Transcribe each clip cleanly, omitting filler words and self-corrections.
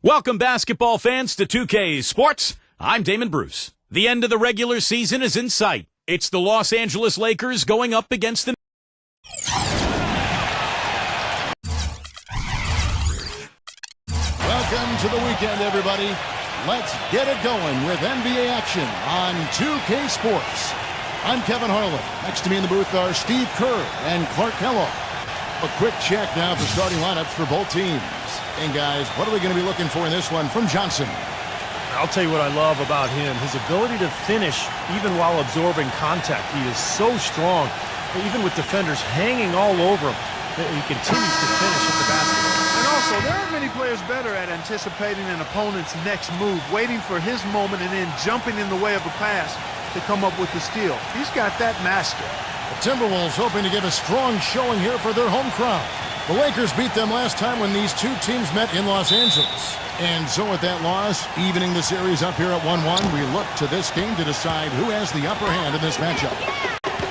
Welcome, basketball fans, to 2K Sports. I'm Damon Bruce. The end of the regular season is in sight. It's the Los Angeles Lakers going up against the... Welcome to the weekend, everybody. Let's get it going with NBA action on 2K Sports. I'm Kevin Harlan. Next to me in the booth are Steve Kerr and Clark Kellogg. A quick check now for starting lineups for both teams. And guys, what are we going to be looking for in this one from Johnson? I'll tell you what I love about him, his ability to finish even while absorbing contact. He is so strong, even with defenders hanging all over him, he continues to finish at the basket. And also, there aren't many players better at anticipating an opponent's next move, waiting for his moment and then jumping in the way of a pass to come up with the steal. He's got that mastered. The Timberwolves hoping to give a strong showing here for their home crowd. The Lakers beat them last time when these two teams met in Los Angeles. And so with that loss, evening the series up here at 1-1, we look to this game to decide who has the upper hand in this matchup.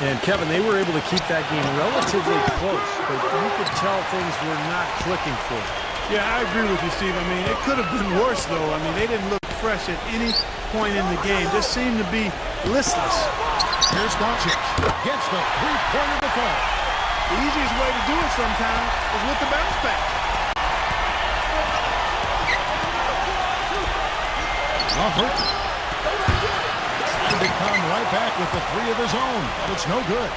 And Kevin, they were able to keep that game relatively close, but you could tell things were not clicking for them. Yeah, I agree with you, Steve. I mean, it could have been worse, though. I mean, they didn't look fresh at any point in the game. Just seemed to be listless. Here's Doncic. Gets the three-pointer to fall. The easiest way to do it sometimes is with the bounce back. Trying to come right back with the three of his own, but it's no good.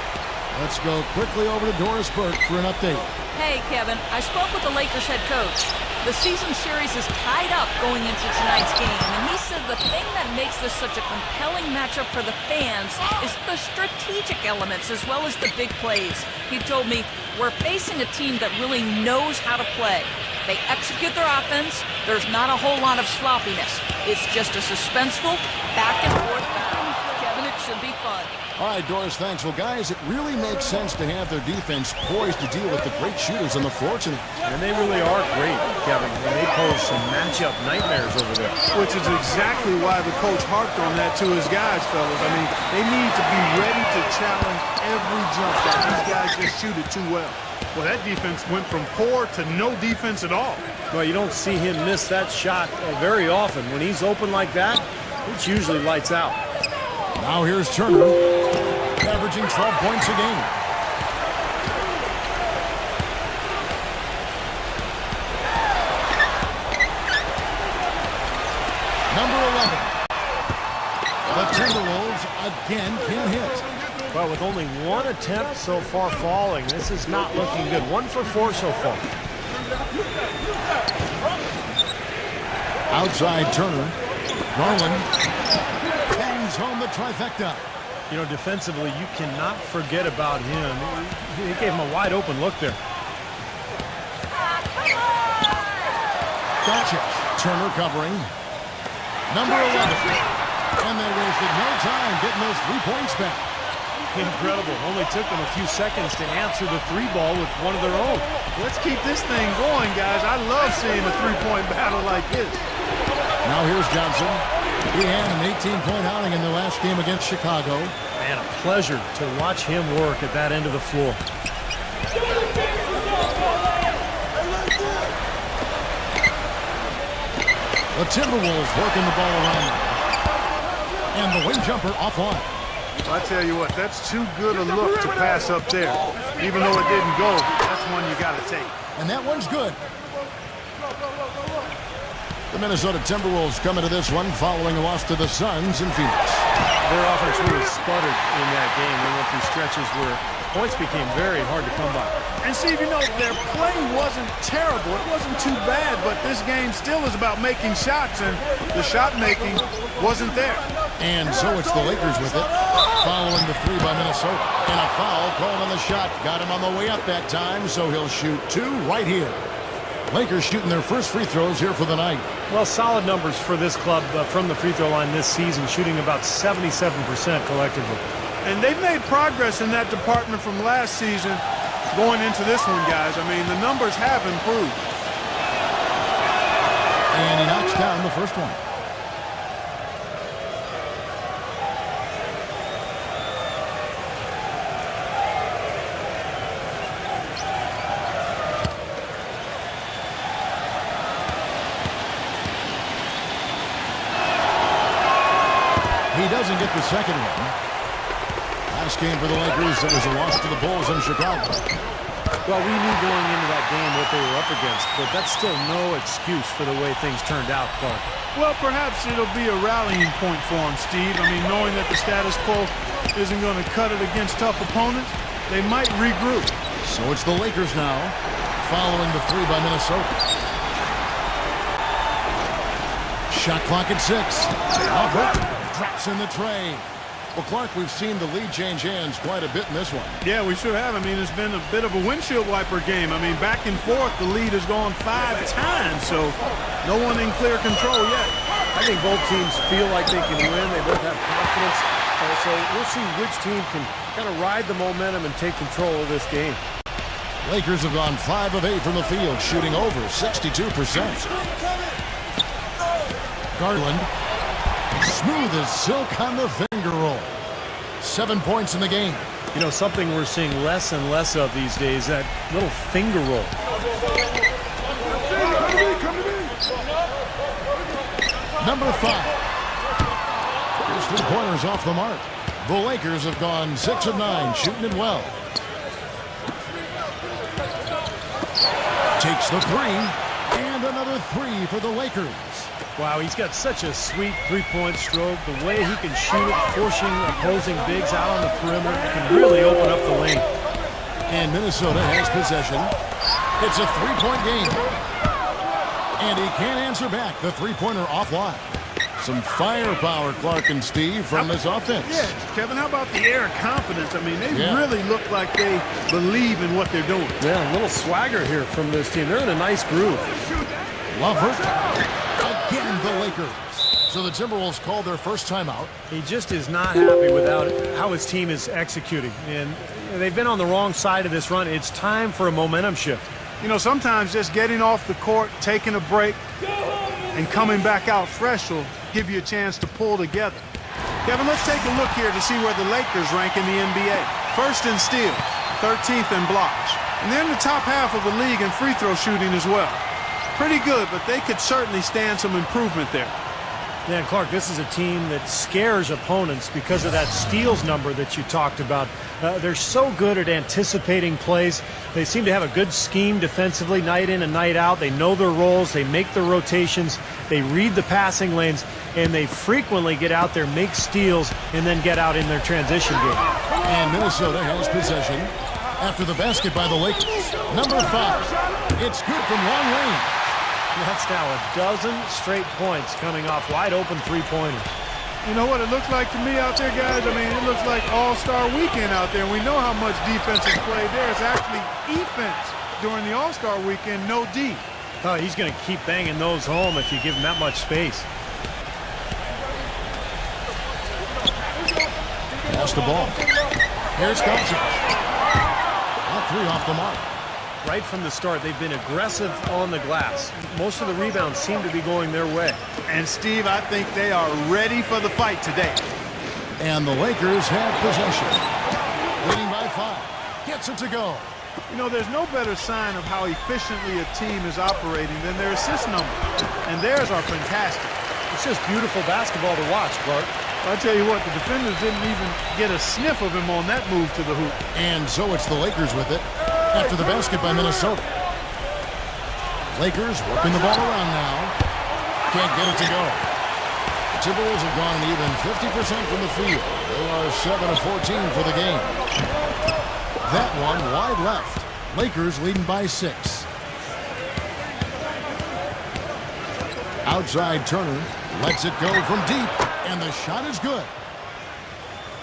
Let's go quickly over to Doris Burke for an update. Hey, Kevin, I spoke with the Lakers head coach. The season series is tied up going into tonight's game, and he said the thing that makes this such a compelling matchup for the fans is the strategic elements as well as the big plays. He told me, we're facing a team that really knows how to play. They execute their offense. There's not a whole lot of sloppiness. It's just a suspenseful back and forth battle. Kevin, it should be fun. All right, Doris, thanks. Well, guys, it really makes sense to have their defense poised to deal with the great shooters on the floor tonight. And they really are great, Kevin. And they pose some matchup nightmares over there. Which is exactly why the coach harped on that to his guys, fellas. I mean, they need to be ready to challenge every jump shot. These guys just shoot it too well. Well, that defense went from poor to no defense at all. Well, you don't see him miss that shot very often. When he's open like that, it's usually lights out. Now here's Turner, averaging 12 points a game. Number 11. The Timberwolves again can't hit. Well, with only one attempt so far falling, this is not looking good. 1 for 4 so far. Outside Turner. Garland hangs home the trifecta. You know, defensively, you cannot forget about him. He gave him a wide open look there. Doncic. Turner covering. Number 11. And they wasted no time getting those 3 points back. Incredible. Only took them a few seconds to answer the three ball with one of their own. Let's keep this thing going, guys. I love seeing a three-point battle like this. Now here's Johnson. He had an 18-point outing in their last game against Chicago. Man, a pleasure to watch him work at that end of the floor. The Timberwolves working the ball around them. And the wing jumper offline. I tell you what, that's too good a look to pass up there. Even though it didn't go, that's one you got to take. And that one's good. The Minnesota Timberwolves coming to this one following a loss to the Suns in Phoenix. Their offense really sputtered in that game. They went through stretches where points became very hard to come by. And Steve, you know, their play wasn't terrible. It wasn't too bad, but this game still is about making shots, and the shot making wasn't there. And so it's the Lakers with it, following the three by Minnesota. And a foul called on the shot. Got him on the way up that time, so he'll shoot 2 right here. Lakers shooting their first free throws here for the night. Well, solid numbers for this club from the free throw line this season, shooting about 77% collectively. And they've made progress in that department from last season going into this one, guys. I mean, the numbers have improved. And he knocks down the first one. second one. Last game for the Lakers, it was a loss to the Bulls in Chicago. Well, we knew going into that game what they were up against, but that's still no excuse for the way things turned out, Clark. Well, perhaps it'll be a rallying point for him, Steve. I mean, knowing that the status quo isn't going to cut it against tough opponents, they might regroup. So it's the Lakers now, following the three by Minnesota. Shot clock at 6. Drops in the tray. Well, Clark, we've seen the lead change hands quite a bit in this one. Yeah, we sure have. I mean, it's been a bit of a windshield wiper game. I mean, back and forth, the lead has gone 5 times, so no one in clear control yet. I think both teams feel like they can win. They both have confidence. So we'll see which team can kind of ride the momentum and take control of this game. Lakers have gone 5 of 8 from the field, shooting over 62%. Garland, smooth as silk on the finger roll. 7 points in the game. You know, something we're seeing less and less of these days, that little finger roll. Number 5. His 3-pointers off the mark. The Lakers have gone 6 of 9, shooting it well. Takes the 3, and another 3 for the Lakers. Wow, he's got such a sweet three-point stroke. The way he can shoot it, forcing opposing bigs out on the perimeter, can really open up the lane. And Minnesota has possession. It's a 3-point game. And he can't answer back. The 3-pointer offline. Some firepower, Clark and Steve, from this offense. Yeah, Kevin, how about the air of confidence? I mean, they really look like they believe in what they're doing. Yeah, a little swagger here from this team. They're in a nice groove. Lovert. Again, the Lakers. So the Timberwolves called their first timeout. He just is not happy with how his team is executing. And they've been on the wrong side of this run. It's time for a momentum shift. You know, sometimes just getting off the court, taking a break, and coming back out fresh will give you a chance to pull together. Kevin, let's take a look here to see where the Lakers rank in the NBA. First in steals, 13th in blocks. And they're in the top half of the league in free throw shooting as well. Pretty good, but they could certainly stand some improvement there. Yeah, and Clark, this is a team that scares opponents because of that steals number that you talked about. They're so good at anticipating plays. They seem to have a good scheme defensively night in and night out. They know their roles. They make their rotations. They read the passing lanes, and they frequently get out there, make steals, and then get out in their transition game. And Minnesota has possession after the basket by the Lakers. Number 5. It's good from long range. That's now a dozen straight points coming off wide open three-pointers. You know what it looks like to me out there, guys? I mean, it looks like All-Star Weekend out there. And we know how much defense is played there. It's actually defense during the All-Star Weekend, no D. Oh, he's going to keep banging those home if you give him that much space. Pass the ball. Here's Thompson. All 3 off the mark. Right from the start, they've been aggressive on the glass. Most of the rebounds seem to be going their way. And, Steve, I think they are ready for the fight today. And the Lakers have possession. Leading by 5. Gets it to go. You know, there's no better sign of how efficiently a team is operating than their assist numbers. And theirs are fantastic. It's just beautiful basketball to watch, Clark. I'll tell you what, the defenders didn't even get a sniff of him on that move to the hoop. And so it's the Lakers with it after the basket by Minnesota. Lakers working the ball around now. Can't get it to go. The Timberwolves have gone even 50% from the field. They are 7 of 14 for the game. That one wide left. Lakers leading by 6. Outside Turner lets it go from deep, and the shot is good.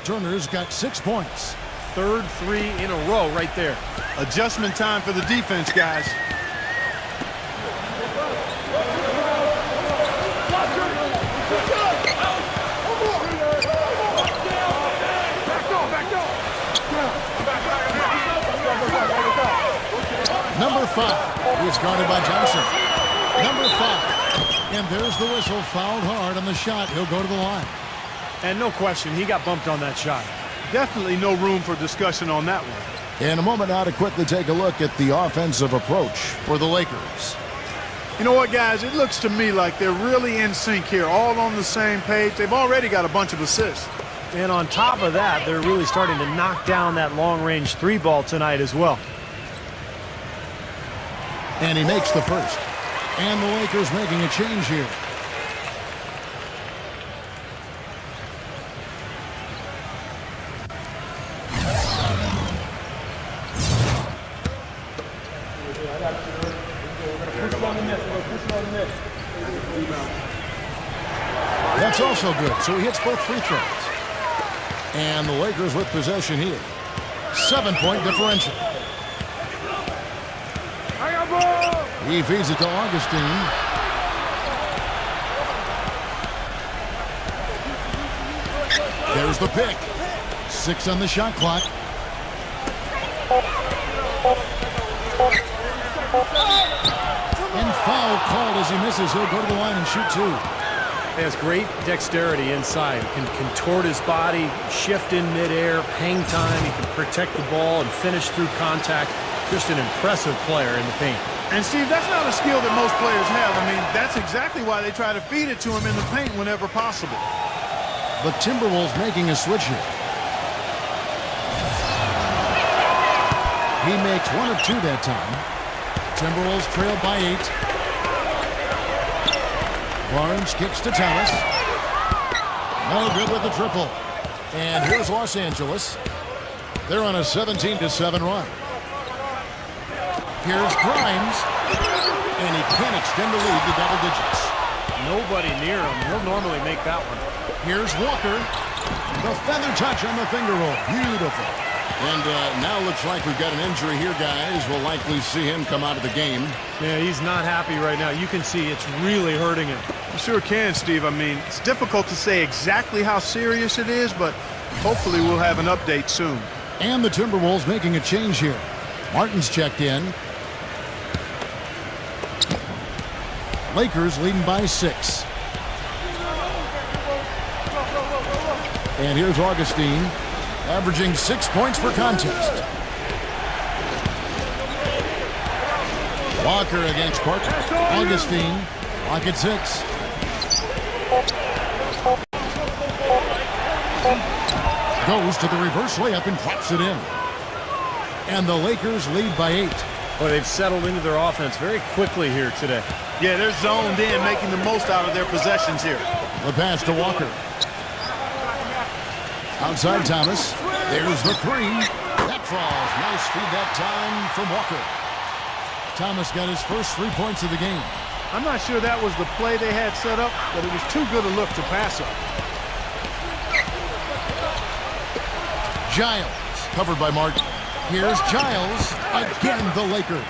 Turner's got 6 points. Third 3 in a row right there. Adjustment time for the defense, guys. Number 5 is guarded by Johnson. Number 5. And there's the whistle, fouled hard on the shot. He'll go to the line. And no question, he got bumped on that shot. Definitely no room for discussion on that one. In a moment now to quickly take a look at the offensive approach for the Lakers. You know what, guys? It looks to me like they're really in sync here, all on the same page. They've already got a bunch of assists. And on top of that, they're really starting to knock down that long-range three ball tonight as well. And he makes the first. And the Lakers making a change here. That's also good, so he hits both free throws. And the Lakers with possession here. 7-point differential. He feeds it to Augustine. There's the pick. 6 on the shot clock. And foul called as he misses. He'll go to the line and shoot 2. He has great dexterity inside. Can contort his body, shift in midair, hang time. He can protect the ball and finish through contact. Just an impressive player in the paint. And, Steve, that's not a skill that most players have. I mean, that's exactly why they try to feed it to him in the paint whenever possible. The Timberwolves making a switch here. He makes 1 of 2 that time. Timberwolves trail by 8. Barnes kicks to Thomas. No good with the triple. And here's Los Angeles. They're on a 17-7 run. Here's Grimes. And he can't extend the lead to double digits. Nobody near him. He'll normally make that one. Here's Walker. The feather touch on the finger roll. Beautiful. And now looks like we've got an injury here, guys. We'll likely see him come out of the game. Yeah, he's not happy right now. You can see it's really hurting him. You sure can, Steve. I mean, it's difficult to say exactly how serious it is, but hopefully we'll have an update soon. And the Timberwolves making a change here. Martin's checked in. Lakers leading by 6. And here's Augustine, averaging 6 points per contest. Walker against Parker. Augustine, lock at 6. Goes to the reverse layup and drops it in. And the Lakers lead by 8. Well, they've settled into their offense very quickly here today. Yeah, they're zoned in, making the most out of their possessions here. The pass to Walker. Outside Thomas. There's the 3. That falls. Nice feed that time from Walker. Thomas got his first 3 points of the game. I'm not sure that was the play they had set up, but it was too good a look to pass up. Giles, covered by Martin. Here's Giles. Again, the Lakers.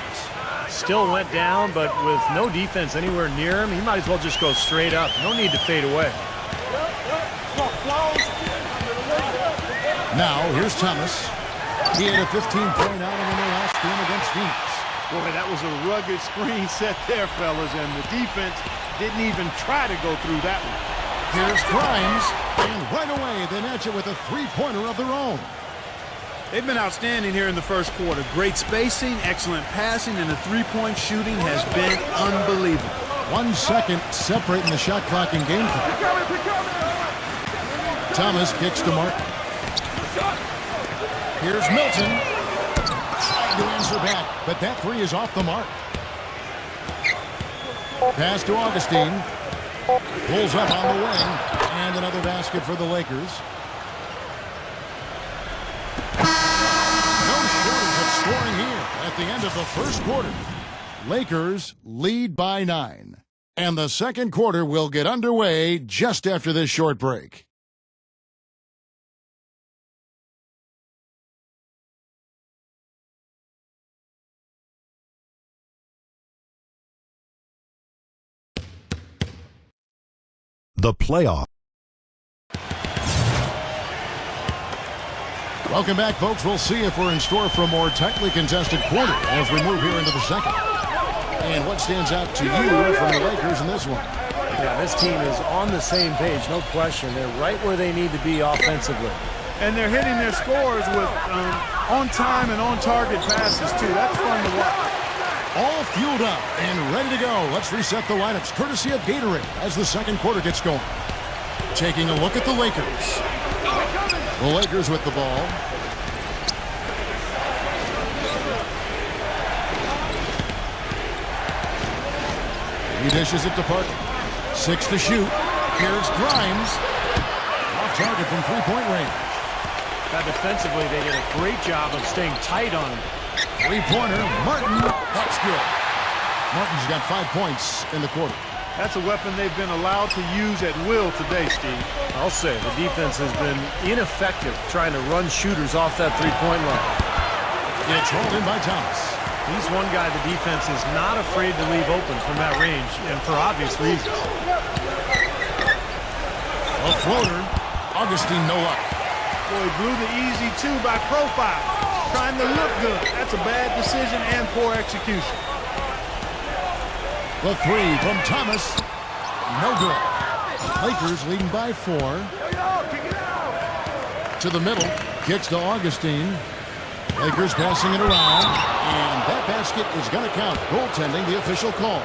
Still went down, but with no defense anywhere near him, he might as well just go straight up. No need to fade away. Now, here's Thomas. He had a 15-point outing in the last game against Phoenix. Boy, that was a rugged screen set there, fellas, and the defense didn't even try to go through that one. Here's Grimes, and right away they match it with a 3-pointer of their own. They've been outstanding here in the first quarter. Great spacing, excellent passing, and the three-point shooting has been unbelievable. 1 second separating the shot clock and game clock. Thomas kicks to Martin. Here's Milton. Trying to answer back, but that 3 is off the mark. Pass to Augustine. Pulls up on the wing. And another basket for the Lakers. No shortage of scoring here at the end of the first quarter. Lakers lead by 9. And the second quarter will get underway just after this short break. The playoff. Welcome back, folks. We'll see if we're in store for a more tightly contested quarter as we move here into the second. And what stands out to you from the Lakers in this one? Yeah, this team is on the same page, no question. They're right where they need to be offensively. And they're hitting their scores with on-time and on-target passes, too. That's fun to watch. All fueled up and ready to go. Let's reset the lineups courtesy of Gatorade as the second quarter gets going. Taking a look at the Lakers. The Lakers with the ball. He dishes it to Parker. 6 to shoot. Here's Grimes. Off target from three-point range. Now defensively, they did a great job of staying tight on him. Three-pointer, Martin. That's good. Martin's got 5 points in the quarter. That's a weapon they've been allowed to use at will today, Steve. I'll say the defense has been ineffective trying to run shooters off that three-point line. It's hauled in by Thomas. He's one guy the defense is not afraid to leave open from that range, and for obvious reasons. A floater. Augustine, no luck. Boy, blew the easy two by profile. Trying to look good. That's a bad decision and poor execution. The three from Thomas. No good. Lakers leading by 4. To the middle. Kicks to Augustine. Lakers passing it around. And that basket is going to count. Goaltending, the official call.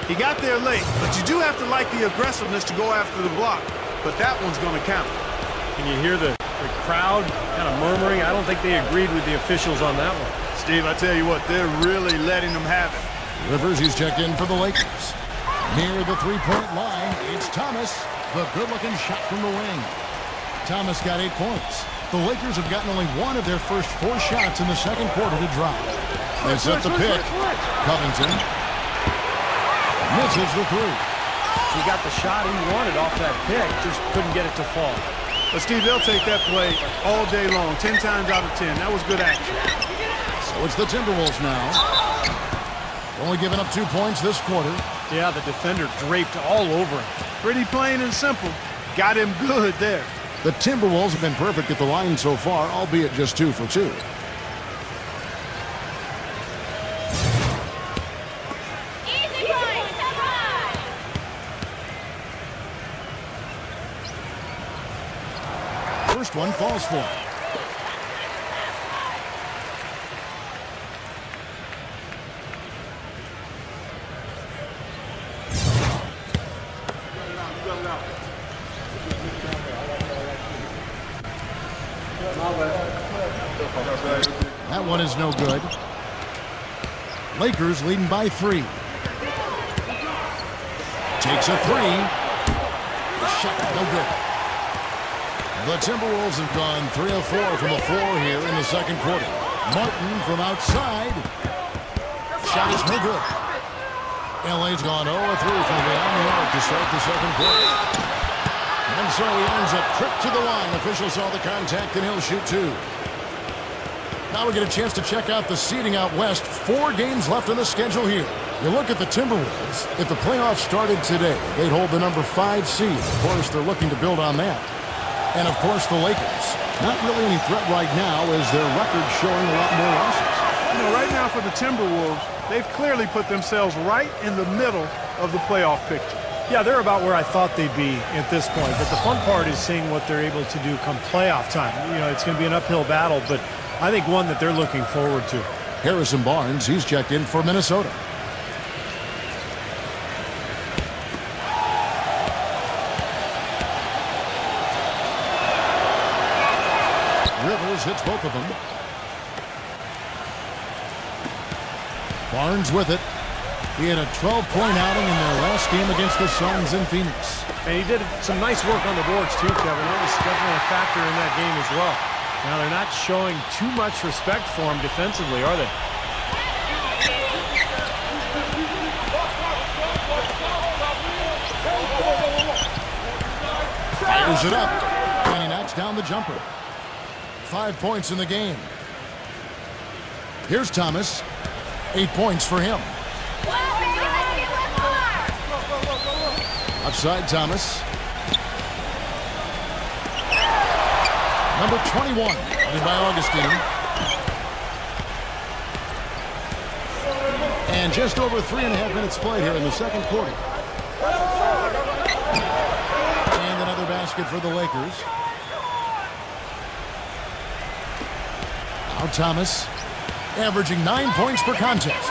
He got there late, but you do have to like the aggressiveness to go after the block. But that one's going to count. Can you hear the crowd kind of murmuring? I don't think they agreed with the officials on that one. Steve, I tell you what, they're really letting them have it. Rivers, he's checked in for the Lakers. Near the three-point line, it's Thomas. The good-looking shot from the wing. Thomas got 8 points. The Lakers have gotten only one of their first 4 shots in the second quarter to drop. They set the pick. Covington misses the three. He got the shot he wanted off that pick, just couldn't get it to fall. But, Steve, they'll take that play all day long, 10 times out of 10. That was good action. So it's the Timberwolves now. Only giving up 2 points this quarter. Yeah, the defender draped all over him. Pretty plain and simple. Got him good there. The Timberwolves have been perfect at the line so far, albeit just 2 for 2. First one falls for him. That one is no good. Lakers leading by 3. Takes a 3. Shot, no good. The Timberwolves have gone 3 of 4 from the floor here in the second quarter. Martin from outside. Shot is no good. LA's gone 0 of 3 from beyond the arc to start the second quarter. And so he ends up tripped to the line. Official saw the contact and he'll shoot 2. Now we get a chance to check out the seeding out west. 4 games left on the schedule here. You look at the Timberwolves. If the playoffs started today, they'd hold the number 5 seed. Of course, they're looking to build on that. And, of course, the Lakers. Not really any threat right now as their record showing a lot more losses. You know, right now for the Timberwolves, they've clearly put themselves right in the middle of the playoff picture. Yeah, they're about where I thought they'd be at this point. But the fun part is seeing what they're able to do come playoff time. You know, it's going to be an uphill battle, but I think one that they're looking forward to. Harrison Barnes, he's checked in for Minnesota. Rivers hits both of them. Barnes with it. He had a 12-point outing in their last game against the Suns in Phoenix. And he did some nice work on the boards too, Kevin. That was definitely a factor in that game as well. Now, they're not showing too much respect for him defensively, are they? Fires it up, and he knocks down the jumper. 5 points in the game. Here's Thomas. 8 points for him. Outside Thomas. Number 21, headed by Augustine. And just over 3.5 minutes played here in the second quarter. And another basket for the Lakers. Now Thomas, averaging 9 points per contest.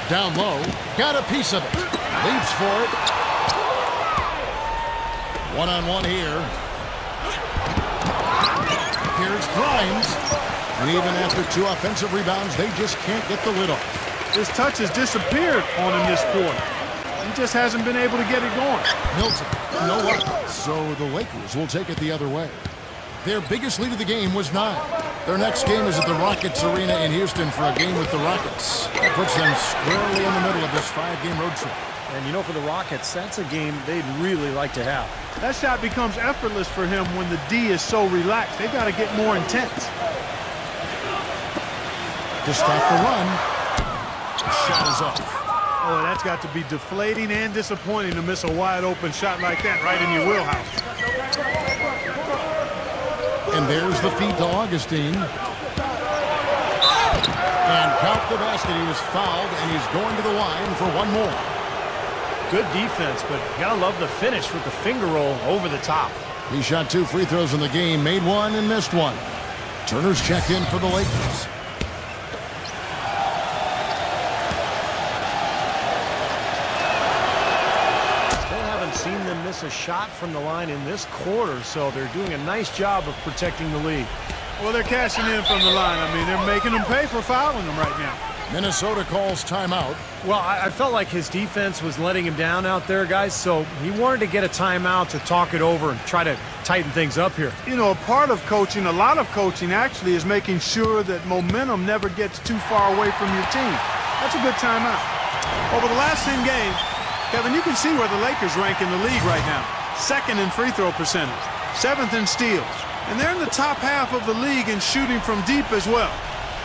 Down low, got a piece of it. Leaps for it. One-on-one here. Here's Grimes. And even after 2 offensive rebounds, they just can't get the lid off. His touch has disappeared on him this quarter. He just hasn't been able to get it going. Milton, no luck. So the Lakers will take it the other way. Their biggest lead of the game was 9. Their next game is at the Rockets Arena in Houston for a game with the Rockets. That puts them squarely in the middle of this 5-game road trip. And you know, for the Rockets, that's a game they'd really like to have. That shot becomes effortless for him when the D is so relaxed. They've got to get more intense. To stop the run, the shot is off. Oh, that's got to be deflating and disappointing to miss a wide-open shot like that right in your wheelhouse. And there's the feed to Augustine. And count the basket. He was fouled, and he's going to the line for one more. Good defense, but you gotta love the finish with the finger roll over the top. He shot 2 free throws in the game, made 1 and missed 1. Turner's checked in for the Lakers. Still haven't seen them miss a shot from the line in this quarter, so they're doing a nice job of protecting the lead. Well, they're cashing in from the line. I mean, they're making them pay for fouling them right now. Minnesota calls timeout. Well, I felt like his defense was letting him down out there, guys, so he wanted to get a timeout to talk it over and try to tighten things up here. You know, a part of coaching, a lot of coaching actually, is making sure that momentum never gets too far away from your team. That's a good timeout. Over the last 10 games, Kevin, you can see where the Lakers rank in the league right now. 2nd in free throw percentage, 7th in steals, and they're in the top half of the league in shooting from deep as well.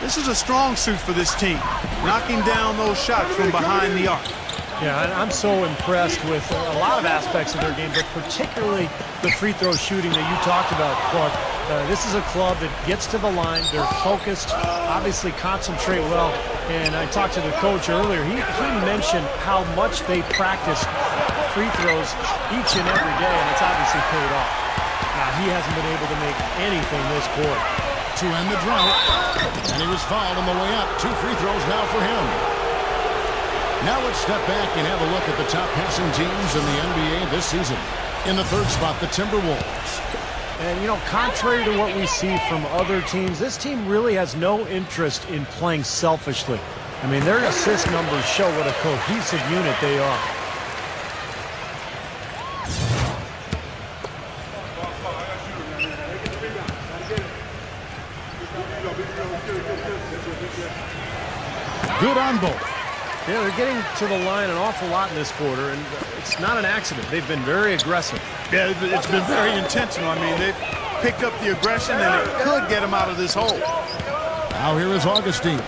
This is a strong suit for this team, knocking down those shots from behind the arc. Yeah, I'm so impressed with a lot of aspects of their game, but particularly the free throw shooting that you talked about, Clark. This is a club that gets to the line. They're focused, obviously concentrate well. And I talked to the coach earlier. He mentioned how much they practice free throws each and every day, and it's obviously paid off. Now, he hasn't been able to make anything this quarter. To end the drought, and he was fouled on the way up. 2 free throws now for him. Now let's step back and have a look at the top passing teams in the NBA this season. In the 3rd spot, the Timberwolves. And, you know, contrary to what we see from other teams, this team really has no interest in playing selfishly. I mean, their assist numbers show what a cohesive unit they are. Good on both. Yeah, they're getting to the line an awful lot in this quarter, and it's not an accident. They've been very aggressive. Yeah, it's been very intentional. I mean, they've picked up the aggression, and it could get them out of this hole. Now here is Augustine.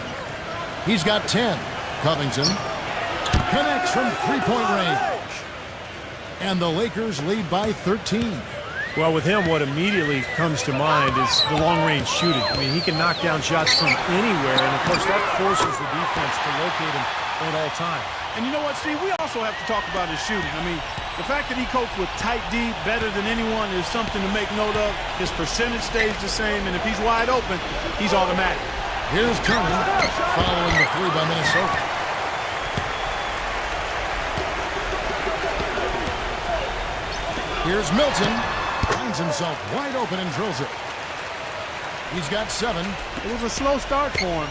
He's got 10. Covington connects from 3-point range. And the Lakers lead by 13. Well, with him, what immediately comes to mind is the long-range shooting. I mean, he can knock down shots from anywhere, and, of course, that forces the defense to locate him at all times. And you know what, Steve? We also have to talk about his shooting. I mean, the fact that he copes with tight D better than anyone is something to make note of. His percentage stays the same, and if he's wide open, he's automatic. Here's Turner following the 3 by Minnesota. Here's Milton. Finds himself wide open and drills it. He's got 7. It was a slow start for him,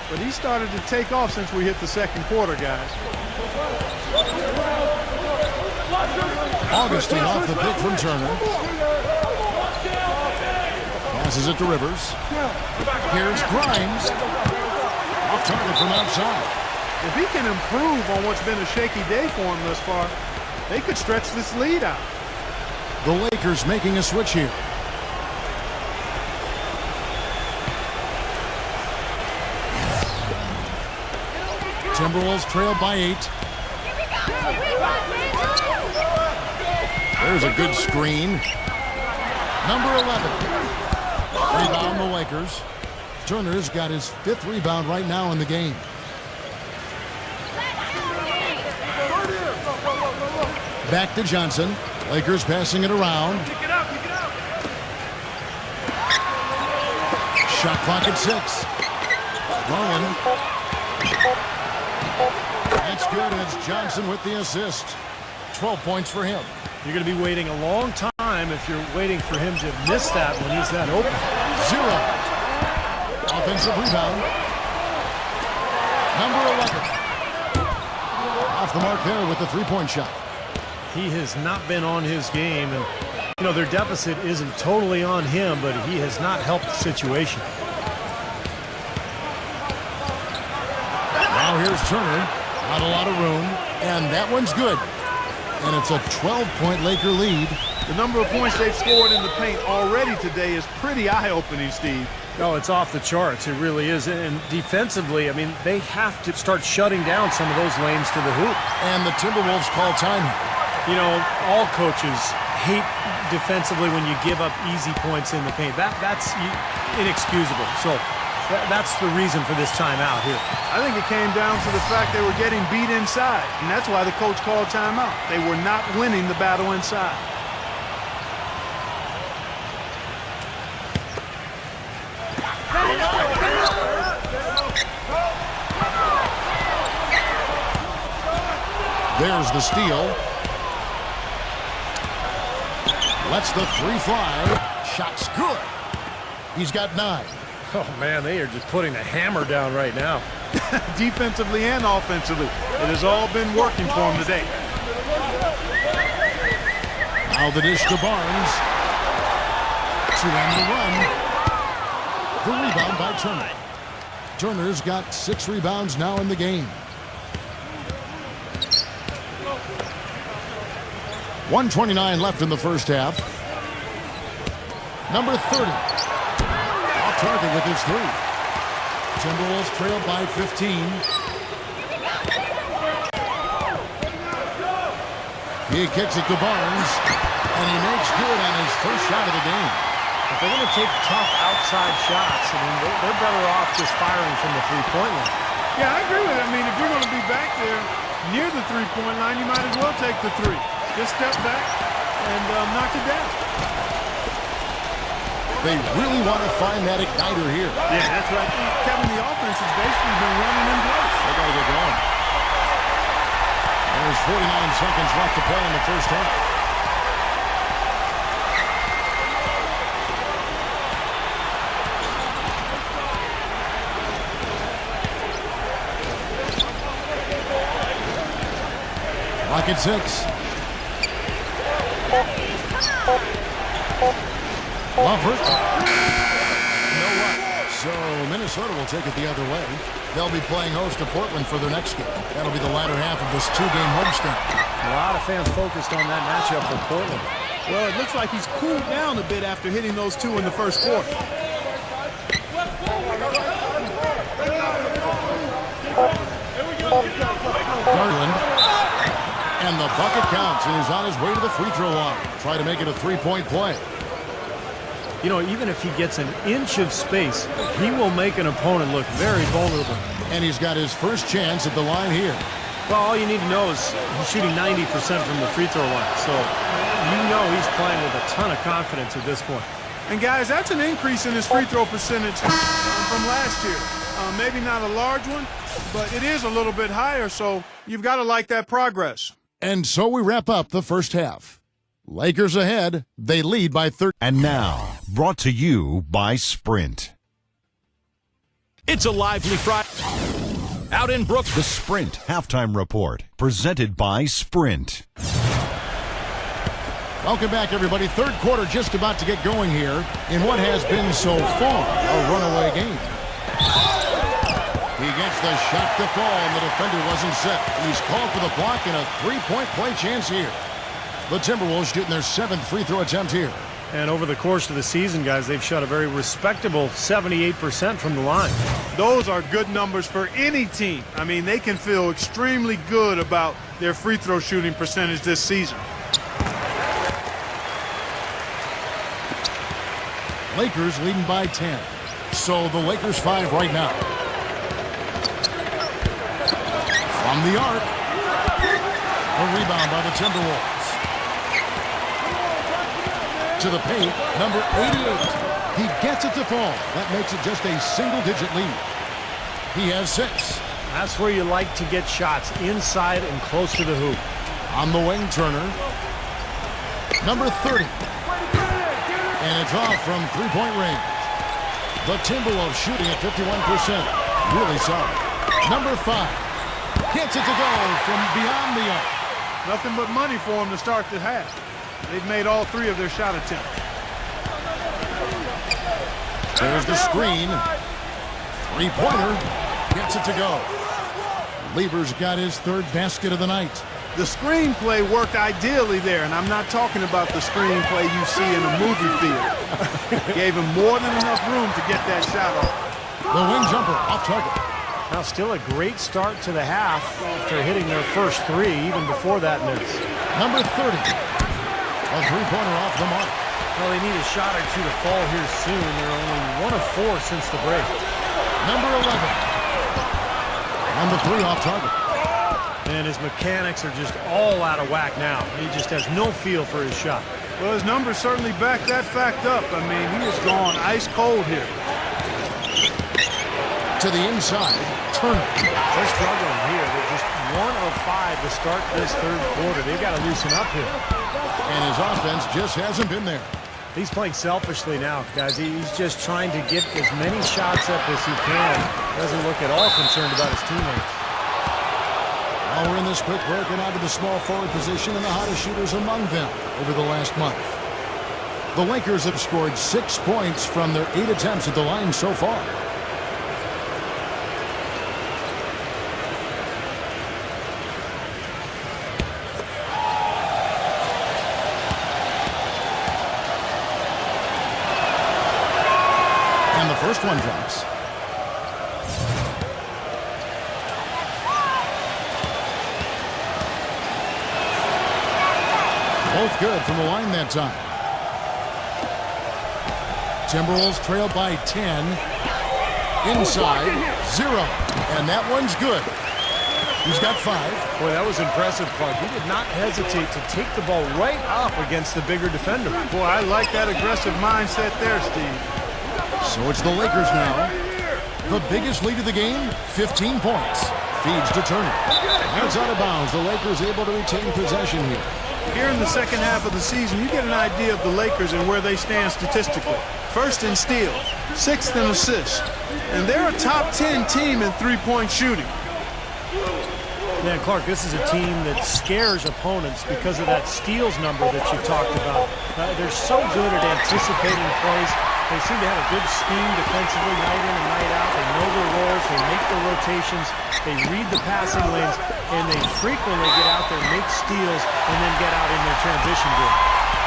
but he started to take off since we hit the 2nd quarter, guys. Augustine off the pick from Turner. Passes it to Rivers. Here's Grimes. Off target from outside. If he can improve on what's been a shaky day for him thus far, they could stretch this lead out. The Lakers making a switch here. Timberwolves trailed by 8. There's a good screen. Number 11. Rebound the Lakers. Turner's got his 5th rebound right now in the game. Back to Johnson. Lakers passing it around. Shot clock at 6. Rowan. That's good, and it's Johnson with the assist. 12 points for him. You're going to be waiting a long time time if you're waiting for him to miss that when he's that open. 0. Offensive rebound. Number 11. Off the mark there with the three-point shot. He has not been on his game, and you know their deficit isn't totally on him, but he has not helped the situation. Now here's Turner. Not a lot of room, and that one's good. And it's a 12-point Laker lead. The number of points they've scored in the paint already today is pretty eye-opening, Steve. No, it's off the charts. It really is. And defensively, I mean, they have to start shutting down some of those lanes to the hoop. And the Timberwolves call time. You know, all coaches hate defensively when you give up easy points in the paint. That's inexcusable. So that's the reason for this timeout here. I think it came down to the fact they were getting beat inside, and that's why the coach called timeout. They were not winning the battle inside. There's the steal. Lets the three fly. Shot's good. He's got 9. Oh, man, they are just putting the hammer down right now. Defensively and offensively, it has all been working for him today. Now the dish to Barnes. 2 on the run. The rebound by Turner. Turner's got 6 rebounds now in the game. 1:29 left in the first half. Number 30. Off target with his 3. Timberwolves trailed by 15. He kicks it to Barnes, and he makes good on his first shot of the game. If they're going to take tough outside shots, I mean, they're better off just firing from the three-point line. Yeah, I agree with it. I mean, if you're going to be back there near the three-point line, you might as well take the 3. Just step back and knock it down. They really want to find that igniter here. Yeah, that's right. Kevin, the offense has basically been running in place. They got to get going. There's 49 seconds left to play in the first half. Clock at 6. Lover. No what? So Minnesota will take it the other way. They'll be playing host to Portland for their next game. That'll be the latter half of this 2-game homestand. A lot of fans focused on that matchup for Portland. Well, it looks like he's cooled down a bit after hitting those 2 in the first quarter. Garland. And the bucket counts, and he's on his way to the free throw line. Try to make it a 3-point play. You know, even if he gets an inch of space, he will make an opponent look very vulnerable. And he's got his first chance at the line here. Well, all you need to know is he's shooting 90% from the free throw line. So you know he's playing with a ton of confidence at this point. And, guys, that's an increase in his free throw percentage from last year. Maybe not a large one, but it is a little bit higher, so you've got to like that progress. And so we wrap up the first half. Lakers ahead. They lead by 30. And now, brought to you by Sprint. It's a lively Friday. Out in Brooklyn. The Sprint Halftime Report, presented by Sprint. Welcome back, everybody. Third quarter just about to get going here in what has been so far a runaway game. He gets the shot to fall, and the defender wasn't set. He's called for the block and a 3-point play chance here. The Timberwolves shooting their 7th free throw attempt here. And over the course of the season, guys, they've shot a very respectable 78% from the line. Those are good numbers for any team. I mean, they can feel extremely good about their free throw shooting percentage this season. Lakers leading by 10. So the Lakers 5 right now. From the arc. A rebound by the Timberwolves. To the paint, number 88. He gets it to fall. That makes it just a single-digit lead. He has 6. That's where you like to get shots, inside and close to the hoop. On the wing, Turner. Number 30. And it's off from three-point range. The Timberwolves shooting at 51%. Really solid. Number 5. Gets it to go from beyond the arc. Nothing but money for them to start the half. They've made all 3 of their shot attempts. There's the screen. Three-pointer. Gets it to go. Lever's got his 3rd basket of the night. The screenplay worked ideally there, and I'm not talking about the screenplay you see in a movie theater. Gave him more than enough room to get that shot off. The wing jumper off target. Now still a great start to the half after hitting their first 3, even before that miss. Number 30. A three-pointer off the mark. Well, they need a shot or 2 to fall here soon. They're only 1 of 4 since the break. Number 11. And the 3 off target. And his mechanics are just all out of whack now. He just has no feel for his shot. Well, his numbers certainly back that fact up. I mean, he has gone ice cold here. To the inside. Turner. They're struggling here. They're just 1 of 5 to start this 3rd quarter. They've got to loosen up here. And his offense just hasn't been there. He's playing selfishly now, guys. He's just trying to get as many shots up as he can. Doesn't look at all concerned about his teammates. Now we're in this quick break and onto the small forward position and the hottest shooters among them over the last month. The Lakers have scored 6 points from their 8 attempts at the line so far. And the first one drops. Both good from the line that time. Timberwolves trail by 10. Inside, 0. And that one's good. He's got 5. Boy, that was impressive, Clark. He did not hesitate to take the ball right up against the bigger defender. Boy, I like that aggressive mindset there, Steve. So it's the Lakers now. The biggest lead of the game, 15 points. Feeds to Turner. And it's out of bounds. The Lakers able to retain possession here. Here in the second half of the season, you get an idea of the Lakers and where they stand statistically. 1st in steals, 6th in assists, and they're a top 10 team in three-point shooting. Yeah, Clark, this is a team that scares opponents because of that steals number that you talked about. They're so good at anticipating plays. They seem to have a good scheme defensively night in and night out. They know their roles. They make their rotations. They read the passing lanes, and they frequently get out there, make steals, and then get out in their transition game.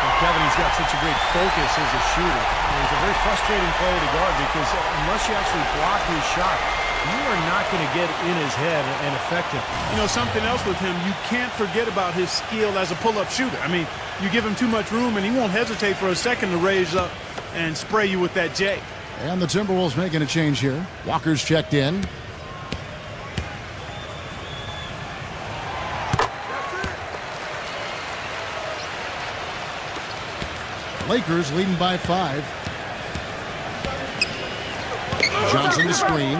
And Kevin, he's got such a great focus as a shooter. And he's a very frustrating player to guard because unless you actually block his shot, you are not going to get in his head and affect him. You know, something else with him, you can't forget about his skill as a pull-up shooter. I mean, you give him too much room, and he won't hesitate for a second to raise up and spray you with that J. And the Timberwolves making a change here. Walker's checked in. Lakers leading by 5. Johnson the screen.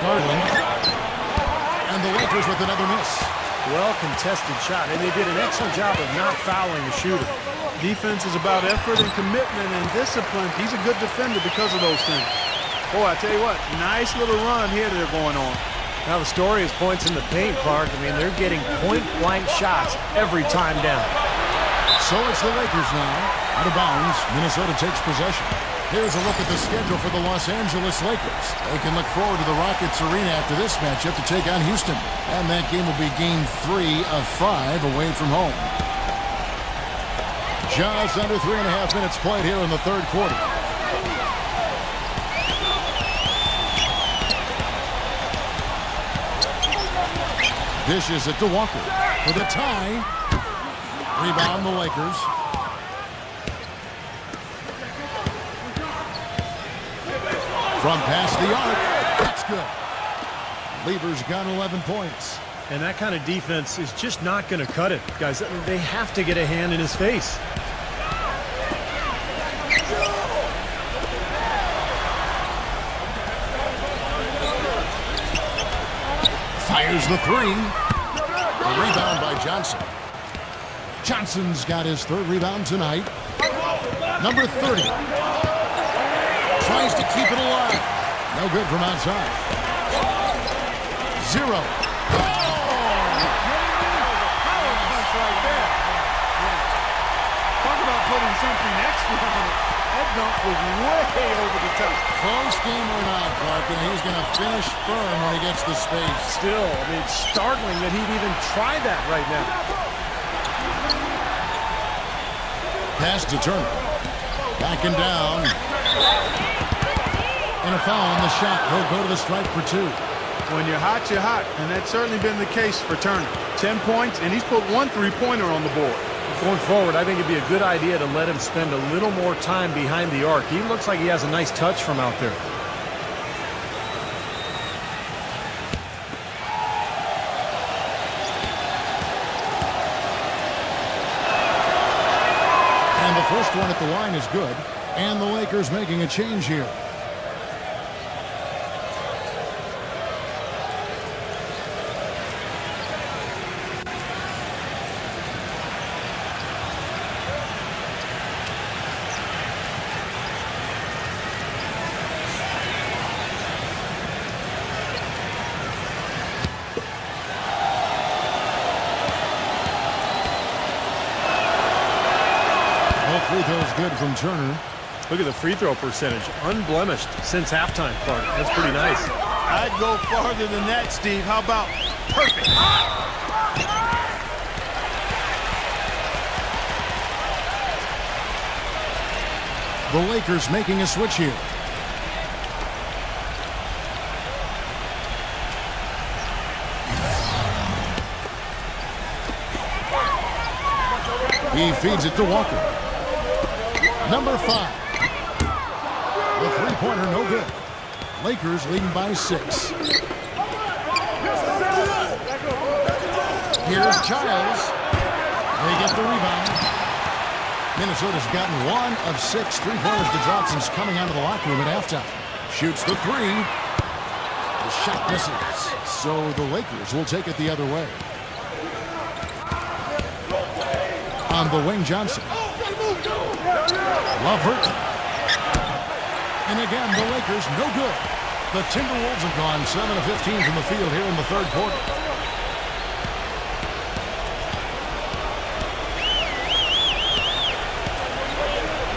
Garland. And the Lakers with another miss. Well-contested shot, and they did an excellent job of not fouling the shooter. Defense is about effort and commitment and discipline. He's a good defender because of those things. Boy, I tell you what, nice little run here that they're going on. Now the story is points in the paint, Clark. I mean, they're getting point-blank shots every time down. So it's the Lakers now. Out of bounds, Minnesota takes possession. Here's a look at the schedule for the Los Angeles Lakers. They can look forward to the Rockets Arena after this matchup to take on Houston. And that game will be game 3 of 5 away from home. Just under 3.5 minutes played here in the 3rd quarter. Dishes it to Walker for the tie. Rebound the Lakers. From past the arc. That's good. Lever's got 11 points. And that kind of defense is just not going to cut it. Guys, they have to get a hand in his face. Fires the 3. A rebound by Johnson. Johnson's got his 3rd rebound tonight. Number 30. Tries to keep it alive. No good from outside. 0. Power punch right there. Talk about putting something extra on it. That dunk was way over the top. Close game or not, Clark, and he's going to finish firm when he gets the space. Still, I mean, it's startling that he'd even try that right now. Pass to Turner. Backing down. And a foul on the shot. He'll go to the stripe for 2. When you're hot, you're hot. And that's certainly been the case for Turner. 10 points, and he's put 1 3-pointer on the board. Going forward, I think it'd be a good idea to let him spend a little more time behind the arc. He looks like he has a nice touch from out there. And the first one at the line is good. And the Lakers making a change here. Free throw's good from Turner. Look at the free throw percentage. Unblemished since halftime, Clark. That's pretty nice. I'd go farther than that, Steve. How about perfect? The Lakers making a switch here. He feeds it to Walker. Number 5. The three-pointer no good. Lakers leading by 6. Here's Childs. They get the rebound. Minnesota's gotten 1 of 6 three-pointers to drop since coming out of the locker room at halftime. Shoots the 3. The shot misses. So the Lakers will take it the other way. On the wing, Johnson. Love hurt. And again, the Lakers no good. The Timberwolves have gone 7 of 15 from the field here in the third quarter.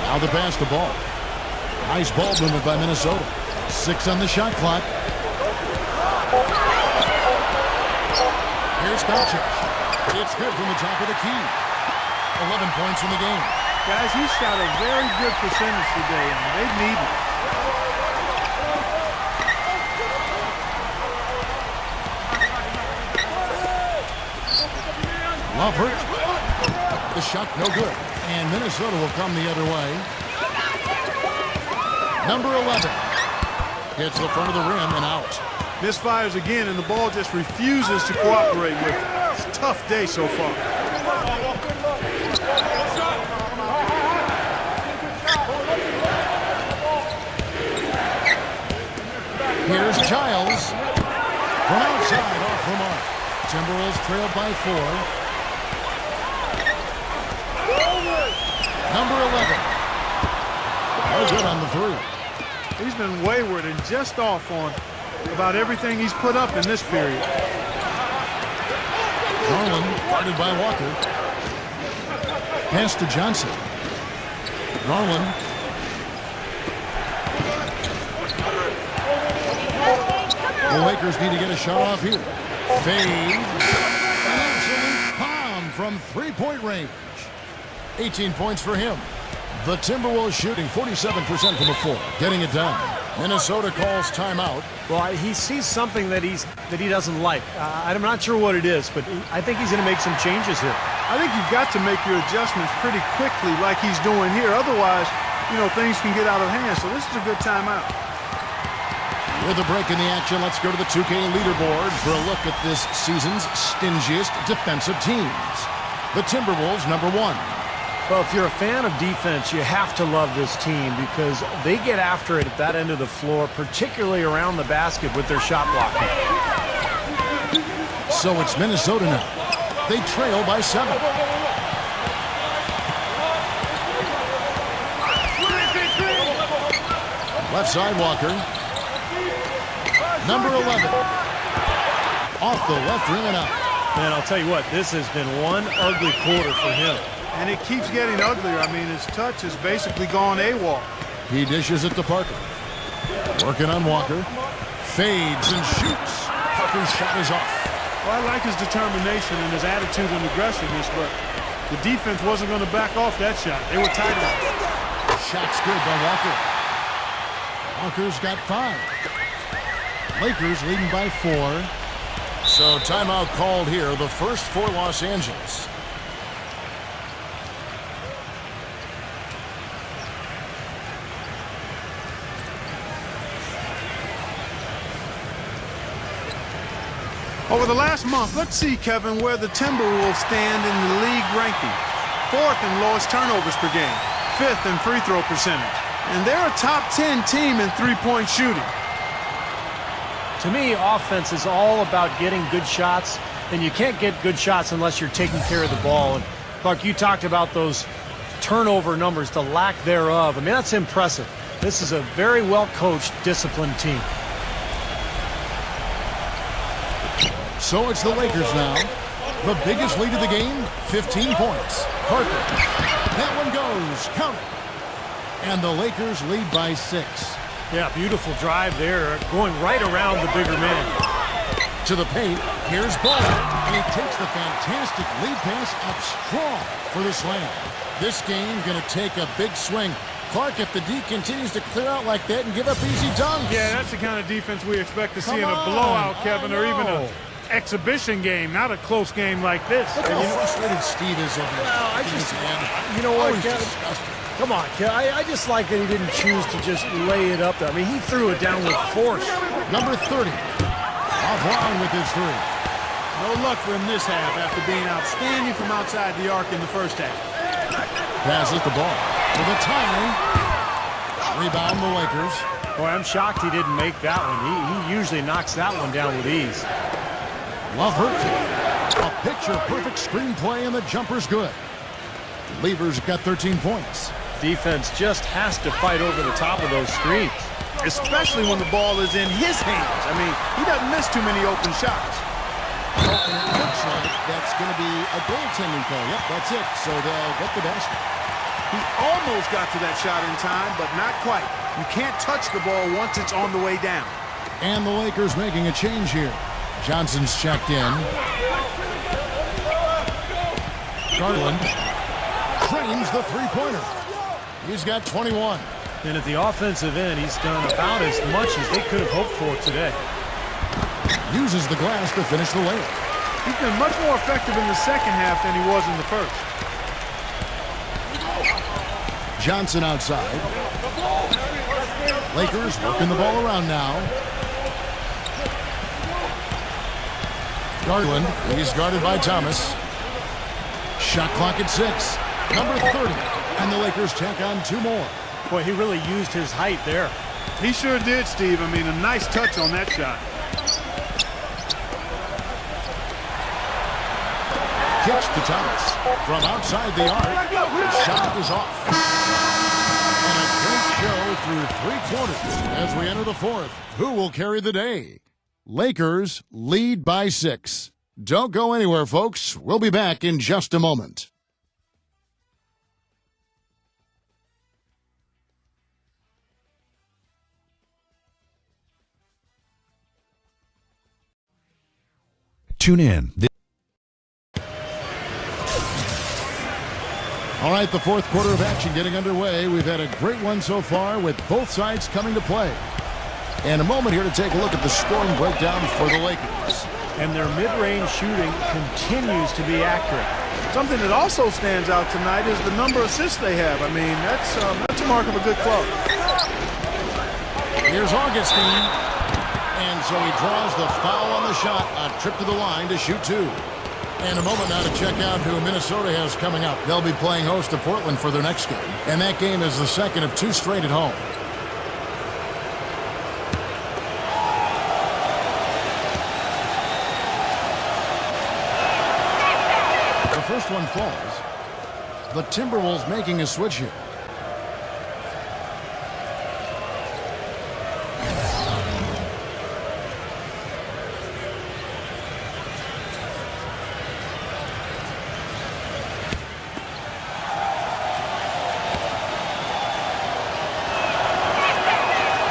Now to pass the ball. Nice ball movement by Minnesota. 6 on the shot clock. Here's Belcher. It's good from the top of the key. 11 points in the game. Guys, he shot a very good percentage today, and they need it. Love hurt. The shot no good. And Minnesota will come the other way. Number 11. Hits the front of the rim and out. Misfires again, and the ball just refuses to cooperate with it. It's a tough day so far. Here's Childs. From outside, off the mark. Timberwolves trailed by 4. Number 11. No good on the 3. He's been wayward and just off on about everything he's put up in this period. Garland guarded by Walker. Pass to Johnson. Garland. The Lakers need to get a shot off here. Fade. An absolute bomb from three-point range. 18 points for him. The Timberwolves shooting 47% from the floor, getting it done. Minnesota calls timeout. Well, he sees something that he doesn't like. I'm not sure what it is, but I think he's going to make some changes here. I think you've got to make your adjustments pretty quickly like he's doing here. Otherwise, you know, things can get out of hand. So this is a good timeout. With a break in the action, let's go to the 2K leaderboard for a look at this season's stingiest defensive teams. The Timberwolves, number 1. Well, if you're a fan of defense, you have to love this team because they get after it at that end of the floor, particularly around the basket with their shot blocking. So it's Minnesota now. They trail by 7. Left side, Walker. Number 11. Off the left rim and out. Man, I'll tell you what, this has been one ugly quarter for him. And it keeps getting uglier. I mean, his touch has basically gone AWOL. He dishes it to Parker. Working on Walker. Fades and shoots. Parker's shot is off. Well, I like his determination and his attitude and aggressiveness, but the defense wasn't going to back off that shot. They were tight enough. Shot's good by Walker. Walker's got 5. Lakers leading by 4. So timeout called here, the first for Los Angeles. Over the last month, let's see, Kevin, where the Timberwolves stand in the league ranking. 4th in lowest turnovers per game, 5th in free throw percentage. And they're a top 10 team in three-point shooting. To me, offense is all about getting good shots, and you can't get good shots unless you're taking care of the ball. And Clark, you talked about those turnover numbers, the lack thereof. I mean, that's impressive. This is a very well-coached, disciplined team. So it's the Lakers now. The biggest lead of the game, 15 points. Parker. That one goes. Count it. And the Lakers lead by 6. Yeah, beautiful drive there, going right around the bigger man. To the paint, here's Ball. And he takes the fantastic lead pass up strong for the slam. This game going to take a big swing. Clark, if the D continues to clear out like that and give up easy dunks. Yeah, that's the kind of defense we expect to see in a blowout, Kevin, or even a exhibition game, not a close game like this. Look how frustrated Steve is over this. Well, you know what, Kevin? Come on, Kevin. I just like that he didn't choose to just lay it up there. I mean, he threw it down with force. Number 30. Offline with his 3. No luck for him this half after being outstanding from outside the arc in the first half. Passes the ball with a tie. Rebound the Lakers. Boy, I'm shocked he didn't make that one. He usually knocks that one down with ease. Love hurt. A picture-perfect screenplay, and the jumper's good. Lever's got 13 points. Defense just has to fight over the top of those screens. Especially when the ball is in his hands. I mean, he doesn't miss too many open shots. And it looks like that's going to be a goaltending call. Yep, that's it. So they'll get the basket. He almost got to that shot in time, but not quite. You can't touch the ball once it's on the way down. And the Lakers making a change here. Johnson's checked in. Garland trains the three-pointer. He's got 21. And at the offensive end, he's done about as much as they could have hoped for today. Uses the glass to finish the layup. He's been much more effective in the second half than he was in the first. Johnson outside. Lakers working the ball around now. Garland, he's guarded by Thomas. Shot clock at 6. Number 30. And the Lakers take on 2 more. Boy, he really used his height there. He sure did, Steve. I mean, a nice touch on that shot. Kicks to Thomas. From outside the arc. Shot is off. And a great show through 3 quarters as we enter the 4th. Who will carry the day? Lakers lead by 6. Don't go anywhere, folks. We'll be back in just a moment. Tune in. All right, the 4th quarter of action getting underway. We've had a great one so far with both sides coming to play. And a moment here to take a look at the scoring breakdown for the Lakers. And their mid-range shooting continues to be accurate. Something that also stands out tonight is the number of assists they have. I mean, that's a mark of a good club. Here's Augustine. And so he draws the foul on the shot. A trip to the line to shoot 2. And a moment now to check out who Minnesota has coming up. They'll be playing host to Portland for their next game. And that game is the second of 2 straight at home. The first one falls. The Timberwolves making a switch here.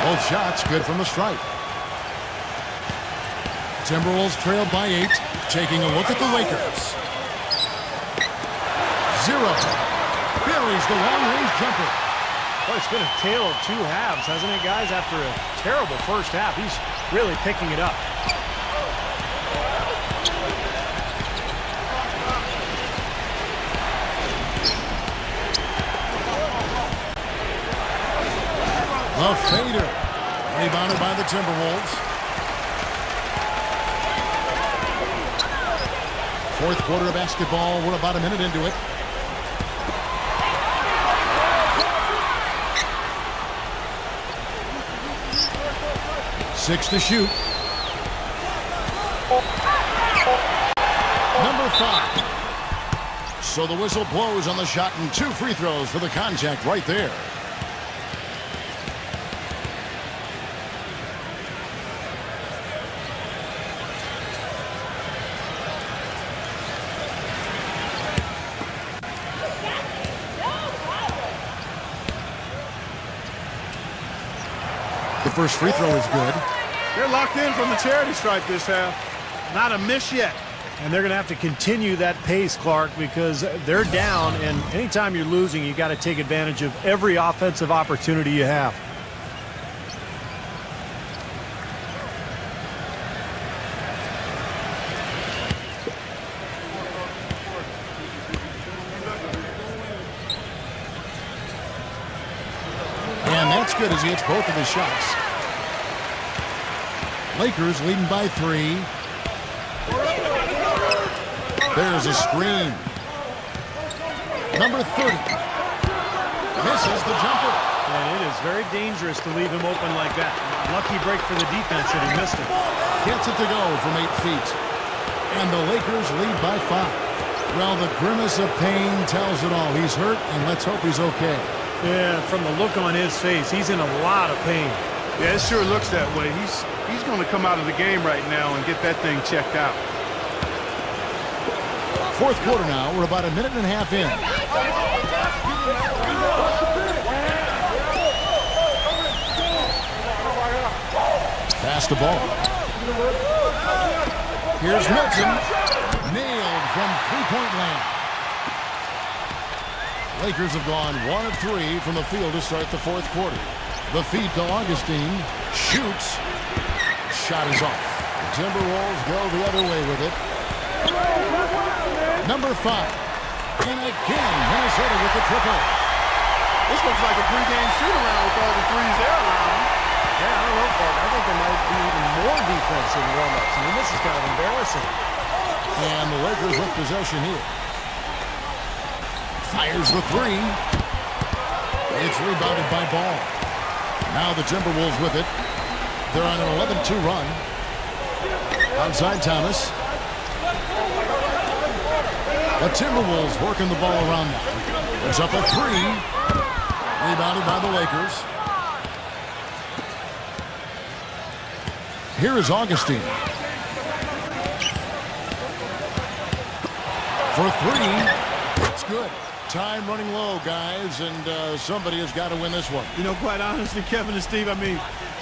Both shots good from the stripe. Timberwolves trailed by 8. Taking a look at the Lakers. 0. Buries the long-range jumper. Well, it's been a tale of two halves, hasn't it, guys? After a terrible first half, he's really picking it up. The fader. Rebounded by the Timberwolves. Fourth quarter of basketball. We're about a minute into it. Six to shoot. Number 5. So the whistle blows on the shot and 2 free throws for the contact right there. The first free throw is good. They're locked in from the charity stripe this half. Not a miss yet. And they're going to have to continue that pace, Clark, because they're down, and anytime you're losing, you got to take advantage of every offensive opportunity you have. And that's good as he hits both of his shots. Lakers leading by 3. There's a screen. Number 30. Misses the jumper. And it is very dangerous to leave him open like that. Lucky break for the defense that he missed it. Gets it to go from 8 feet. And the Lakers lead by 5. Well, the grimace of pain tells it all. He's hurt, and let's hope he's okay. Yeah, from the look on his face, he's in a lot of pain. Yeah, it sure looks that way. He's going to come out of the game right now and get that thing checked out. Fourth quarter now. We're about a minute and a half in. Pass the ball. Here's Milton. Nailed from three-point land. Lakers have gone 1 of 3 from the field to start the fourth quarter. The feed to Augustine. Shoots. Shot is off. The Timberwolves go the other way with it. Number 5. And again, Minnesota with the triple. This looks like a pregame shoot-around with all the threes they're allowing. Yeah, I don't know, Clark. I think there might be even more defense in warm-ups. I mean, this is kind of embarrassing. And the Lakers with possession here. Fires the 3. It's rebounded by Ball. Now the Timberwolves with it. They're on an 11-2 run. Outside Thomas. The Timberwolves working the ball around now. It's up a 3. Rebounded by the Lakers. Here is Augustine. For 3. It's good. Time running low, guys, and somebody has got to win this one. You know, quite honestly, Kevin and Steve, I mean,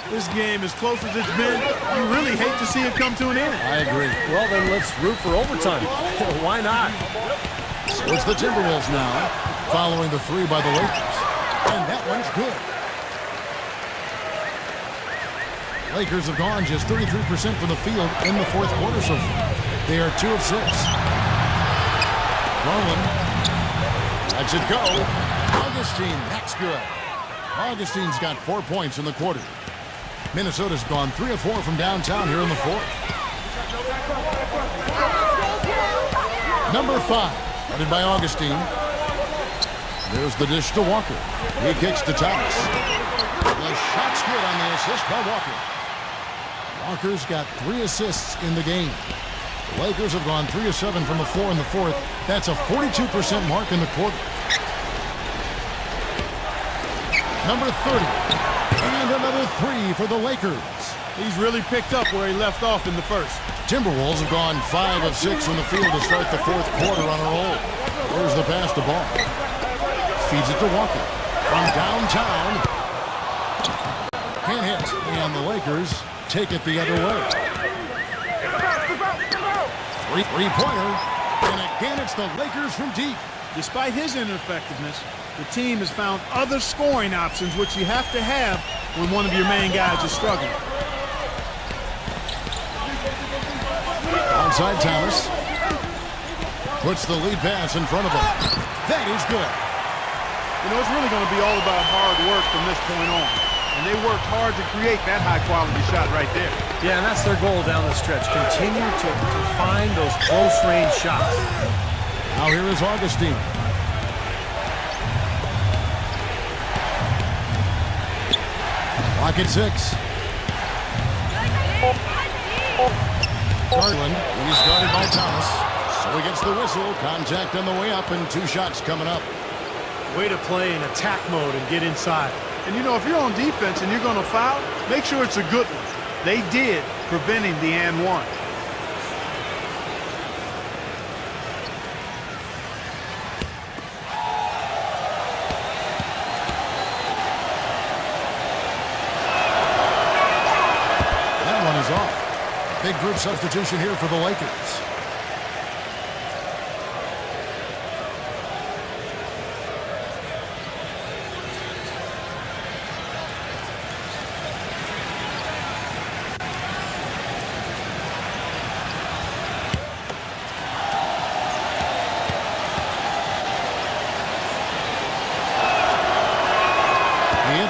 this game, as close as it's been, you really hate to see it come to an end. I agree. Well, then let's root for overtime. Why not? So it's the Timberwolves now, following the 3 by the Lakers. And that one's good. Lakers have gone just 33% from the field in the fourth quarter so far. They are 2 of 6. Garland lets it go. Augustine, that's good. Augustine's got 4 points in the quarter. Minnesota's gone 3 of 4 from downtown here in the fourth. Number 5, headed by Augustine. There's the dish to Walker. He kicks to Thomas. The shot's good on the assist by Walker. Walker's got 3 assists in the game. The Lakers have gone 3 of 7 from the floor in the fourth. That's a 42% mark in the quarter. Number 30. And another 3 for the Lakers. He's really picked up where he left off in the first. Timberwolves have gone 5 of 6 from the field to start the fourth quarter on a roll. There's the pass to Ball. Feeds it to Walker. From downtown. Can't hit. And the Lakers take it the other way. Three-pointer. And again, it's the Lakers from deep. Despite his ineffectiveness, the team has found other scoring options, which you have to have when one of your main guys is struggling. Onside Thomas. Puts the lead pass in front of him. That is good. You know, it's really going to be all about hard work from this point on. And they worked hard to create that high-quality shot right there. Yeah, and that's their goal down the stretch. Continue to find those close-range shots. Now here is Augustine. Lock at 6. Garland, and he's guarded by Thomas. So he gets the whistle. Contact on the way up, and 2 shots coming up. Way to play in attack mode and get inside. And, you know, if you're on defense and you're going to foul, make sure it's a good one. They did, preventing the and one. That one is off. Big group substitution here for the Lakers.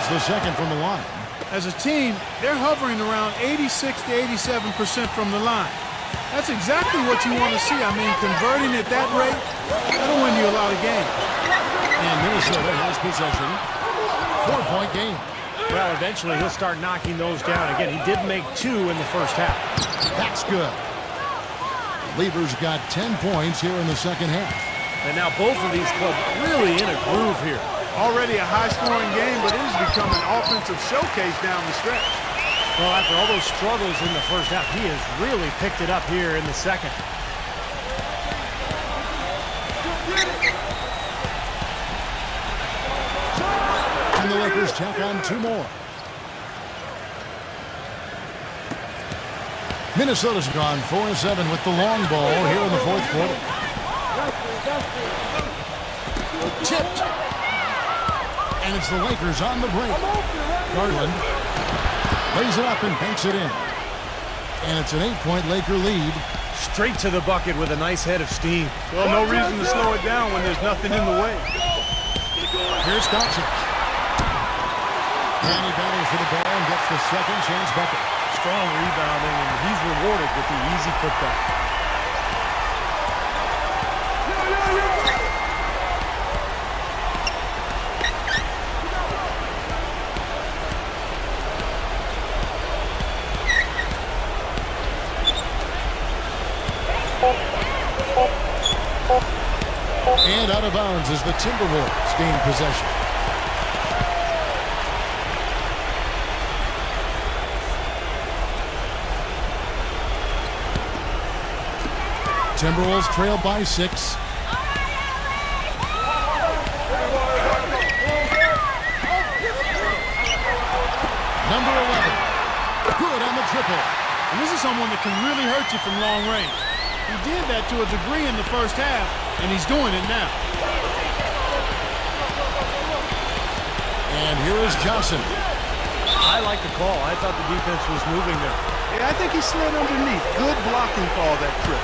The second from the line. As a team, they're hovering around 86 to 87% from the line. That's exactly what you want to see. I mean, converting at that rate, that'll win you a lot of games. And Minnesota has possession. 4-point game. Well, eventually he'll start knocking those down. Again, he did make 2 in the first half. That's good. Lever's got 10 points here in the second half. And now both of these clubs really in a groove here. Already a high-scoring game, but it has become an offensive showcase down the stretch. Well, after all those struggles in the first half, he has really picked it up here in the second. And the Lakers tack on 2 more. Minnesota's gone 4-7 with the long ball here in the fourth quarter. Tipped. And it's the Lakers on the break. Garland lays it up and banks it in. And it's an 8-point Laker lead. Straight to the bucket with a nice head of steam. Well, no reason to slow it down when there's nothing in the way. Here's Dodson. And he battles for the ball and gets the second chance bucket. Strong rebounding, and he's rewarded with the easy putback. And out of bounds as the Timberwolves gain possession. Timberwolves trail by 6. Number 11. Good on the triple. And this is someone that can really hurt you from long range. He did that to a degree in the first half, and he's doing it now. And here is Johnson. I like the call. I thought the defense was moving there. Yeah, I think he slid underneath. Good blocking call that trip.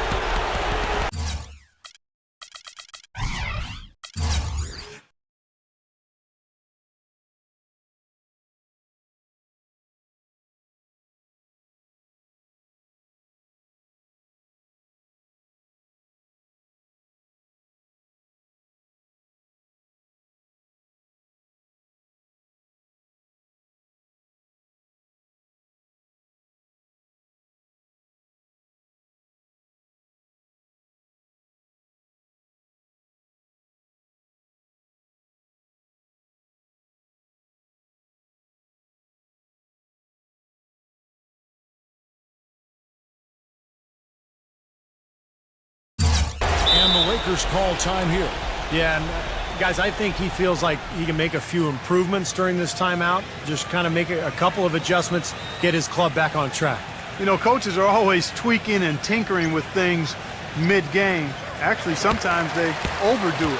And the Lakers call time here. Yeah, and Guys, I think he feels like he can make a few improvements during this timeout, just kind of make a couple of adjustments, get his club back on track. You know, coaches are always tweaking and tinkering with things mid-game. Actually, sometimes they overdo it.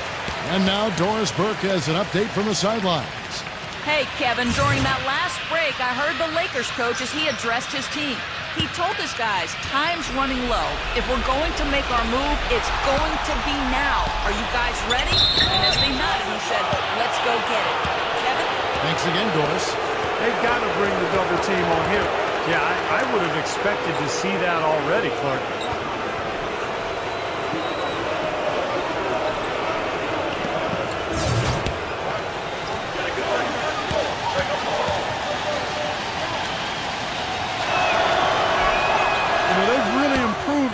And now Doris Burke has an update from the sidelines. Hey, Kevin, during that last break, I heard the Lakers coach as he addressed his team. He told his guys, time's running low. If we're going to make our move, it's going to be now. Are you guys ready? And as they nodded, he said, let's go get it. Kevin? Thanks again, Doris. They've got to bring the double team on him. Yeah, I would have expected to see that already, Clark.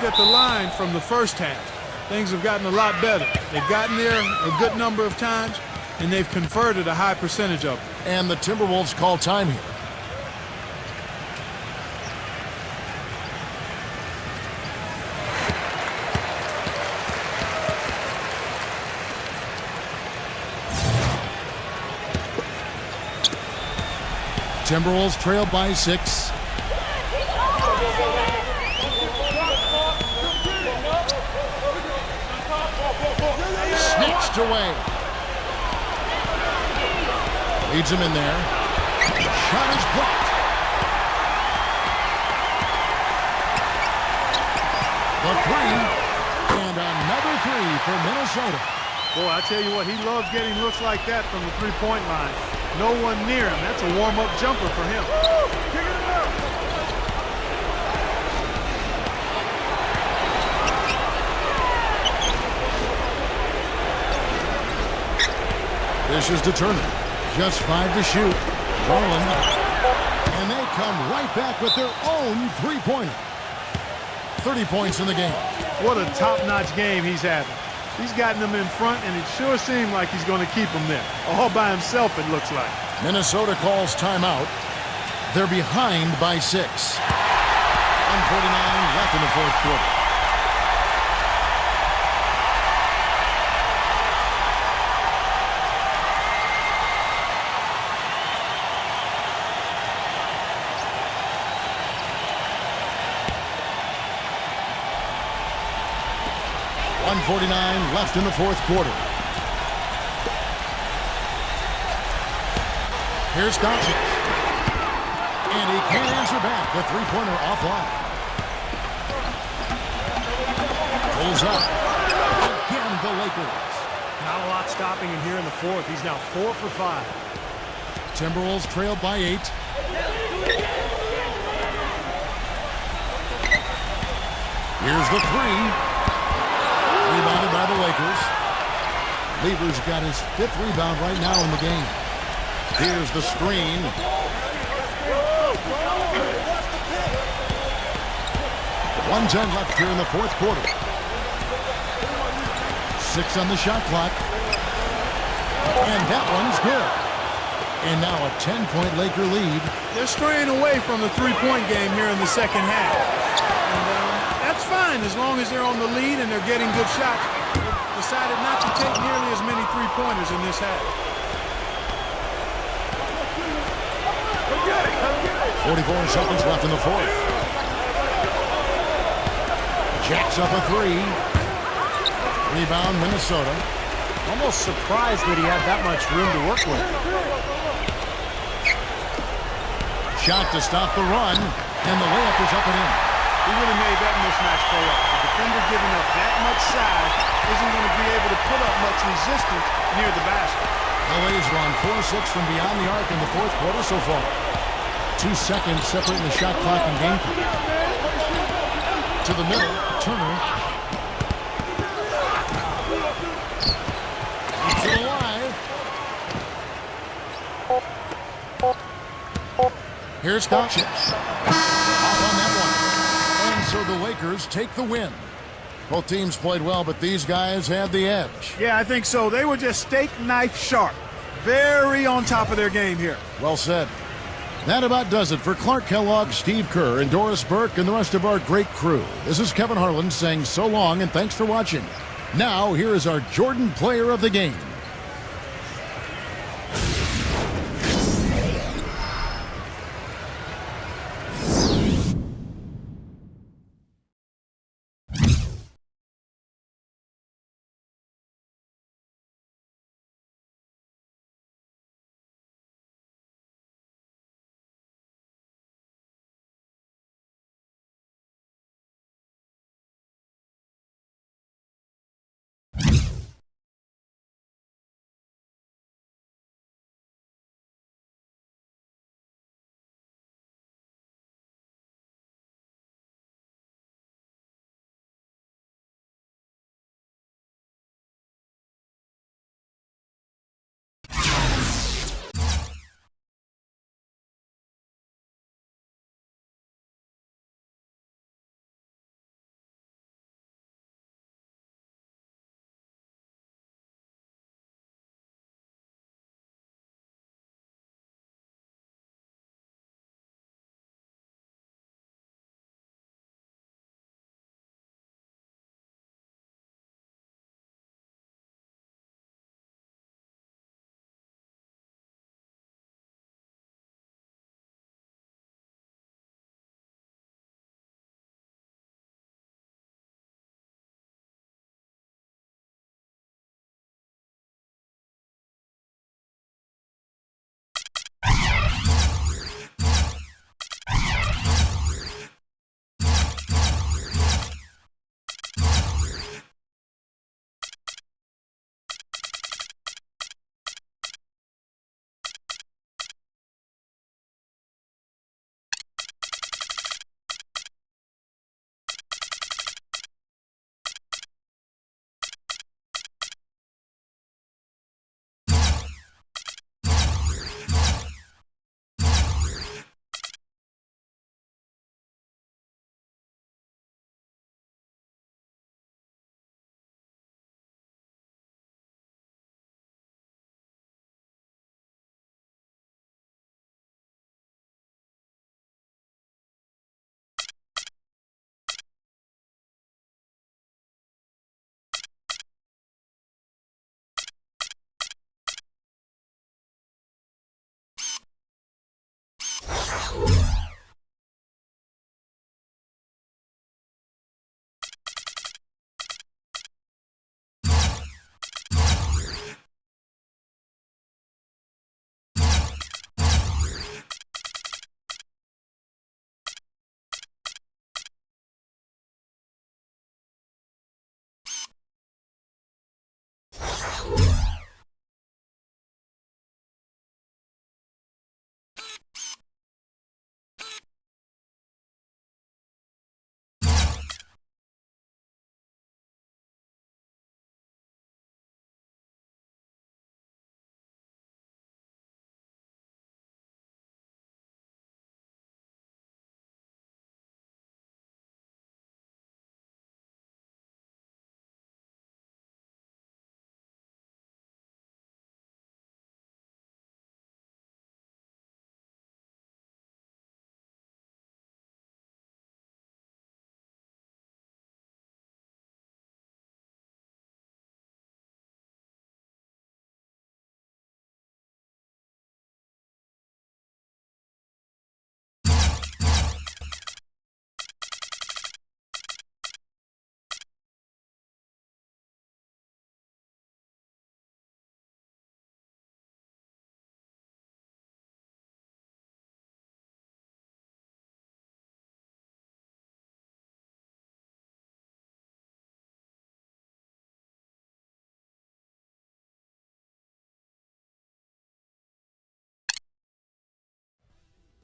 At the line from the first half. Things have gotten a lot better. They've gotten there a good number of times, and they've converted a high percentage of them. And the Timberwolves call time here. Timberwolves trail by 6. Snatched away. Leads him in there. Shot is blocked. The 3. And another 3 for Minnesota. Boy, I tell you what, he loves getting looks like that from the three-point line. No one near him. That's a warm-up jumper for him. This is determined. Just 5 to shoot. Rolling. And they come right back with their own three-pointer. 30 points in the game. What a top-notch game he's having. He's gotten them in front, and it sure seemed like he's going to keep them there. All by himself, it looks like. Minnesota calls timeout. They're behind by 6. 1:49 left in the fourth quarter. .49 left in the fourth quarter. Here's Doncic. And he can't answer back. The three-pointer offline. Pulls up. Again, the Lakers. Not a lot stopping him here in the fourth. He's now 4 for 5. Timberwolves trailed by 8. Here's the 3. Rebounded by the Lakers. Lever's got his 5th rebound right now in the game. Here's the screen. .110 left here in the fourth quarter. 6 on the shot clock. And that one's good. And now a 10-point Laker lead. They're straying away from the three-point game here in the second half. And that's fine as long as they're on the lead and they're getting good shots. They've decided not to take nearly as many three-pointers in this half. 44 seconds left in the fourth. Jacks up a 3. Rebound, Minnesota. Almost surprised that he had that much room to work with. Shot to stop the run, and the layup is up and in. He really made that mismatch pay off. The defender giving up that much size isn't going to be able to put up much resistance near the basket. LA's run 4-6 from beyond the arc in the fourth quarter so far. 2 seconds separating the shot clock and game clock. To the middle, Turner. It's alive. Here's Doncic. Off on that one. And so the Lakers take the win. Both teams played well, but these guys had the edge. Yeah, I think so. They were just steak knife sharp. Very on top of their game here. Well said. That about does it for Clark Kellogg, Steve Kerr, and Doris Burke, and the rest of our great crew. This is Kevin Harlan saying so long and thanks for watching. Now, here is our Jordan Player of the Game.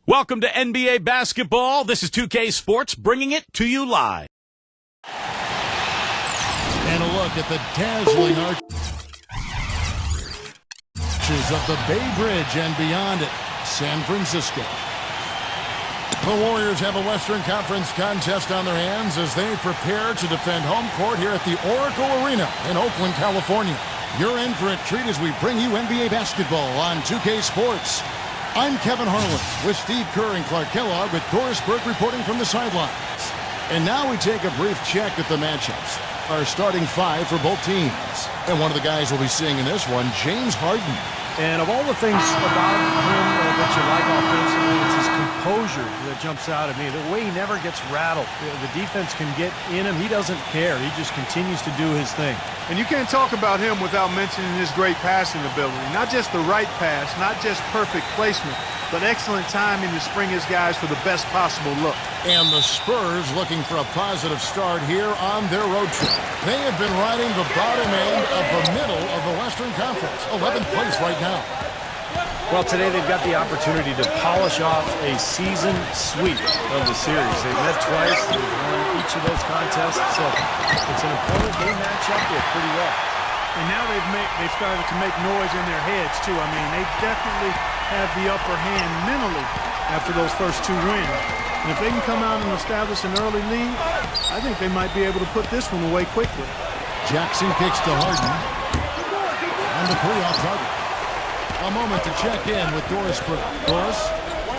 Welcome to NBA basketball. This is 2K Sports, bringing it to you live. And a look at the dazzling arches of the Bay Bridge and beyond it, San Francisco. The Warriors have a Western Conference contest on their hands as they prepare to defend home court here at the Oracle Arena in Oakland, California. You're in for a treat as we bring you NBA basketball on 2K Sports. I'm Kevin Harlan with Steve Kerr and Clark Kellogg with Doris Burke reporting from the sidelines. And now we take a brief check at the matchups. Our starting five for both teams. And one of the guys we'll be seeing in this one, James Harden. And of all the things about him that you like offensively, it's his composure that jumps out at me. The way he never gets rattled. The defense can get in him. He doesn't care. He just continues to do his thing. And you can't talk about him without mentioning his great passing ability. Not just the right pass, not just perfect placement, but excellent timing to spring his guys for the best possible look. And the Spurs looking for a positive start here on their road trip. They have been riding the bottom end of the middle of the Western Conference. 11th place right now. Well, today they've got the opportunity to polish off a season sweep of the series. They've met twice. They've won each of those contests. So it's an opponent they match up with pretty well. And now they've started to make noise in their heads, too. I mean, they definitely have the upper hand mentally after those first two wins. And if they can come out and establish an early lead, I think they might be able to put this one away quickly. Jackson kicks to Harden. And the three off target. A moment to check in with Doris Burke. Doris?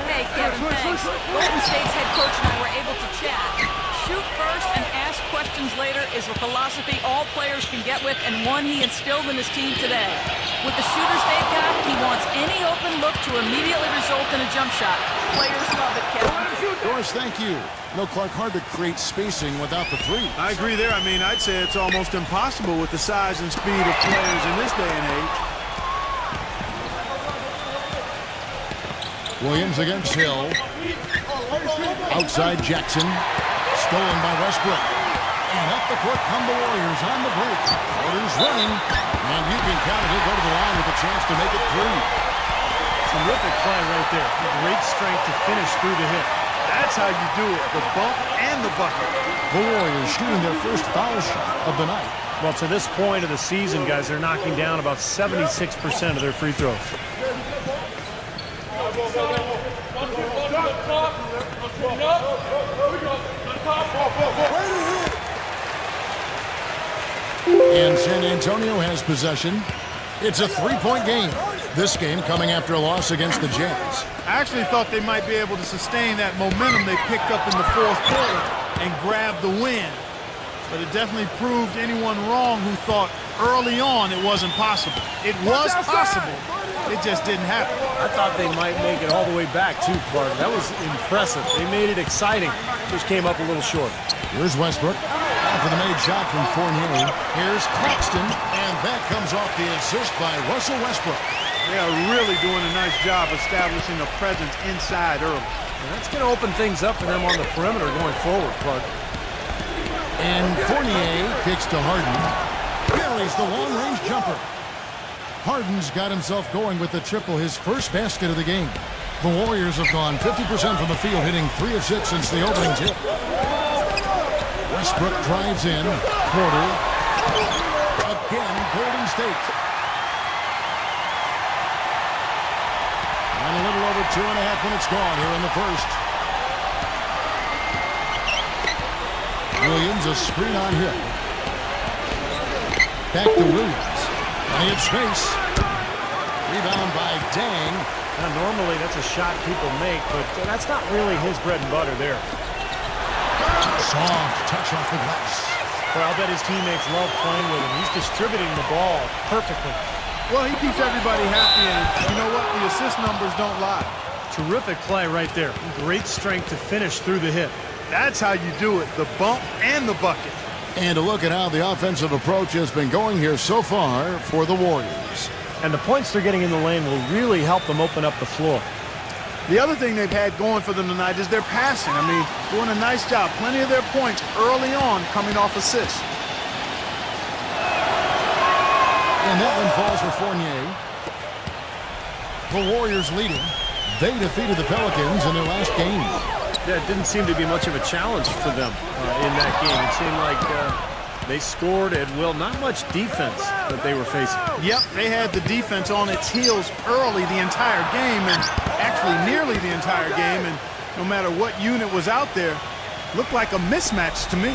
Hey, Kevin, thanks. Golden State's head coach and I were able to chat. Shoot first and ask questions later is a philosophy all players can get with and one he instilled in his team today. With the shooters they've got, he wants any open look to immediately result in a jump shot. Players love it, Kevin. Doris, thank you. No, Clark, hard to create spacing without the three. I agree there. I mean, I'd say it's almost impossible with the size and speed of players in this day and age. Williams against Hill. Outside Jackson. Stolen by Westbrook. And up the court come the Warriors on the break. Warriors running. And you can count it. He'll go to the line with a chance to make it three. Terrific play right there. Great strength to finish through the hit. That's how you do it. The bump and the bucket. The Warriors shooting their first foul shot of the night. Well, to this point of the season, guys, they're knocking down about 76% of their free throws. And San Antonio has possession. It's a three-point game. This game coming after a loss against the Jazz. I actually thought they might be able to sustain that momentum they picked up in the fourth quarter and grab the win. But it definitely proved anyone wrong who thought early on it wasn't possible. It was possible. It just didn't happen. I thought they might make it all the way back, too, Clark. That was impressive. They made it exciting. Just came up a little short. Here's Westbrook. After the made shot from Fournier. Here's Claxton. And that comes off the assist by Russell Westbrook. They are really doing a nice job establishing a presence inside early. And that's going to open things up for them on the perimeter going forward, Clark. And Fournier kicks to Harden. Carries the long-range jumper. Harden's got himself going with the triple, his first basket of the game. The Warriors have gone 50% from the field, hitting 3 of 6 since the opening tip. Westbrook drives in. Porter. Again, Golden State. And a little over 2.5 minutes gone here in the first. Williams, a screen on Hill. Back to Williams. And it's space. Rebound by Dang. Now, normally that's a shot people make, but that's not really his bread and butter there. Soft touch off the glass. Well, I'll bet his teammates love playing with him. He's distributing the ball perfectly. Well, he keeps everybody happy, and you know what? The assist numbers don't lie. Terrific play right there. Great strength to finish through the hit. That's how you do it, the bump and the bucket. And a look at how the offensive approach has been going here so far for the Warriors. And the points they're getting in the lane will really help them open up the floor. The other thing they've had going for them tonight is their passing. I mean, doing a nice job. Plenty of their points early on coming off assists. And that one falls for Fournier. The Warriors leading. They defeated the Pelicans in their last game. Yeah, it didn't seem to be much of a challenge for them in that game. It seemed like they scored at will. Not much defense that they were facing. Yep, they had the defense on its heels early the entire game, and actually nearly the entire game, and no matter what unit was out there, looked like a mismatch to me.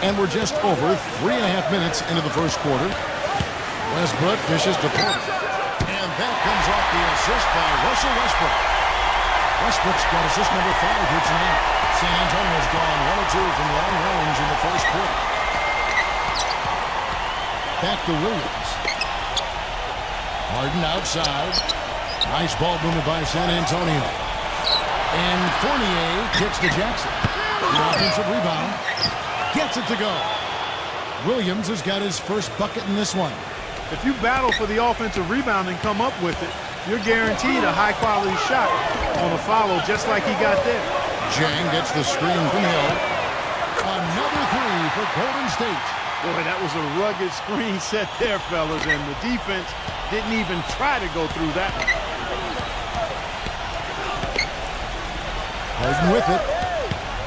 And we're just over 3.5 minutes into the first quarter. Westbrook dishes to Porter. And that comes off the assist by Russell Westbrook. Westbrook's got assist number 5 here tonight. San Antonio's gone 1 of 2 from long range in the first quarter. Back to Williams. Harden outside. Nice ball movement by San Antonio. And Fournier kicks to Jackson. The offensive rebound. Gets it to go. Williams has got his first bucket in this one. If you battle for the offensive rebound and come up with it, you're guaranteed a high-quality shot on a follow just like he got there. Jang gets the screen from Hill. Another 3 for Golden State. Boy, that was a rugged screen set there, fellas, and the defense didn't even try to go through that one. Harden with it.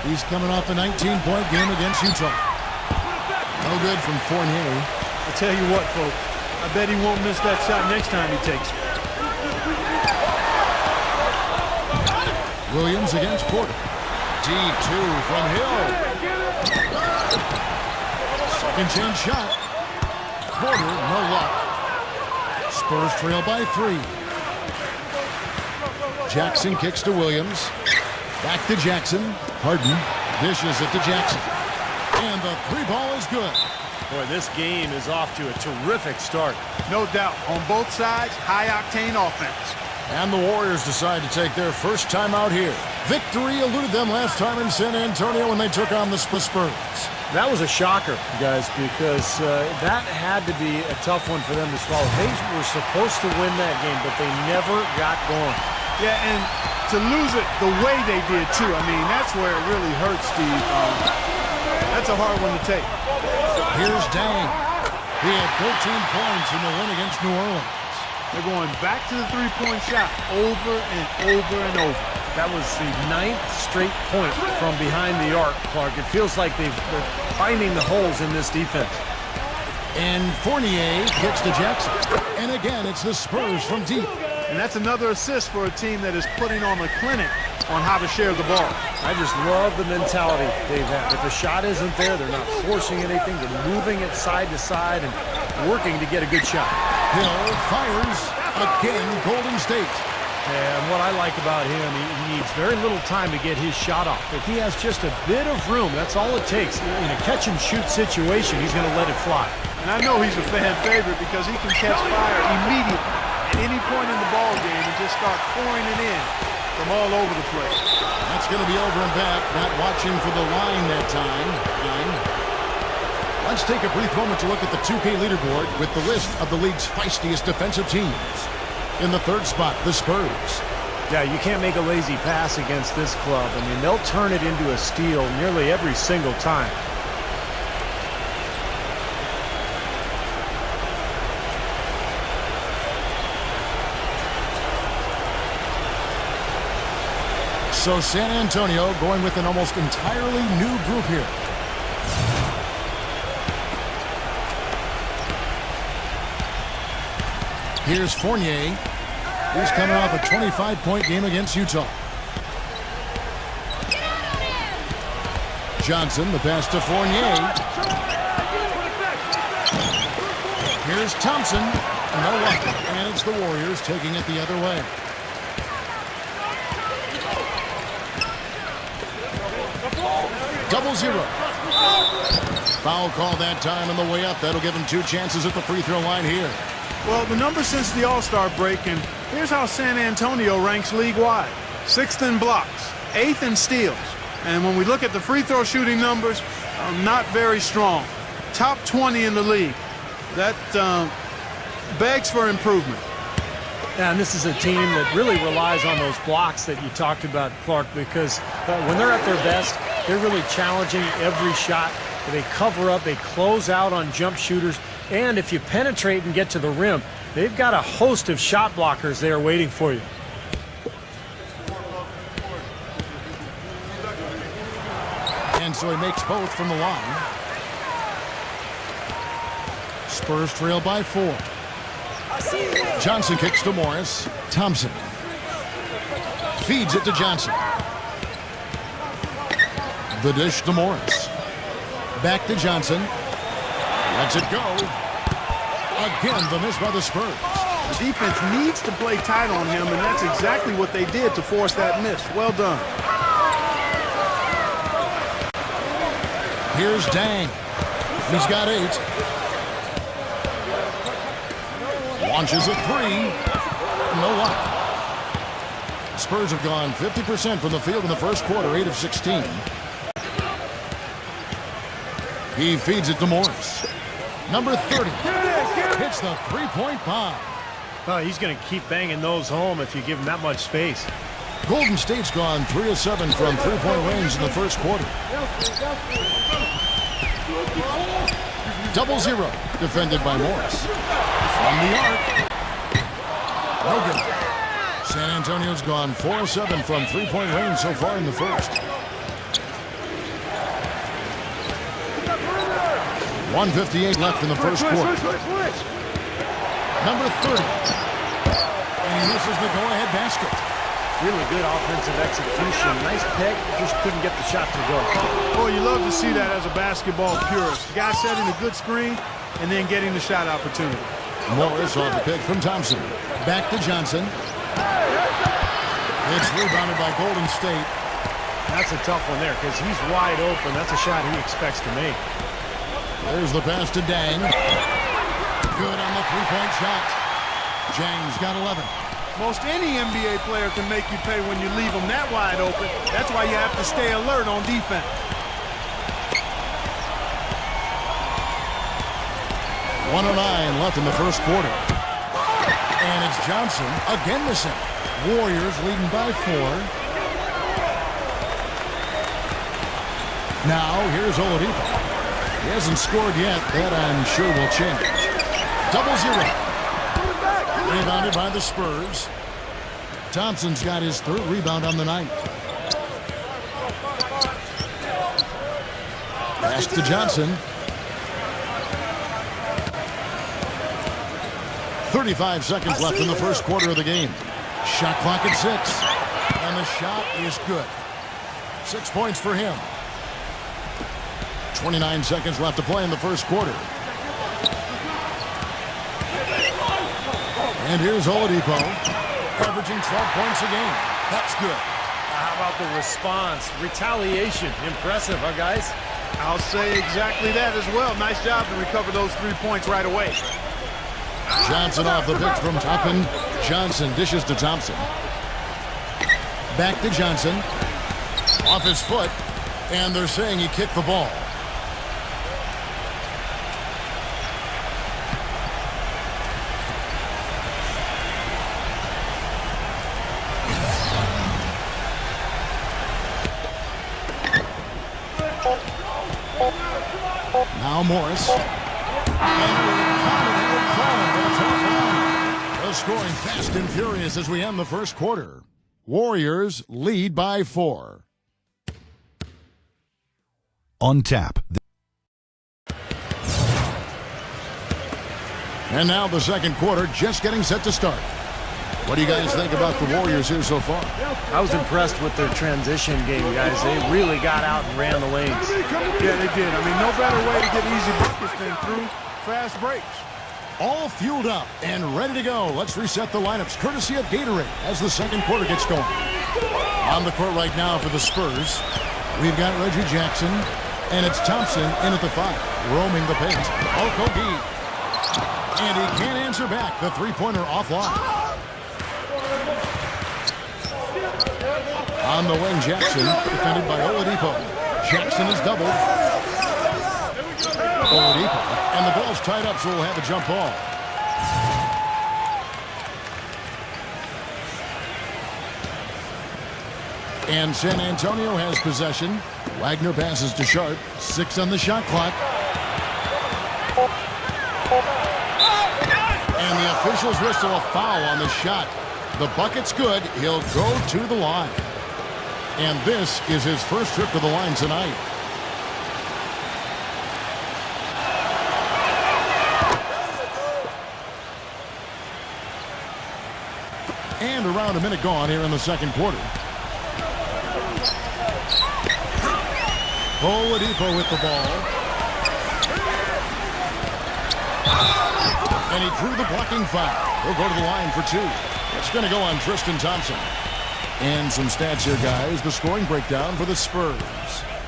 He's coming off a 19-point game against Utah. No good from Fournier. I tell you what, folks, I bet he won't miss that shot next time he takes it. Williams against Porter. D2 from Hill. Second chance shot. Porter, no luck. Spurs trail by 3. Jackson kicks to Williams. Back to Jackson. Harden dishes it to Jackson. And the 3 ball is good. Boy, this game is off to a terrific start. No doubt. On both sides, high-octane offense. And the Warriors decide to take their first time out here. Victory eluded them last time in San Antonio when they took on the Spurs. That was a shocker, guys, because that had to be a tough one for them to swallow. They were supposed to win that game, but they never got going. Yeah, and to lose it the way they did, too. I mean, that's where it really hurts, Steve. That's a hard one to take. Here's Dang. He had 13 points in the win against New Orleans. They're going back to the three-point shot over and over and over. That was the 9th straight point from behind the arc, Clark. It feels like they're finding the holes in this defense. And Fournier kicks to Jackson. And again, it's the Spurs from deep. And that's another assist for a team that is putting on a clinic on how to share the ball. I just love the mentality they've had. If the shot isn't there, they're not forcing anything. They're moving it side to side and working to get a good shot. Hill fires again, Golden State. And what I like about him, he needs very little time to get his shot off. If he has just a bit of room, that's all it takes. In a catch-and-shoot situation, he's going to let it fly. And I know he's a fan favorite because he can catch fire immediately at any point in the ball game and just start pouring it in from all over the place. That's going to be over and back. Not watching for the line that time. Let's take a brief moment to look at the 2K leaderboard with the list of the league's feistiest defensive teams. In the 3rd spot, the Spurs. Yeah, you can't make a lazy pass against this club. I mean, they'll turn it into a steal nearly every single time. So San Antonio going with an almost entirely new group here. Here's Fournier, who's coming off a 25-point game against Utah. Johnson, the pass to Fournier. Here's Thompson, no luck, and it's the Warriors taking it the other way. Double zero. Foul call that time on the way up. That'll give him 2 chances at the free throw line here. Well, the numbers since the All-Star break, and here's how San Antonio ranks league-wide. 6th in blocks, 8th in steals. And when we look at the free throw shooting numbers, not very strong. Top 20 in the league. That begs for improvement. Yeah, and this is a team that really relies on those blocks that you talked about, Clark, because when they're at their best, they're really challenging every shot. They cover up, they close out on jump shooters, and if you penetrate and get to the rim, They've got a host of shot blockers there waiting for you. And so he makes both from the line. Spurs trail by 4. Johnson kicks to Morris. Thompson feeds it to Johnson. The dish to Morris. Back to Johnson. Lets it go. Again, the miss by the Spurs. The defense needs to play tight on him, and that's exactly what they did to force that miss. Well done. Here's Dang. He's got 8. Launches a 3. No luck. The Spurs have gone 50% from the field in the first quarter, 8 of 16. He feeds it to Morris. Number 30 hits the three-point bomb. Oh, he's going to keep banging those home if you give him that much space. Golden State's gone 3 of 7 from three-point range in the first quarter. 0-0 defended by Morris. From the arc. No good. San Antonio's gone 4 of 7 from three-point range so far in the first. 1:58 left in the first quarter. Number 30. And he misses the go-ahead basket. Really good offensive execution. Nice pick, just couldn't get the shot to go. Oh, you love to see that as a basketball purist. The guy setting a good screen and then getting the shot opportunity. Morris on the pick from Thompson. Back to Johnson. It's rebounded by Golden State. That's a tough one there because he's wide open. That's a shot he expects to make. There's the pass to Dang. Good on the three-point shot. Jang's got 11. Most any NBA player can make you pay when you leave them that wide open. That's why you have to stay alert on defense. .109 left in the first quarter. And it's Johnson again missing. Warriors leading by 4. Now here's Oladipo. He hasn't scored yet. That I'm sure will change. 0-0. Rebounded by the Spurs. Thompson's got his 3rd rebound on the night. Pass to Johnson. 35 seconds left in the first quarter of the game. Shot clock at 6. And the shot is good. 6 points for him. 29 seconds left to play in the first quarter. And here's Oladipo, averaging 12 points a game. That's good. How about the response? Retaliation. Impressive, huh, guys? I'll say exactly that as well. Nice job to recover those 3 points right away. Johnson off the pitch from Toppin. Johnson dishes to Thompson. Back to Johnson. Off his foot. And they're saying he kicked the ball. Now Morris. The scoring fast and furious as we end the first quarter. Warriors lead by 4. On tap. And now the second quarter just getting set to start. What do you guys think about the Warriors here so far? I was impressed with their transition game, guys. They really got out and ran the lanes. Yeah, they did. I mean, no better way to get easy buckets than through fast breaks. All fueled up and ready to go. Let's reset the lineups courtesy of Gatorade as the second quarter gets going. On the court right now for the Spurs, we've got Reggie Jackson, and it's Thompson in at the 5, roaming the paint. Okogie. And he can't answer back. The three-pointer offline. On the wing, Jackson, defended by Oladipo. Jackson is doubled. Oladipo. And the ball's tied up, so we'll have a jump ball. And San Antonio has possession. Wagner passes to Sharp. 6 on the shot clock. And And the officials whistle a foul on the shot. The bucket's good. He'll go to the line. And this is his first trip to the line tonight. And around a minute gone here in the second quarter. Oladipo with the ball. And he drew the blocking foul. He'll go to the line for two. It's going to go on Tristan Thompson. And some stats here, guys. The scoring breakdown for the Spurs.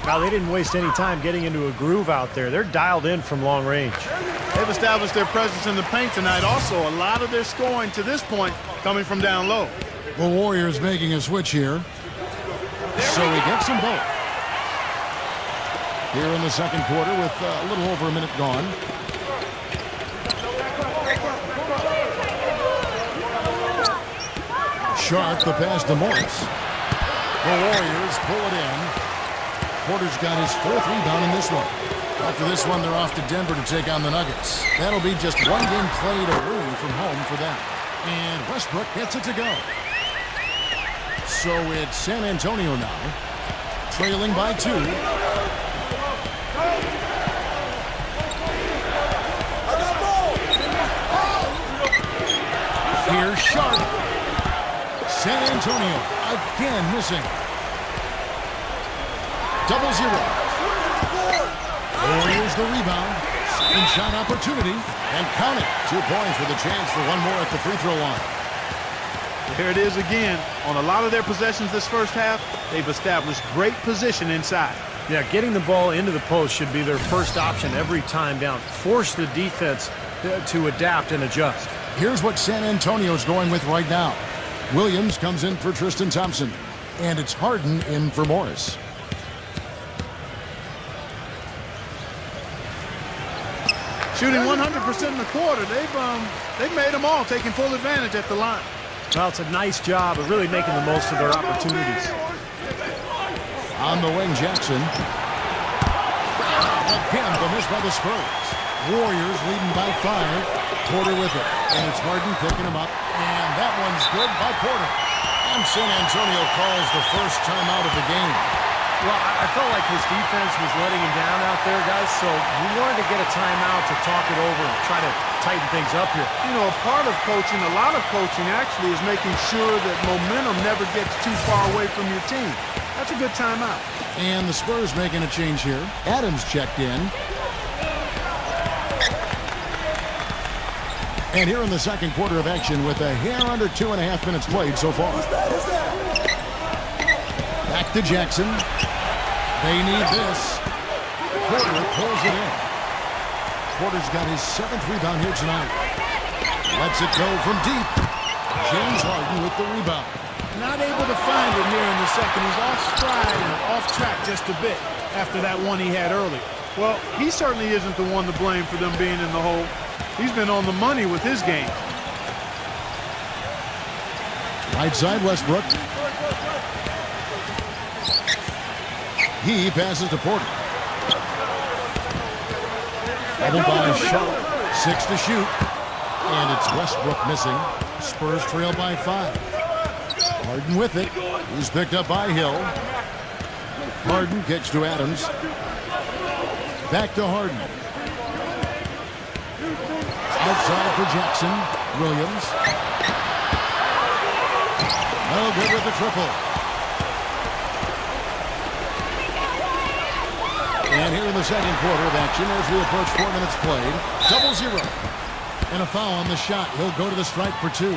Now, they didn't waste any time getting into a groove out there. They're dialed in from long range. They've established their presence in the paint tonight. Also, a lot of their scoring to this point coming from down low. The Warriors making a switch here. So he gets them both. Here in the second quarter with a little over a minute gone. Sharp the pass to Morris. The Warriors pull it in. Porter's got his fourth rebound in this one. After this one, they're off to Denver to take on the Nuggets. That'll be just one game played away from home for them. And Westbrook gets it to go. So it's San Antonio now, trailing by 2. Here's Sharp. San Antonio again missing. 0-0. Warriors the rebound. Second shot opportunity. And count it. 2 points with a chance for one more at the free throw line. Here it is again. On a lot of their possessions this first half, they've established great position inside. Yeah, getting the ball into the post should be their first option every time down. Force the defense to adapt and adjust. Here's what San Antonio's going with right now. Williams comes in for Tristan Thompson. And it's Harden in for Morris. Shooting 100% in the quarter. They've made them all, taking full advantage at the line. Well, it's a nice job of really making the most of their opportunities. On the wing, Jackson. Again, the miss by the Spurs. Warriors leading by 5. Porter with it. And it's Harden picking him up. And that one's good by Porter. And San Antonio calls the first timeout of the game. Well, I felt like his defense was letting him down out there, guys, so we wanted to get a timeout to talk it over and try to tighten things up here. You know, a part of coaching, a lot of coaching actually is making sure that momentum never gets too far away from your team. That's a good timeout. And the Spurs making a change here. Adams checked in. And here in the second quarter of action with a hair under 2.5 minutes played so far. Back to Jackson. They need this. Porter pulls it in. Porter's got his 7th rebound here tonight. Lets it go from deep. James Harden with the rebound. Not able to find it here in the second. He's off stride and off track just a bit after that one he had earlier. Well, he certainly isn't the one to blame for them being in the hole. He's been on the money with his game. Right side, Westbrook. He passes to Porter. Double by shot. 6 to shoot. And it's Westbrook missing. Spurs trail by 5. Harden with it. He's picked up by Hill. Harden kicks to Adams. Back to Harden. Outside for Jackson. Williams. No good with the triple. And here in the second quarter of action, as we approach 4 minutes played, 0-0. And a foul on the shot. He'll go to the stripe for 2.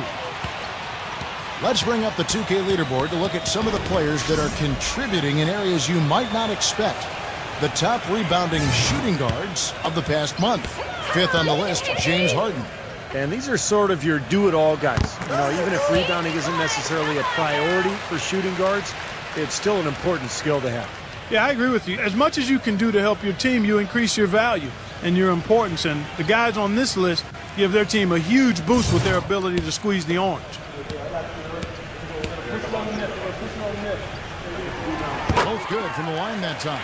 Let's bring up the 2K leaderboard to look at some of the players that are contributing in areas you might not expect. The top rebounding shooting guards of the past month. 5th on the list, James Harden. And these are sort of your do-it-all guys. You know, even if rebounding isn't necessarily a priority for shooting guards, it's still an important skill to have. Yeah, I agree with you. As much as you can do to help your team, you increase your value and your importance. And the guys on this list give their team a huge boost with their ability to squeeze the orange. Both good from the line that time.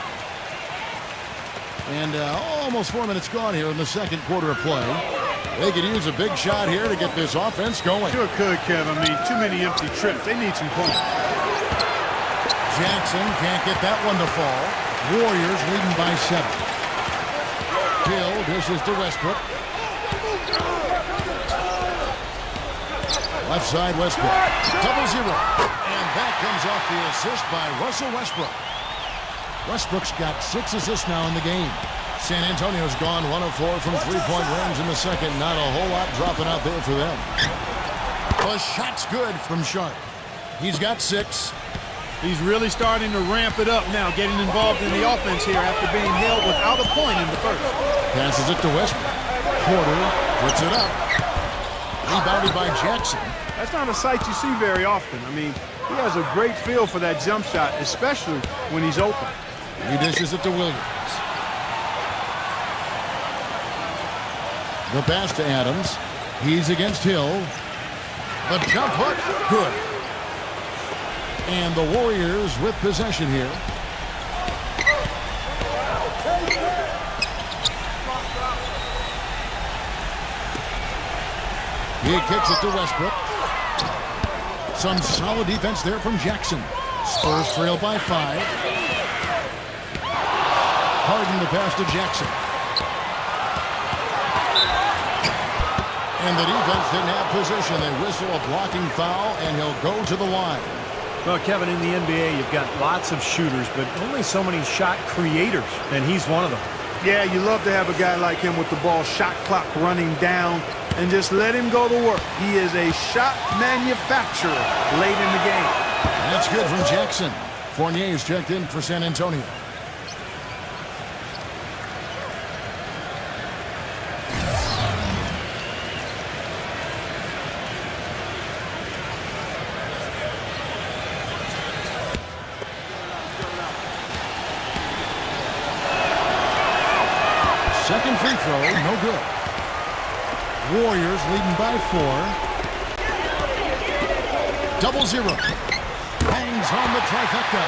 And almost 4 minutes gone here in the second quarter of play. They could use a big shot here to get this offense going. Sure could, Kev. I mean, too many empty trips. They need some points. Jackson can't get that one to fall. Warriors leading by 7. Hill dishes to Westbrook. Left side Westbrook. 0-0. And that comes off the assist by Russell Westbrook. Westbrook's got 6 assists now in the game. San Antonio's gone 1 of 4 from three-point range in the second. Not a whole lot dropping out there for them. The shot's good from Sharp. He's got 6. He's really starting to ramp it up now, getting involved in the offense here after being held without a point in the first. Passes it to Westbrook. Porter puts it up. Rebounded by Jackson. That's not a sight you see very often. I mean, he has a great feel for that jump shot, especially when he's open. He dishes it to Williams. The pass to Adams. He's against Hill. The jump hook, good. And the Warriors with possession here. He kicks it to Westbrook. Some solid defense there from Jackson. Spurs trail by 5. Harden the pass to Jackson. And the defense didn't have position. They whistle a blocking foul, and he'll go to the line. Well, Kevin, in the NBA, you've got lots of shooters, but only so many shot creators, and he's one of them. Yeah, you love to have a guy like him with the ball shot clock running down and just let him go to work. He is a shot manufacturer late in the game. That's good from Jackson. Fournier is checked in for San Antonio. Second free throw, no good. Warriors leading by 4. 0-0. Hangs on the trifecta.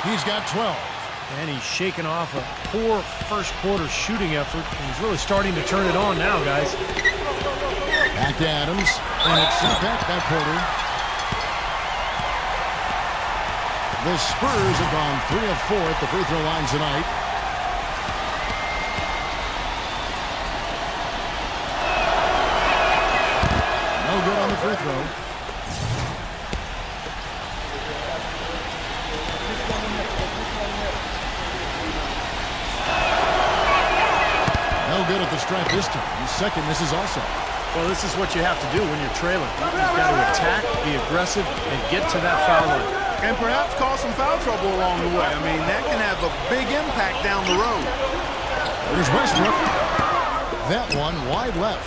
He's got 12. And he's shaken off a poor first quarter shooting effort. He's really starting to turn it on now, guys. Back to Adams. And it's sent back by Porter. The Spurs have gone 3 of 4 at the free throw line tonight. No good on the free throw. No good at the stripe this time. Second misses also. Well, this is what you have to do when you're trailing. You've got to attack, be aggressive, and get to that foul line. And perhaps cause some foul trouble along the way. I mean, that can have a big impact down the road. There's Westbrook. That one wide left.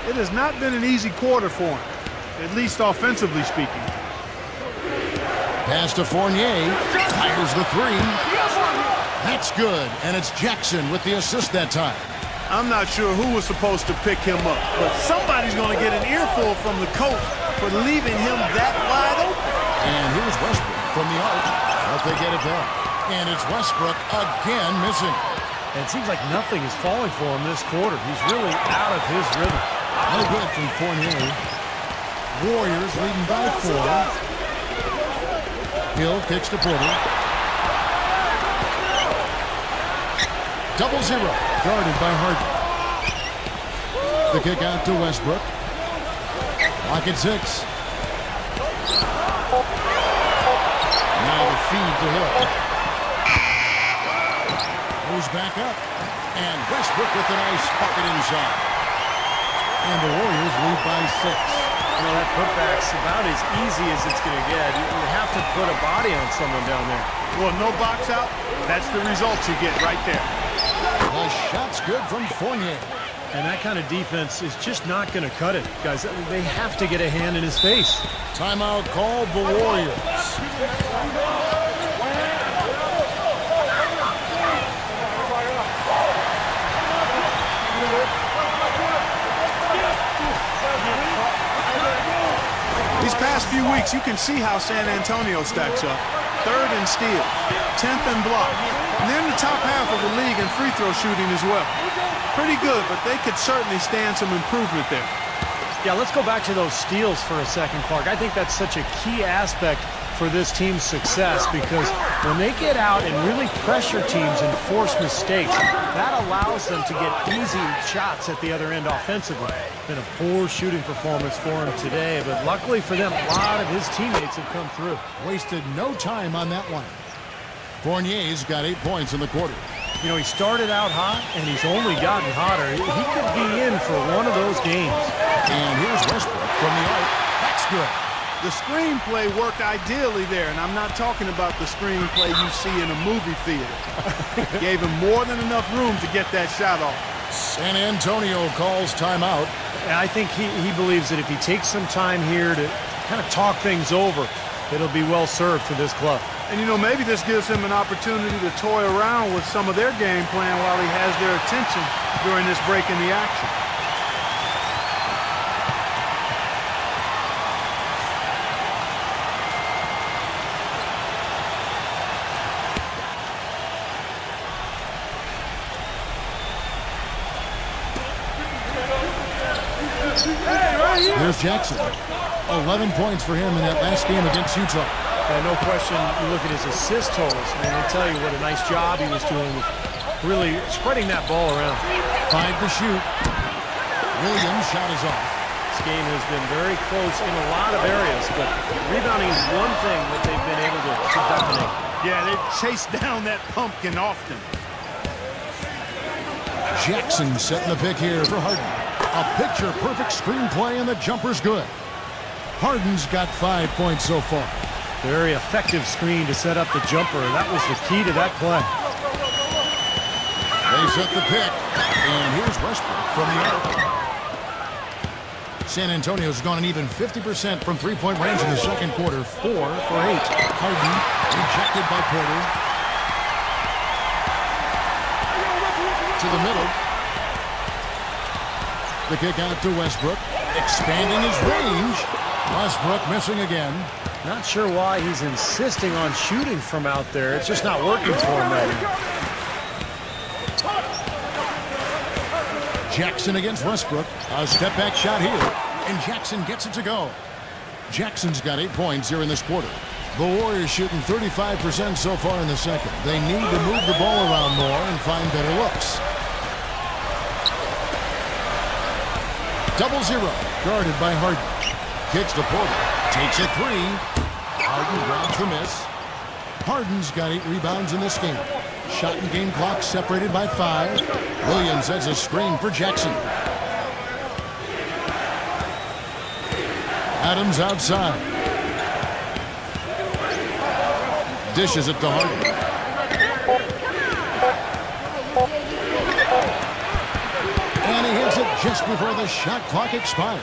It has not been an easy quarter for him, at least offensively speaking. Pass to Fournier. Fires the 3. That's good. And it's Jackson with the assist that time. I'm not sure who was supposed to pick him up, but somebody's going to get an earful from the coach for leaving him that wide open. And here's Westbrook from the arc. But they get it back. And it's Westbrook again missing. And it seems like nothing is falling for him this quarter. He's really out of his rhythm. No good from Fournier. Warriors leading by 4. Hill kicks to Porter. 0-0. Guarded by Harden. The kick out to Westbrook. Lock at 6. Now the feed to Hill. Moves back up. And Westbrook with a nice bucket inside. And the Warriors lead by 6. You know, that putback's about as easy as it's going to get. You have to put a body on someone down there. Well, no box out. That's the result you get right there. The shot's good from Fournier. And that kind of defense is just not going to cut it, guys. They have to get a hand in his face. Timeout called the Warriors. These past few weeks, you can see how San Antonio stacks up. 3rd in steals, 10th in blocks, and they're in the top half of the league in free throw shooting as well. pretty good, but they could certainly stand some improvement there. Yeah, let's go back to those steals for a second, Clark. I think that's such a key aspect for this team's success, because when they get out and really pressure teams and force mistakes, that allows them to get easy shots at the other end offensively. Been a poor shooting performance for him today, but luckily for them, a lot of his teammates have come through. Wasted no time on that one. Fournier's got 8 points in the quarter. You know, he started out hot, and he's only gotten hotter. He could be in for one of those games. And here's Westbrook from the arc. That's good. The screenplay worked ideally there, and I'm not talking about the screenplay you see in a movie theater. Gave him more than enough room to get that shot off. San Antonio calls timeout. And I think he believes that if he takes some time here to kind of talk things over, it'll be well served for this club. And, you know, maybe this gives him an opportunity to toy around with some of their game plan while he has their attention during this break in the action. Here's Jackson. 11 points for him in that last game against Utah. And no question, you look at his assist totals, and they tell you what a nice job he was doing with really spreading that ball around. 5 to shoot. Williams' shot is off. This game has been very close in a lot of areas, but rebounding is one thing that they've been able to dominate. Yeah, they've chased down that pumpkin often. Jackson setting the pick here for Harden. A picture-perfect screenplay, and the jumper's good. Harden's got 5 points so far. Very effective screen to set up the jumper. That was the key to that play. They set the pick, and here's Westbrook from the arc. San Antonio's gone an even 50% from three-point range in the second quarter. 4 for 8. Harden rejected by Porter. To the middle. The kick out to Westbrook, expanding his range. Westbrook missing again. Not sure why he's insisting on shooting from out there. It's just not working for him right now. Jackson against Westbrook. A step-back shot here, and Jackson gets it to go. Jackson's got 8 points here in this quarter. The Warriors shooting 35% so far in the second. They need to move the ball around more and find better looks. 0-0, guarded by Harden. Kicks to Porter, takes a 3. Harden grabs the miss. Harden's got 8 rebounds in this game. Shot and game clock separated by 5. Williams has a screen for Jackson. Adams outside. Dishes it to Harden. And he hits it just before the shot clock expires.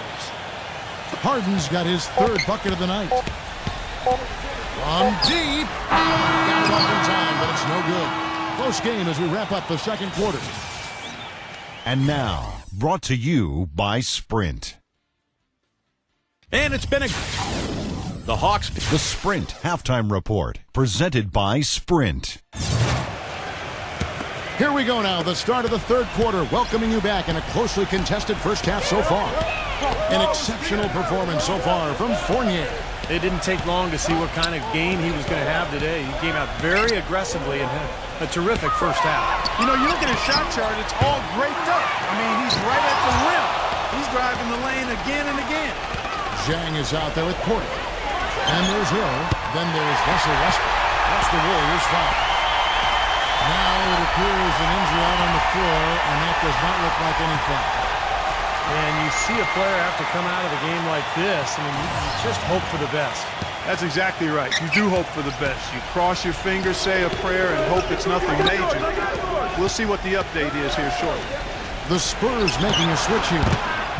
Harden's got his 3rd bucket of the night. From deep. Got it off in time, but it's no good. Close game as we wrap up the second quarter. And now, brought to you by Sprint. And it's been the Hawks. The Sprint Halftime Report, presented by Sprint. Here we go now, the start of the third quarter, welcoming you back in a closely contested first half so far. An exceptional performance so far from Fournier. It didn't take long to see what kind of game he was going to have today. He came out very aggressively and had a terrific first half. You know, you look at his shot chart, it's all draped up. I mean, he's right at the rim. He's driving the lane again and again. Zhang is out there with Porter. And there's Hill. Then there's Russell Westbrook. That's the Warriors' foul. Now it appears an injury out on the floor, and that does not look like any foul. And you see a player have to come out of a game like this. I mean, you just hope for the best. That's exactly right. You do hope for the best. You cross your fingers, say a prayer, and hope it's nothing major. We'll see what the update is here shortly. The Spurs making a switch here.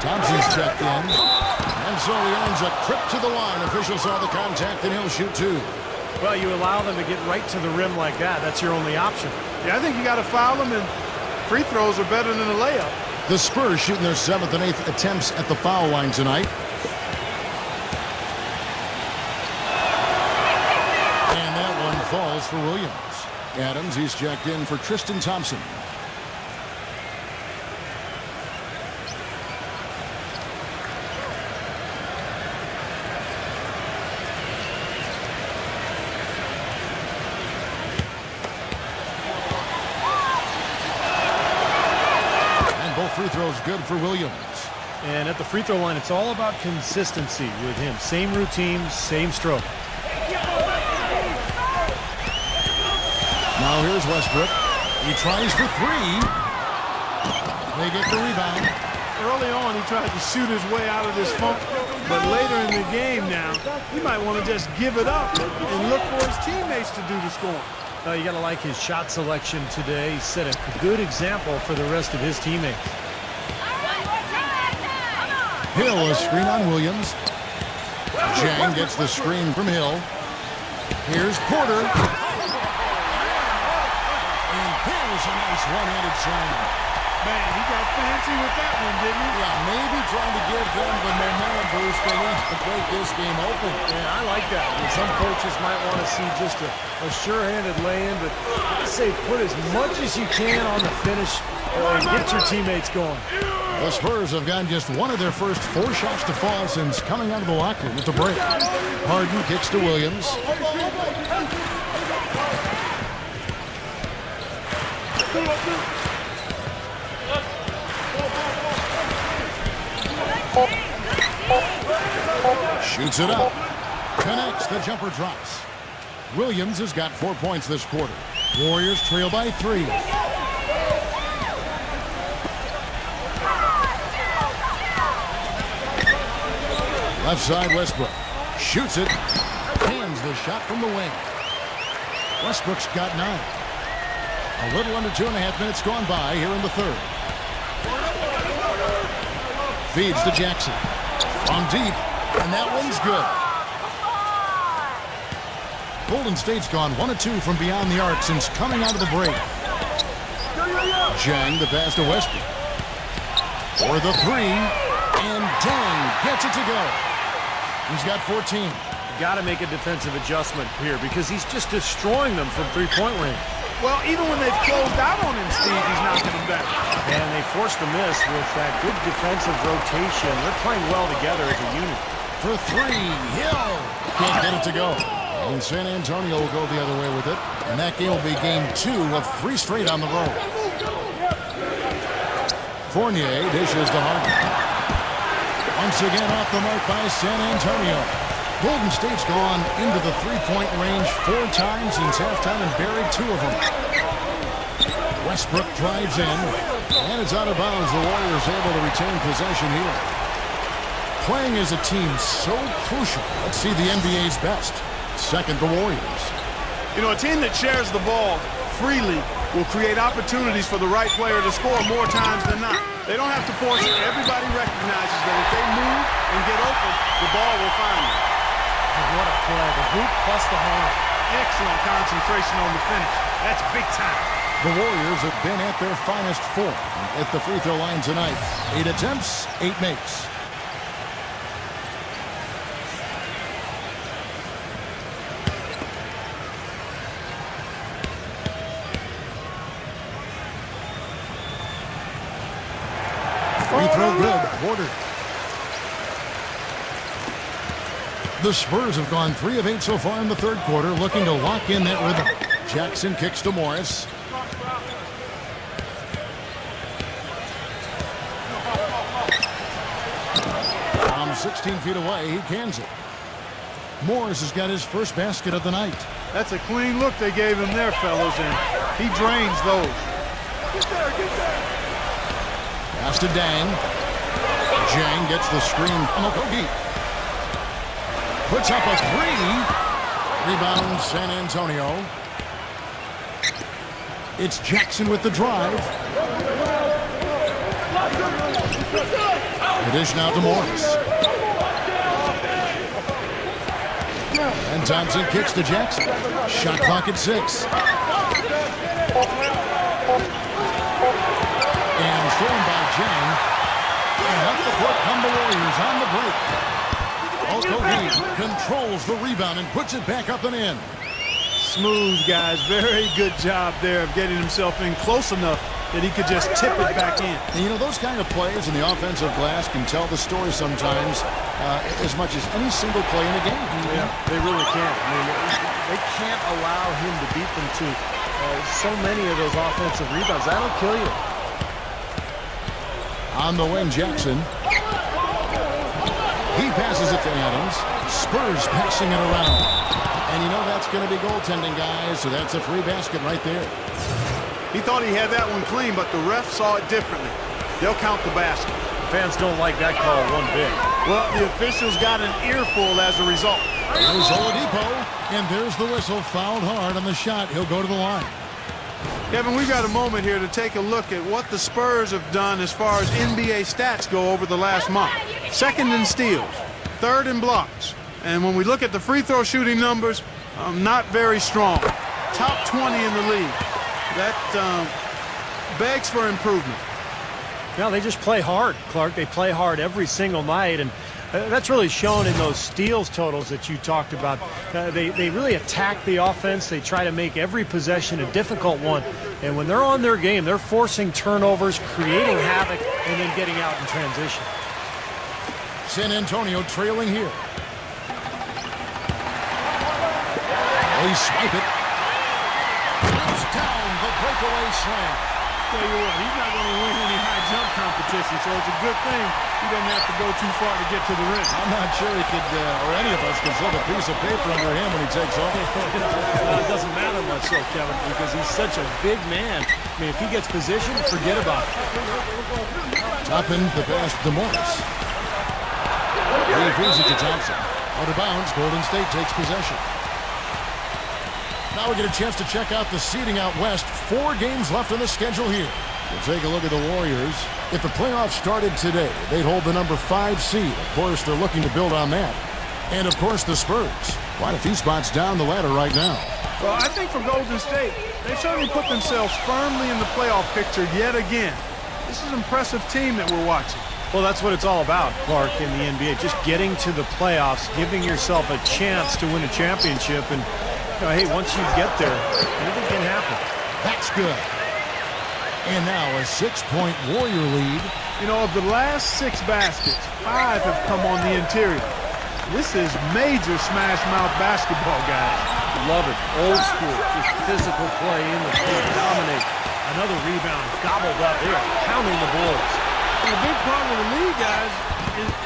Thompson's checked in. And so he earns a trip to the line. Official saw the contact, and he'll shoot 2. Well, you allow them to get right to the rim like that. That's your only option. Yeah, I think you got to foul them, and free throws are better than a layup. The Spurs shooting their 7th and 8th attempts at the foul line tonight. And that one falls for Williams. Adams, he's checked in for Tristan Thompson. goes good for Williams. And at the free throw line, it's all about consistency with him. Same routine, same stroke. Now here's Westbrook. He tries for three. They get the rebound. Early on, he tried to shoot his way out of this funk, but later in the game now, he might want to just give it up and look for his teammates to do the scoring. You got to like his shot selection today. He set a good example for the rest of his teammates. Hill, a screen on Williams. Jang gets the screen from Hill. Here's Porter. And there's a nice one-handed slam. Man, he got fancy with that one, didn't he? Yeah, maybe trying to give them the momentum boost they need to break this game open. Yeah, I like that. I mean, some coaches might want to see just a sure-handed lay-in, but I say put as much as you can on the finish and get your teammates going. The Spurs have gotten just one of their first 4 shots to fall since coming out of the locker room with the break. Harden kicks to Williams. Shoots it up. Connects. The jumper drops. Williams has got 4 points this quarter. Warriors trail by 3. Left side, Westbrook. Shoots it. Hands the shot from the wing. Westbrook's got 9. A little under 2.5 minutes gone by here in the third. Feeds to Jackson. From deep. And that one's good. Golden State's gone 1 of 2 from beyond the arc since coming out of the break. Jang the pass to Westbrook. For the 3. And Jang gets it to go. He's got 14. Got to make a defensive adjustment here because he's just destroying them from three-point range. Well, even when they've closed out on him, Steve, he's knocking them back. And they forced a miss with that good defensive rotation. They're playing well together as a unit. For 3, Hill can't get it to go. And San Antonio will go the other way with it. And that game will be game 2 of 3 straight on the road. Fournier dishes to Harden. Once again off the mark by San Antonio. Golden State's gone into the three-point range 4 times since halftime and buried 2 of them. Westbrook drives in, and it's out of bounds. The Warriors able to retain possession here. Playing as a team so crucial. Let's see the NBA's best. Second, the Warriors. You know, a team that shares the ball freely will create opportunities for the right player to score more times than not. They don't have to force it. Everybody recognizes that if they move and get open, the ball will find them. What a play. The hoop plus the horn. Excellent concentration on the finish. That's big time. The Warriors have been at their finest form at the free throw line tonight. 8 attempts, 8 makes. Free throw good. Porter. The Spurs have gone 3 of 8 so far in the third quarter, looking to lock in that rhythm. Jackson kicks to Morris. From 16 feet away, he cans it. Morris has got his first basket of the night. That's a clean look they gave him there, fellas, and he drains those. Pass to Dang. Jang gets the screen from Okogie. Puts up a 3. Rebound, San Antonio. It's Jackson with the drive. The dish now to Morris. And Thompson kicks to Jackson. Shot clock at 6. And thrown by Jang. And up the court come the Warriors on the break. Okogie controls the rebound and puts it back up and in. Smooth, guys. Very good job there of getting himself in close enough that he could just tip it back in. And you know, those kind of plays in the offensive glass can tell the story sometimes as much as any single play in a game. Yeah, they really can't. I mean, they can't allow him to beat them to so many of those offensive rebounds. That'll kill you. On the wing, Jackson. He passes it to Adams. Spurs passing it around. And you know that's going to be goaltending, guys, so that's a free basket right there. He thought he had that one clean, but the ref saw it differently. They'll count the basket. Fans don't like that call one bit. Well, the officials got an earful as a result. There's Oladipo, and there's the whistle. Fouled hard on the shot. He'll go to the line. Kevin, we've got a moment here to take a look at what the Spurs have done as far as NBA stats go over the last month. Second in steals, third in blocks. And when we look at the free throw shooting numbers, not very strong. Top 20 in the league. That begs for improvement. Now they just play hard, Clark. They play hard every single night, and that's really shown in those steals totals that you talked about. They really attack the offense. They try to make every possession a difficult one. And when they're on their game, they're forcing turnovers, creating havoc, and then getting out in transition. San Antonio trailing here. They swipe it. Drops down the breakaway slam. Tell you what, he's not going to win any high jump competition, so it's a good thing he doesn't have to go too far to get to the rim. I'm not sure he could, or any of us could slip a piece of paper under him when he takes off. It doesn't matter much, though, Kevin, because he's such a big man. I mean, if he gets positioned, forget about it. Toppin the pass to Morris. He feeds it to Thompson. Out of bounds, Golden State takes possession. Now we get a chance to check out the seeding out west. 4 games left on the schedule here. We'll take a look at the Warriors. If the playoffs started today, they'd hold the number 5 seed. Of course, they're looking to build on that. And, of course, the Spurs. Quite a few spots down the ladder right now. Well, I think for Golden State, they've certainly put themselves firmly in the playoff picture yet again. This is an impressive team that we're watching. Well, that's what it's all about, Clark, in the NBA. Just getting to the playoffs, giving yourself a chance to win a championship. And, hey, once you get there, anything can happen. That's good. And now a 6-point Warrior lead. You know, of the last 6 baskets, 5 have come on the interior. This is major smash mouth basketball, guys. Love it. Old school, just physical play in the paint, dominate. Another rebound, gobbled up there, pounding the boards. And a big part of the lead, guys,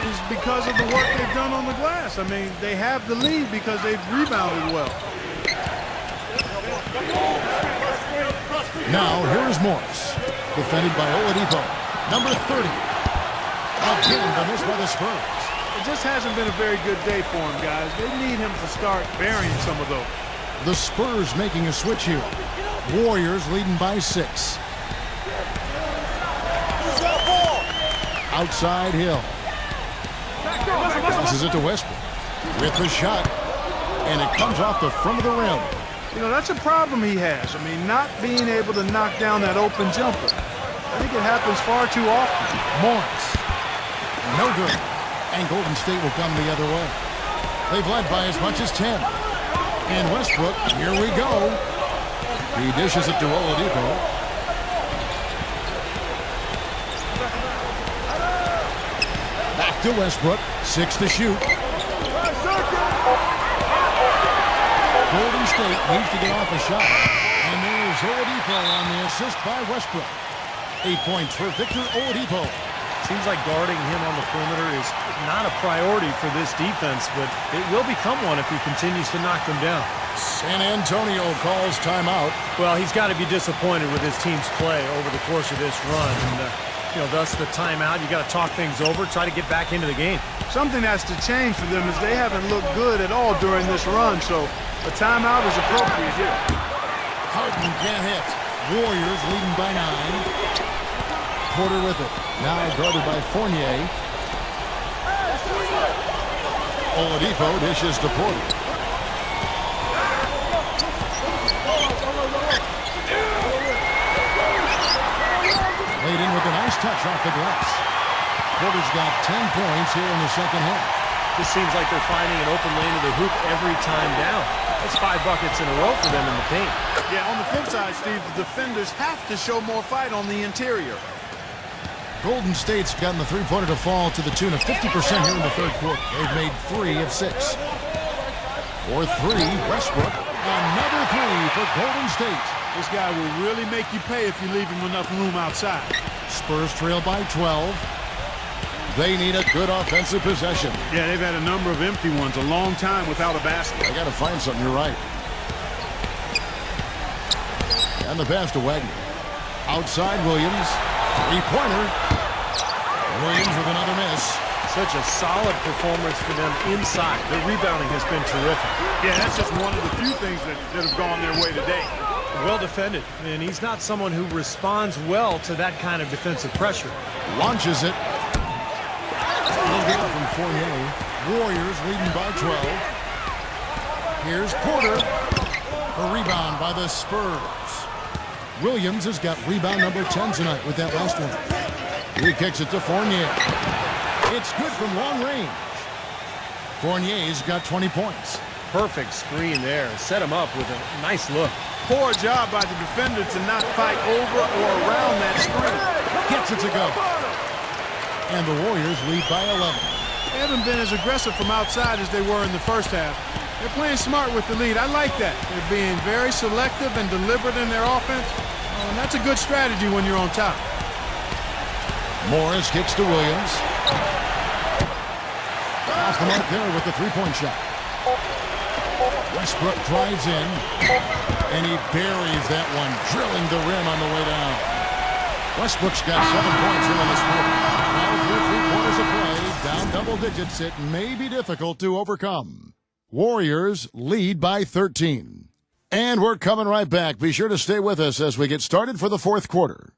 is because of the work they've done on the glass. I mean, they have the lead because they've rebounded well. Now, here is Morris. Defended by Oladipo. Number 30. Again, the miss by the Spurs. It just hasn't been a very good day for him, guys. They need him to start burying some of those. The Spurs making a switch here. Warriors leading by 6. Outside Hill. Passes it to Westbrook. With the shot. And it comes off the front of the rim. You know, that's a problem he has. I mean, not being able to knock down that open jumper. I think it happens far too often. Morris. No good. And Golden State will come the other way. They've led by as much as 10. And Westbrook, here we go. He dishes it to Oladipo. Back to Westbrook. 6 to shoot. Golden State needs to get off a shot. And there's Oladipo on the assist by Westbrook. 8 points for Victor Oladipo. Seems like guarding him on the perimeter is not a priority for this defense, but it will become one if he continues to knock them down. San Antonio calls timeout. Well, he's got to be disappointed with his team's play over the course of this run. And, thus the timeout. You got to talk things over, try to get back into the game. Something has to change for them as they haven't looked good at all during this run, so a timeout is appropriate here. Harden can't hit. Warriors leading by 9. Porter with it. Now guarded by Fournier. Oladipo dishes to Porter. Laid in with a nice touch off the glass. Porter's got 10 points here in the second half. This seems like they're finding an open lane to the hoop every time down. That's 5 buckets in a row for them in the paint. Yeah, on the flip side, Steve, the defenders have to show more fight on the interior. Golden State's gotten the three-pointer to fall to the tune of 50% here in the third quarter. They've made 3 of 6. For 3, Westbrook. Another 3 for Golden State. This guy will really make you pay if you leave him enough room outside. Spurs trail by 12. They need a good offensive possession. Yeah, they've had a number of empty ones, a long time without a basket. I got to find something, you're right. And the pass to Wagner. Outside Williams. Three-pointer. Williams with another miss. Such a solid performance for them inside. Their rebounding has been terrific. Yeah, that's just one of the few things that have gone their way today. Well defended, and he's not someone who responds well to that kind of defensive pressure. Launches it. No good from Fournier. Warriors leading by 12. Here's Porter. A rebound by the Spurs. Williams has got rebound number 10 tonight with that last one. He kicks it to Fournier. It's good from long range. Fournier's got 20 points. Perfect screen there. Set him up with a nice look. Poor job by the defender to not fight over or around that screen. Gets it to go. And the Warriors lead by 11. They haven't been as aggressive from outside as they were in the first half. They're playing smart with the lead. I like that. They're being very selective and deliberate in their offense. And that's a good strategy when you're on top. Morris kicks to Williams. Off the mark there with the three-point shot. Westbrook drives in, and he buries that one, drilling the rim on the way down. Westbrook's got 7 points here in this quarter. Now through 3 quarters of play, down double digits, it may be difficult to overcome. Warriors lead by 13. And we're coming right back. Be sure to stay with us as we get started for the fourth quarter.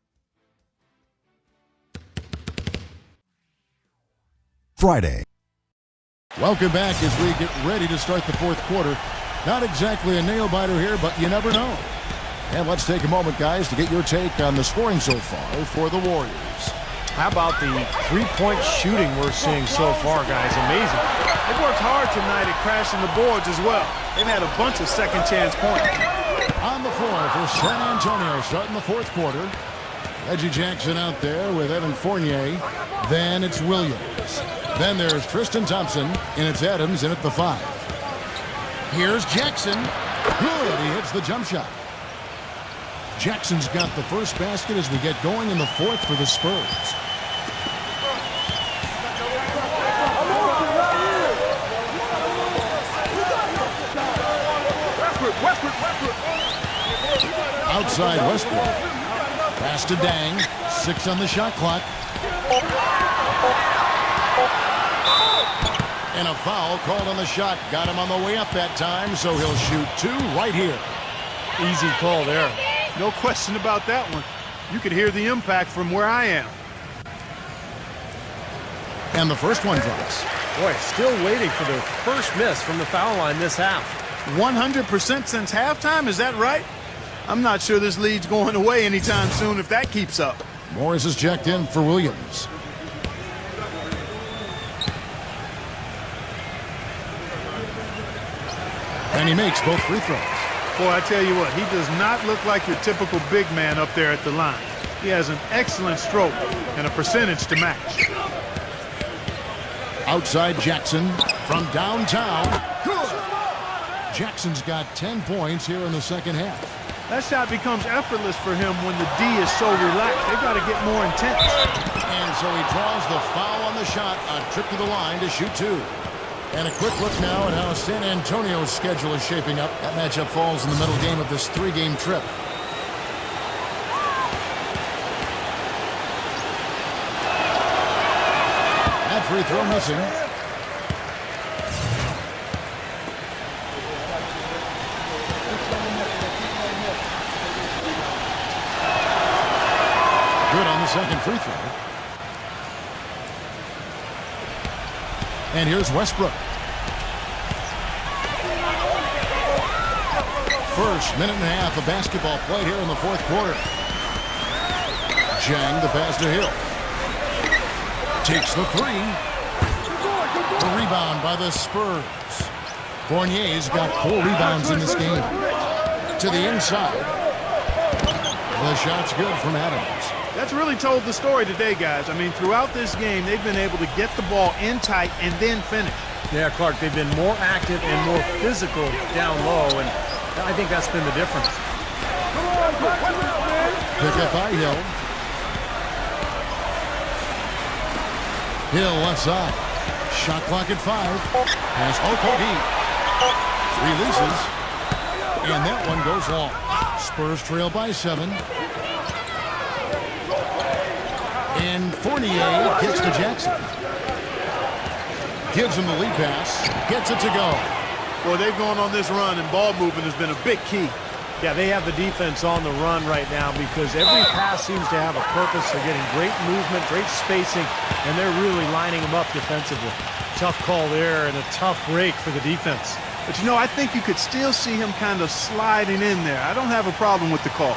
Friday. Welcome back as we get ready to start the fourth quarter. Not exactly a nail-biter here, but you never know. And let's take a moment, guys, to get your take on the scoring so far for the Warriors. How about the three-point shooting we're seeing so far, guys? Amazing. They've worked hard tonight at crashing the boards as well. They've had a bunch of second-chance points. On the floor for San Antonio starting the fourth quarter. Reggie Jackson out there with Evan Fournier. Then it's Williams. Then there's Tristan Thompson, and it's Adams in at the 5. Here's Jackson. Good, he hits the jump shot. Jackson's got the first basket as we get going in the fourth for the Spurs. Outside Westbrook. Pass to Dang. 6 on the shot clock. And a foul called on the shot. Got him on the way up that time, so he'll shoot 2 right here. Easy call there. No question about that one. You could hear the impact from where I am. And the first one drops. Boy, still waiting for the first miss from the foul line this half. 100% since halftime, is that right? I'm not sure this lead's going away anytime soon if that keeps up. Morris is checked in for Williams. And he makes both free throws. Boy, I tell you what, he does not look like your typical big man up there at the line. He has an excellent stroke and a percentage to match. Outside Jackson from downtown. Good. Jackson's got 10 points here in the second half. That shot becomes effortless for him when the D is so relaxed. They've got to get more intense. And so he draws the foul on the shot, a trip to the line to shoot 2. And a quick look now at how San Antonio's schedule is shaping up. That matchup falls in the middle game of this 3-game trip. That free throw missing. Good on the second free throw. And here's Westbrook. First minute and a half of basketball played here in the fourth quarter. Jang, the pass to Hill. Takes the 3. The rebound by the Spurs. Fournier's got 4 rebounds in this game. To the inside. The shot's good from Adams. That's really told the story today, guys. I mean, throughout this game, they've been able to get the ball in tight and then finish. Yeah, Clark, they've been more active and more physical down low, and I think that's been the difference. Pick up by Hill. Hill left side. Shot clock at 5. Pass Okogie. Releases. And that one goes long. Spurs trail by 7. And Fournier gets to Jackson. Gives him the lead pass. Gets it to go. Well, they've gone on this run, and ball movement has been a big key. Yeah, they have the defense on the run right now because every pass seems to have a purpose. They're getting great movement, great spacing, and they're really lining them up defensively. Tough call there and a tough break for the defense. But, you know, I think you could still see him kind of sliding in there. I don't have a problem with the call.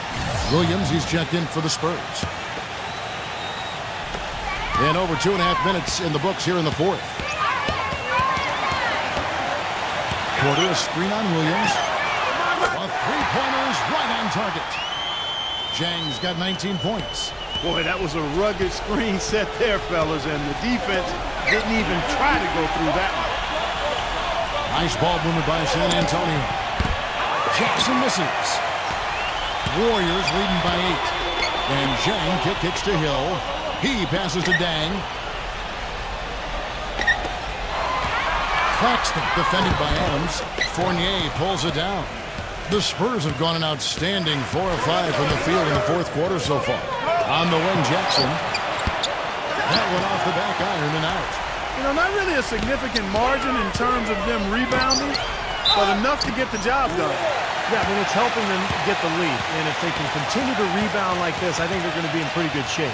Williams, he's checked in for the Spurs. And over 2.5 minutes in the books here in the fourth. Porter, a screen on Williams. A three-pointer's right on target. Jang's got 19 points. Boy, that was a rugged screen set there, fellas, and the defense didn't even try to go through that one. Nice ball movement by San Antonio. Jackson misses. Warriors leading by 8. And Jang kicks to Hill. He passes to Dang. Claxton defended by Adams. Fournier pulls it down. The Spurs have gone an outstanding 4 of 5 from the field in the fourth quarter so far. On the wing, Jackson. That one off the back iron and out. You know, not really a significant margin in terms of them rebounding, but enough to get the job done. Yeah, I mean, it's helping them get the lead. And if they can continue to rebound like this, I think they're going to be in pretty good shape.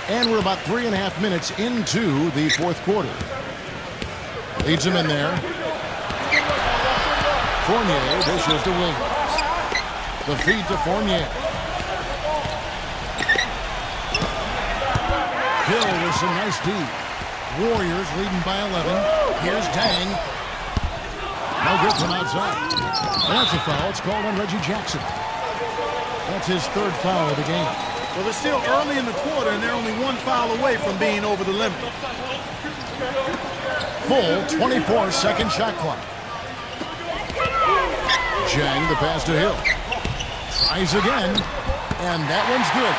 And we're about 3.5 minutes into the fourth quarter. Leads him in there. Fournier dishes to Williams. The feed to Fournier. Hill with some nice D. Warriors leading by 11. Here's Dang. No good from outside. And that's a foul. It's called on Reggie Jackson. That's his 3rd foul of the game. Well, they're still early in the quarter, and they're only 1 foul away from being over the limit. Full 24-second shot clock. Jang the pass to Hill. Tries again, and that one's good.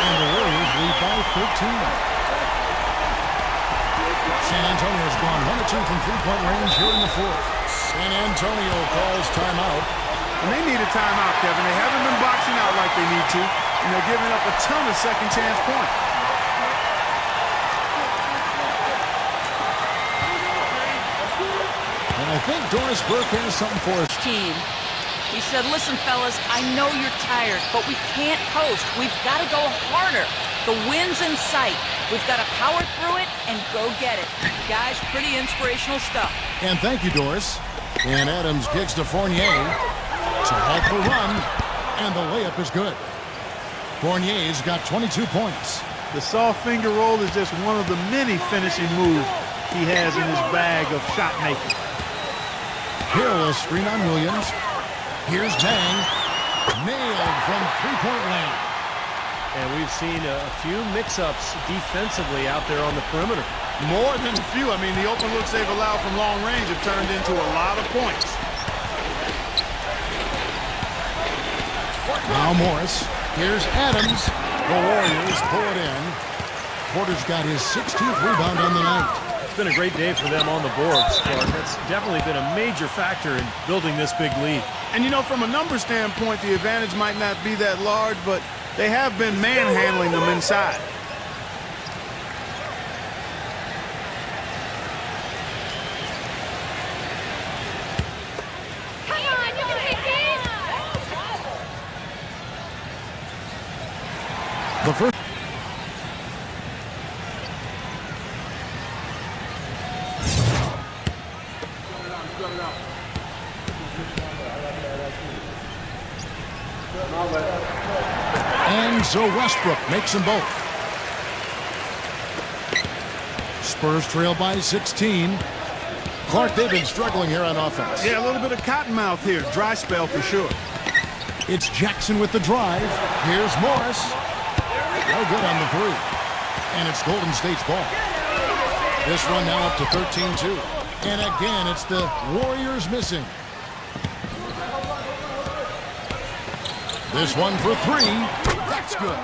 And the Warriors lead by 13. San Antonio's gone 1 of 2 from three-point range here in the fourth. San Antonio calls timeout. And they need a timeout, Kevin. They haven't been boxing out like they need to, and they're giving up a ton of second-chance points. And I think Doris Burke has something for his team. He said, listen, fellas, I know you're tired, but we can't coast. We've got to go harder. The win's in sight. We've got to power through it and go get it. Guys, pretty inspirational stuff. And thank you, Doris. And Adams kicks to Fournier to halt the run, and the layup is good. Fournier's got 22 points. The soft finger roll is just one of the many finishing moves he has in his bag of shot making. Hill, a screen on Williams. Here's Dang. Nailed from three-point land. And we've seen a few mix-ups defensively out there on the perimeter. More than a few. I mean, the open looks they've allowed from long range have turned into a lot of points. Now Morris. Here's Adams. The Warriors pull it in. Porter's got his 16th rebound on the night. It's been a great day for them on the boards, Clark. That's definitely been a major factor in building this big lead. And, you know, from a number standpoint, the advantage might not be that large, but they have been manhandling them inside. The first. And so Westbrook makes them both. Spurs trail by 16. Clark, they've been struggling here on offense. Yeah, a little bit of cottonmouth here. Dry spell for sure. It's Jackson with the drive. Here's Morris. No good on the three. And it's Golden State's ball. This run now up to 13-2. And again, it's the Warriors missing. This one for three. That's good.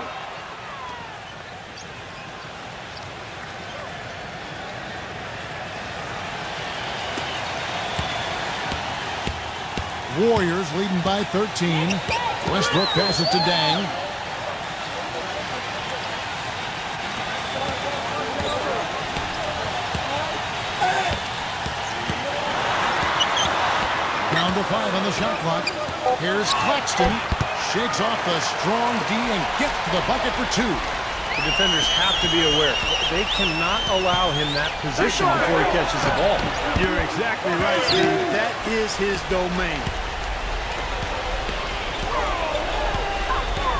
Warriors leading by 13. Westbrook passes to Dang. Down to 5 on the shot clock. Here's Claxton. Shakes off the strong D and gets to the bucket for 2. The defenders have to be aware. They cannot allow him that position before he catches the ball. You're exactly right, Steve. That is his domain.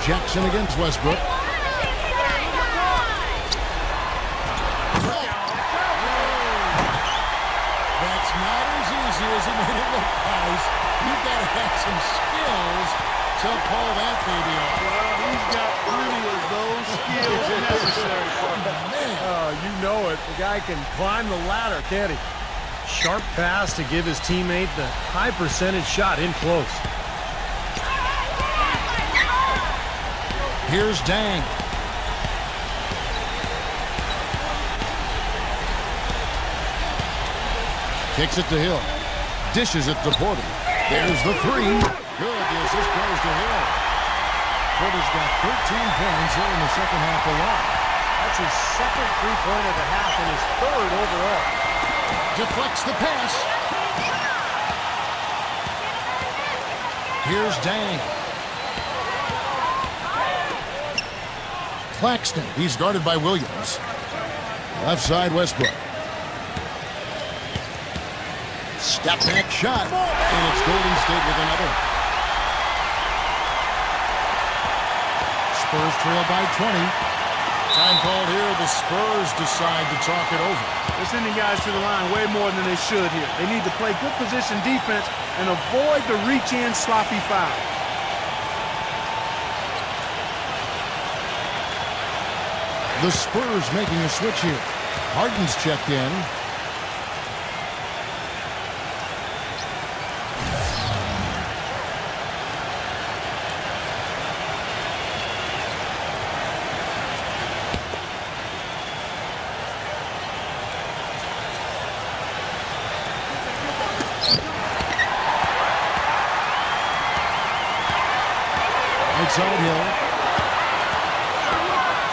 Jackson against Westbrook. That's not as easy as it made it look, guys. You've got to have some skills to pull that baby off. Well, he's got plenty of those skills necessary for him. Man. Oh, you know it. The guy can climb the ladder, can't he? Sharp pass to give his teammate the high percentage shot in close. Here's Dang. Kicks it to Hill. Dishes it to Porter. There's the three. Good. The assist goes to Hill. Porter's got 13 points here in the second half alone. That's his second three-pointer of the half and his third overall. Deflects the pass. Here's Dang. Claxton. He's guarded by Williams. Left side, Westbrook. Step back shot. And it's Golden State with another. Spurs trail by 20. Time called here. The Spurs decide to talk it over. They're sending guys to the line way more than they should here. They need to play good position defense and avoid the reach-in sloppy foul. The Spurs making a switch here. Harden's checked in. Outside Hill.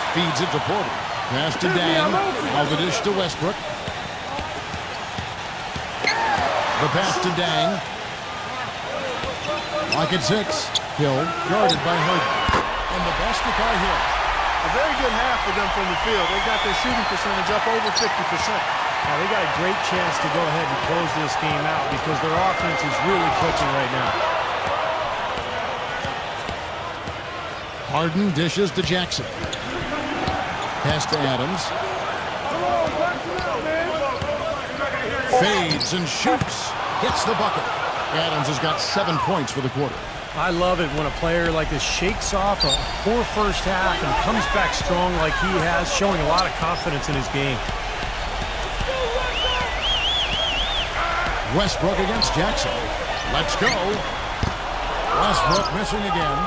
Feeds it to Porter. Pass to Dang. Now the dish to Westbrook. The pass to Dang. Lock at 6. Hill guarded by Harden. And the basket by Hill. A very good half for them from the field. They got their shooting percentage up over 50%. Now, they got a great chance to go ahead and close this game out because their offense is really clicking right now. Harden dishes to Jackson. Pass to Adams. Fades and shoots. Gets the bucket. Adams has got 7 points for the quarter. I love it when a player like this shakes off a poor first half and comes back strong like he has, showing a lot of confidence in his game. Westbrook against Jackson. Let's go. Westbrook missing again.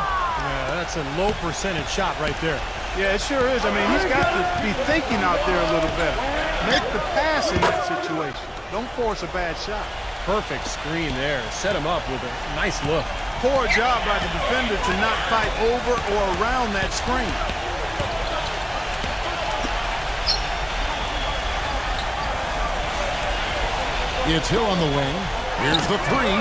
Yeah, that's a low percentage shot right there. Yeah, it sure is. I mean, he's got to be thinking out there a little better. Make the pass in that situation. Don't force a bad shot. Perfect screen there. Set him up with a nice look. Poor job by the defender to not fight over or around that screen. It's Hill on the wing. Here's the three.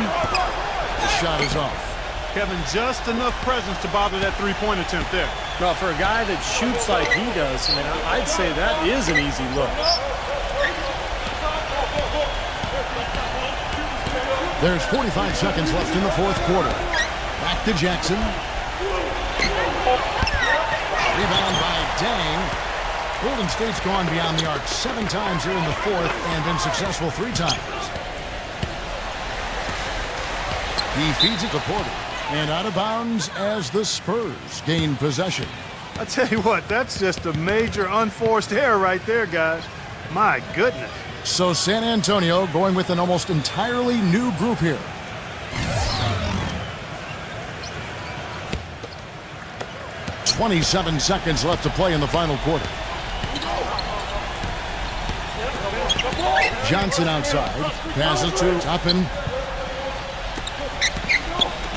The shot is off. Kevin, just enough presence to bother that three-point attempt there. Well, for a guy that shoots like he does, I mean, I'd say that is an easy look. There's 45 seconds left in the fourth quarter. Back to Jackson. Rebound by Dang. Golden State's gone beyond the arc 7 times here in the fourth and been successful 3 times. He feeds it to Porter. And out of bounds as the Spurs gain possession. I tell you what, that's just a major unforced error right there, guys. My goodness. So San Antonio going with an almost entirely new group here. "27 seconds left to play in the final quarter. Johnson outside. Passes to Toppin.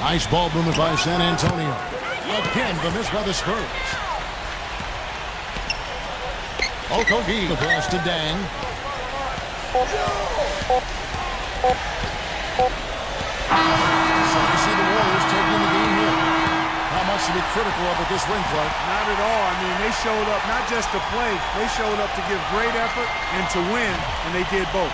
Nice ball movement by San Antonio. Again, the miss by the Spurs. Okogie. The pass to Dang. So you see the Warriors taking the game here. Not much to be critical of at this ring, Clark. Not at all. I mean, they showed up not just to play. They showed up to give great effort and to win, and they did both.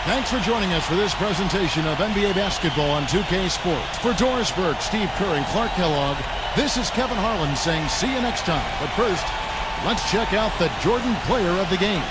Thanks for joining us for this presentation of NBA basketball on 2K Sports. For Doris Burke, Steve Kerr, and Clark Kellogg, this is Kevin Harlan saying see you next time. But first, let's check out the Jordan player of the game.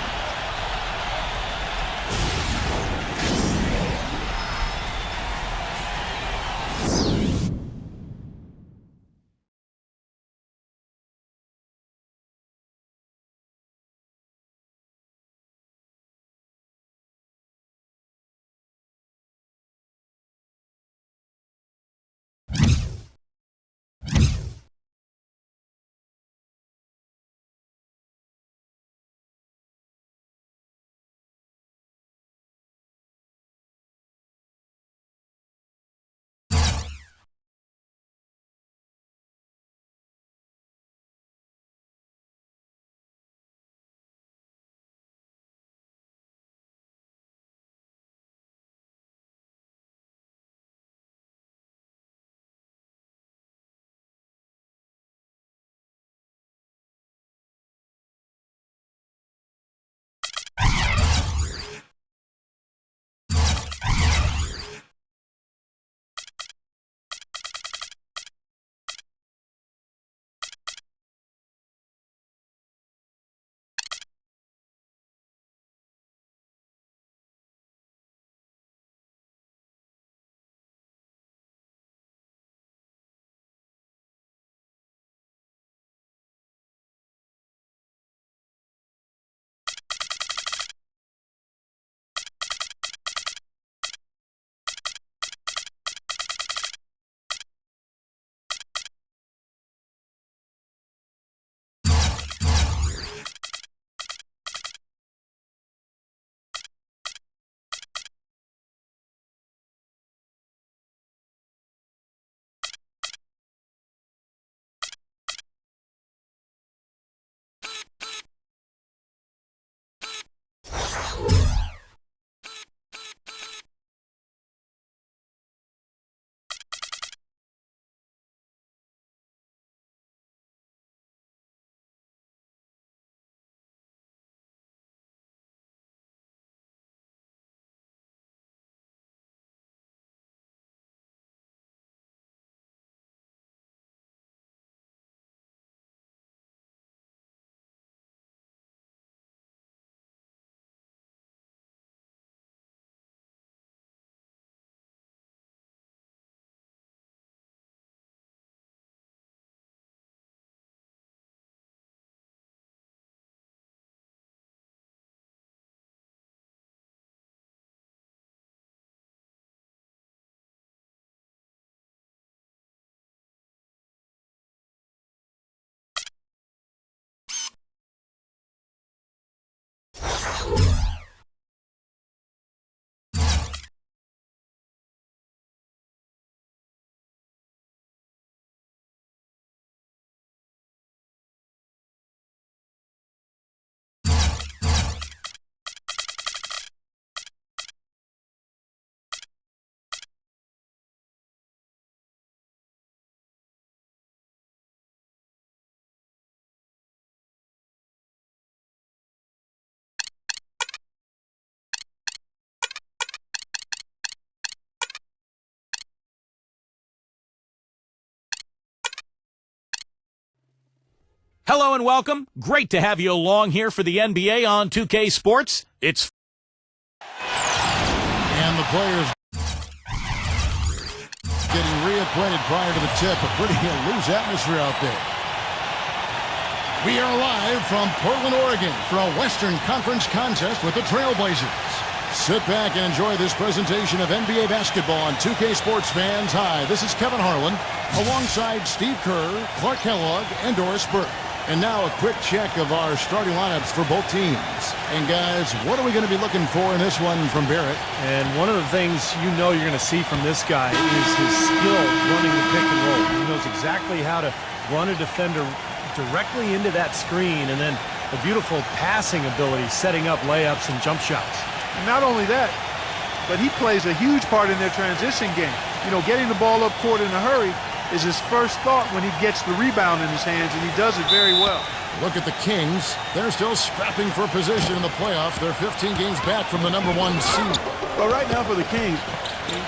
Hello and welcome. Great to have you along here for the NBA on 2K Sports. It's and the players getting reacquainted prior to the tip. A pretty loose atmosphere out there. We are live from Portland, Oregon for a Western Conference contest with the Trailblazers. Sit back and enjoy this presentation of NBA basketball on 2K Sports fans. Hi, this is Kevin Harlan alongside Steve Kerr, Clark Kellogg, and Doris Burke. And now a quick check of our starting lineups for both teams. And guys, what are we going to be looking for in this one from Barrett? And one of the things you know you're going to see from this guy is his skill running the pick and roll. He knows exactly how to run a defender directly into that screen, and then a beautiful passing ability, setting up layups and jump shots. And not only that, but he plays a huge part in their transition game. You know, getting the ball up court in a hurry is his first thought when he gets the rebound in his hands, and he does it very well. Look at the Kings. They're still scrapping for position in the playoffs. They're 15 games back from the #1 seed. Well, right now for the Kings,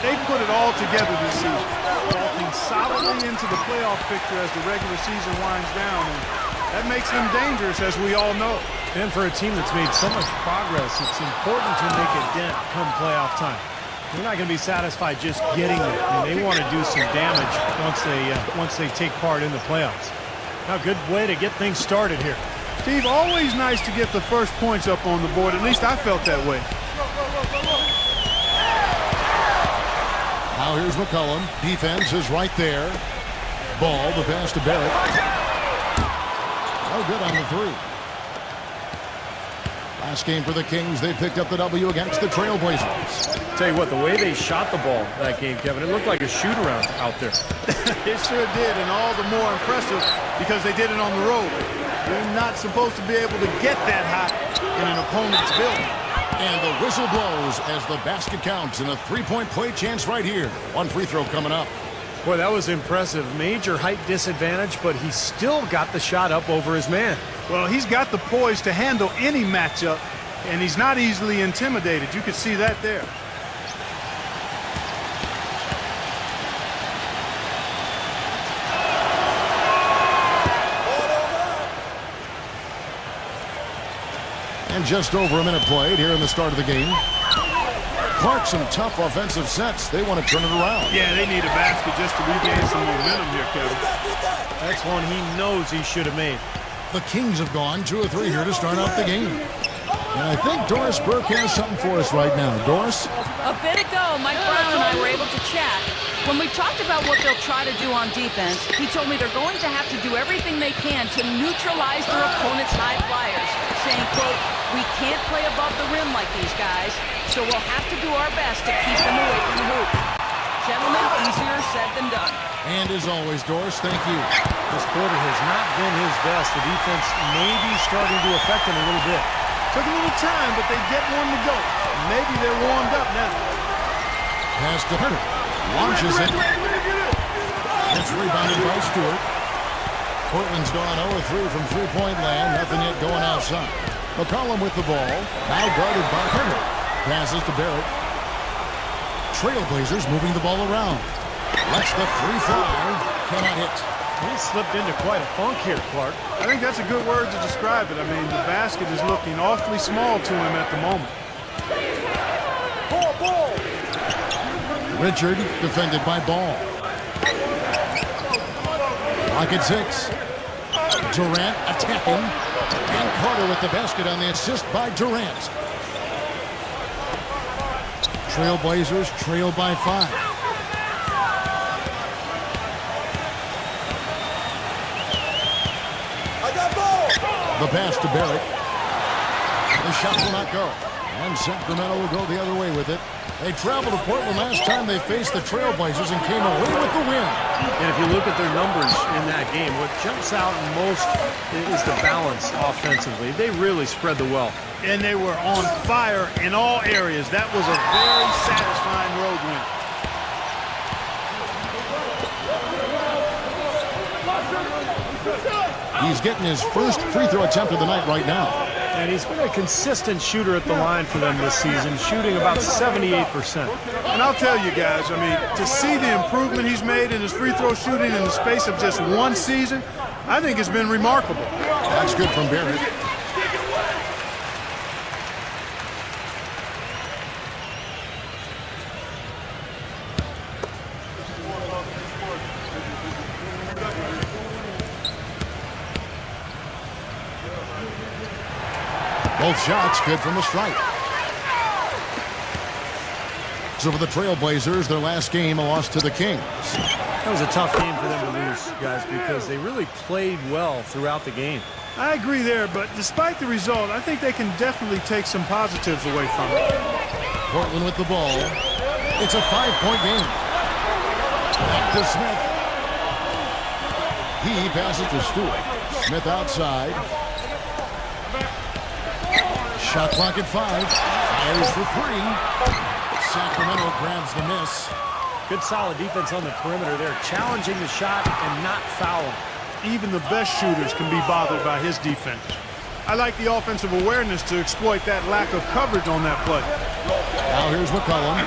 they put it all together this season, walking solidly into the playoff picture as the regular season winds down, and that makes them dangerous, as we all know. And for a team that's made so much progress, it's important to make a dent come playoff time. They're not going to be satisfied just getting there. I mean, they want to do some damage once they take part in the playoffs. A good way to get things started here. Steve, always nice to get the first points up on the board. At least I felt that way. Now here's McCollum. Defense is right there. Ball, the pass to Barrett. No good on the three. Last game for the Kings, they picked up the W against the Trailblazers. Tell you what, the way they shot the ball that game, Kevin, it looked like a shoot-around out there. It sure did, and all the more impressive because they did it on the road. You're not supposed to be able to get that hot in an opponent's building. And the whistle blows as the basket counts, and a three-point play chance right here. One free throw coming up. Boy, that was impressive. Major height disadvantage, but he still got the shot up over his man. Well, he's got the poise to handle any matchup, and he's not easily intimidated. You could see that there. And just over a minute played here in the start of the game. Clark, some tough offensive sets. They want to turn it around. Yeah, they need a basket just to regain some momentum here, Kevin. That's one he knows he should have made. The Kings have gone 2 or 3 here to start off the game. And I think Doris Burke has something for us right now. Doris? A bit ago, Mike Brown and I were able to chat. When we talked about what they'll try to do on defense, he told me they're going to have to do everything they can to neutralize their opponent's high flyers, saying, quote, "We can't play above the rim like these guys, so we'll have to do our best to keep them away from the hoop." Gentlemen, easier said than done. And as always, Doris, thank you. This quarter has not been his best. The defense may be starting to affect him a little bit. Took a little time, but they get one to go. Maybe they're warmed up now. Pass to Hunter. Launches it. It's rebounded by Stewart. Portland's gone 0-3 from three-point land. Nothing yet going outside. McCollum with the ball. Now guarded by Hunter. Passes to Barrett. Trailblazers moving the ball around. Lets the three fly. Cannot hit. He slipped into quite a funk here, Clark. I think that's a good word to describe it. I mean, the basket is looking awfully small to him at the moment. Richard defended by Ball. Clock at 6. Durant attacking. And Carter with the basket on the assist by Durant. Trailblazers trail by 5. The pass to Barrett. The shot will not go. And Sacramento will go the other way with it. They traveled to Portland last time they faced the Trailblazers and came away with the win. And if you look at their numbers in that game, what jumps out most is the balance offensively. They really spread the wealth. And they were on fire in all areas. That was a very satisfying road win. He's getting his first free throw attempt of the night right now. And he's been a consistent shooter at the line for them this season, shooting about 78%. And I'll tell you guys, I mean, to see the improvement he's made in his free throw shooting in the space of just one season, I think it's been remarkable. That's good from Barrett. Both shots good from the stripe. So for the Trailblazers, their last game, a loss to the Kings. That was a tough game for them to lose, guys, because they really played well throughout the game. I agree there, but despite the result, I think they can definitely take some positives away from it. Portland with the ball. It's a 5-point game. Back to Smith. He passes to Stewart. Smith outside. Shot clock at 5. Fires for 3. Sacramento grabs the miss. Good solid defense on the perimeter there, challenging the shot and not fouling. Even the best shooters can be bothered by his defense. I like the offensive awareness to exploit that lack of coverage on that play. Now here's McCollum.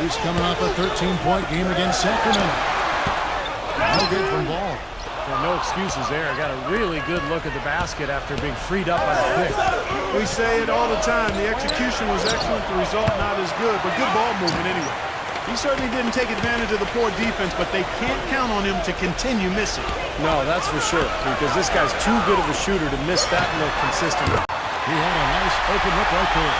He's coming off a 13-point game against Sacramento. No good from Ball. No excuses there. Got a really good look at the basket after being freed up by the pick. We say it all the time. The execution was excellent. The result not as good, but good ball movement anyway. He certainly didn't take advantage of the poor defense, but they can't count on him to continue missing. No, that's for sure, because this guy's too good of a shooter to miss that look consistently. He had a nice open look right there.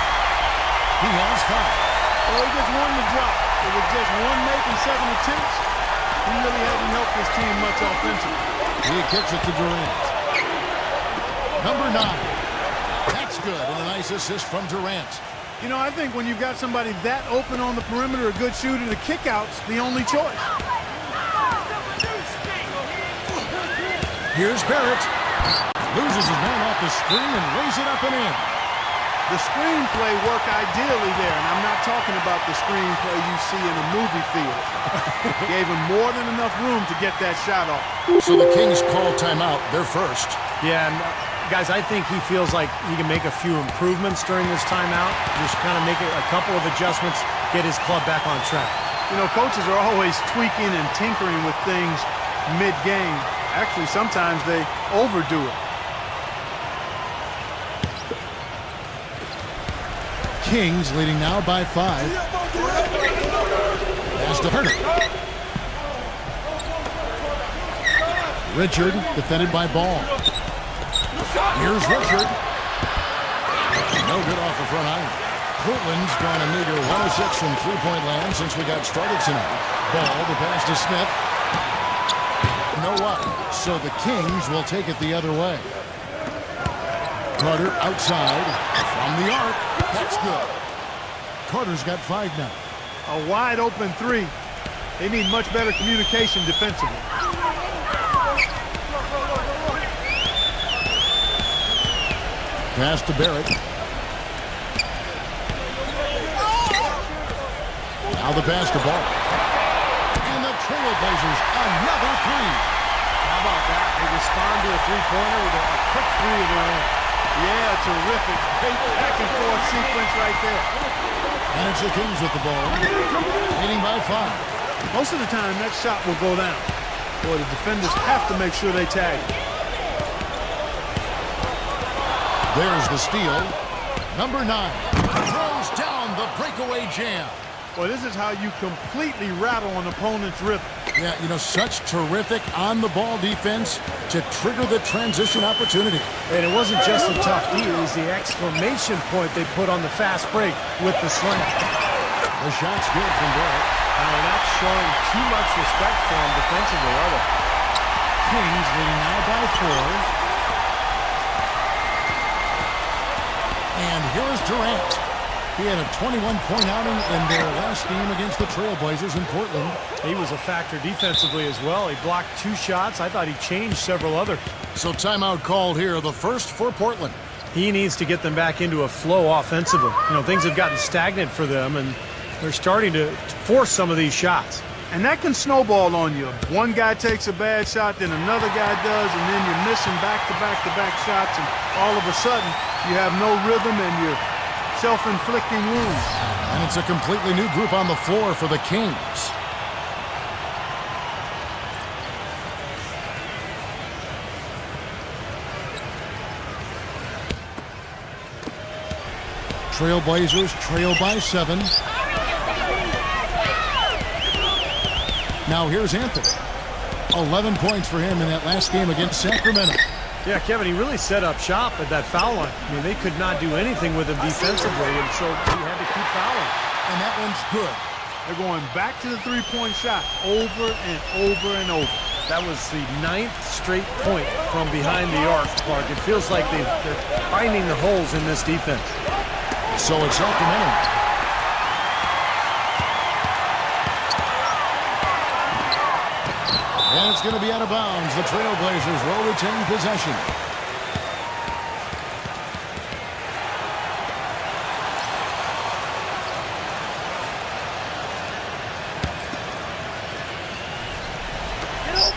He has 5. Well, he gets one to drop. It was just one make and 7 attempts. He really hasn't helped his team much offensively. He kicks it to Durant. Number 9. That's good, and a nice assist from Durant. You know, I think when you've got somebody that open on the perimeter, a good shooter, the kick-out's the only choice. Here's Barrett. Loses his man off the screen and lays it up and in. The screenplay worked ideally there, and I'm not talking about the screenplay you see in a movie theater. Gave him more than enough room to get that shot off. So the Kings call timeout. They're first. Yeah, and guys, I think he feels like he can make a few improvements during this timeout. Just kind of make a couple of adjustments, get his club back on track. You know, coaches are always tweaking and tinkering with things mid-game. Actually, sometimes they overdo it. Kings leading now by 5. Pass to Herter. Richard defended by Ball. Here's Richard. No good off the front iron. Portland's gone a meager 106 from three-point land since we got started tonight. Ball the pass to Smith. No up. So the Kings will take it the other way. Carter outside from the arc. That's good. Carter's got 5 now. A wide open 3. They need much better communication defensively. Pass to Barrett. Now the pass to Ball. And the Trailblazers another 3. How about that? They respond to a three-pointer with a quick 3 of their own. Yeah, terrific. Great back-and-forth sequence right there. And it's the Kings with the ball. Leading by 5. Most of the time, that shot will go down. Boy, the defenders have to make sure they tag it. There's the steal. Number 9 throws down the breakaway jam. Boy, this is how you completely rattle an opponent's rhythm. Yeah, you know, such terrific on-the-ball defense to trigger the transition opportunity. And it wasn't just a tough D, it was the exclamation point they put on the fast break with the slam. The shot's good from Barrett. They're not showing too much respect for him defensively, are they? Kings leading now by 4. And here's Durant. He had a 21-point outing in their last game against the Trailblazers in Portland. He was a factor defensively as well. He blocked 2 shots. I thought he changed several others. So timeout called here, the first for Portland. He needs to get them back into a flow offensively. You know, things have gotten stagnant for them, and they're starting to force some of these shots. And that can snowball on you. One guy takes a bad shot, then another guy does, and then you're missing back-to-back-to-back shots, and all of a sudden you have no rhythm and you're self-inflicting wounds. And it's a completely new group on the floor for the Kings. Trailblazers trail by 7. Now here's Anthony. 11 points for him in that last game against Sacramento. Yeah, Kevin, he really set up shop at that foul line. I mean, they could not do anything with him defensively, and so he had to keep fouling. And that one's good. They're going back to the three-point shot over and over and over. That was the 9th straight point from behind the arc, Clark. It feels like they're finding the holes in this defense. So it's Sacramento. And it's going to be out of bounds. The Trailblazers will retain possession.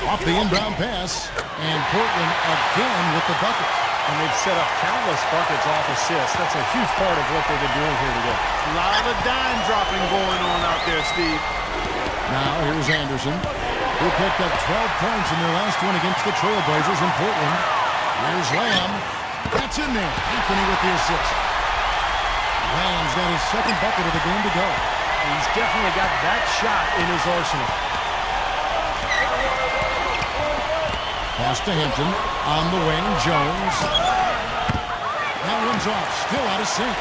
Off the inbound pass, and Portland again with the bucket. And they've set up countless buckets off assists. That's a huge part of what they've been doing here today. A lot of dime dropping going on out there, Steve. Now here's Anderson, who picked up 12 points in their last one against the Trailblazers in Portland. Here's Lamb. That's in there. Anthony with the assist. Lamb's got his second bucket of the game to go. He's definitely got that shot in his arsenal. Pass to Hampton. On the wing, Jones. That one's off. Still out of sync.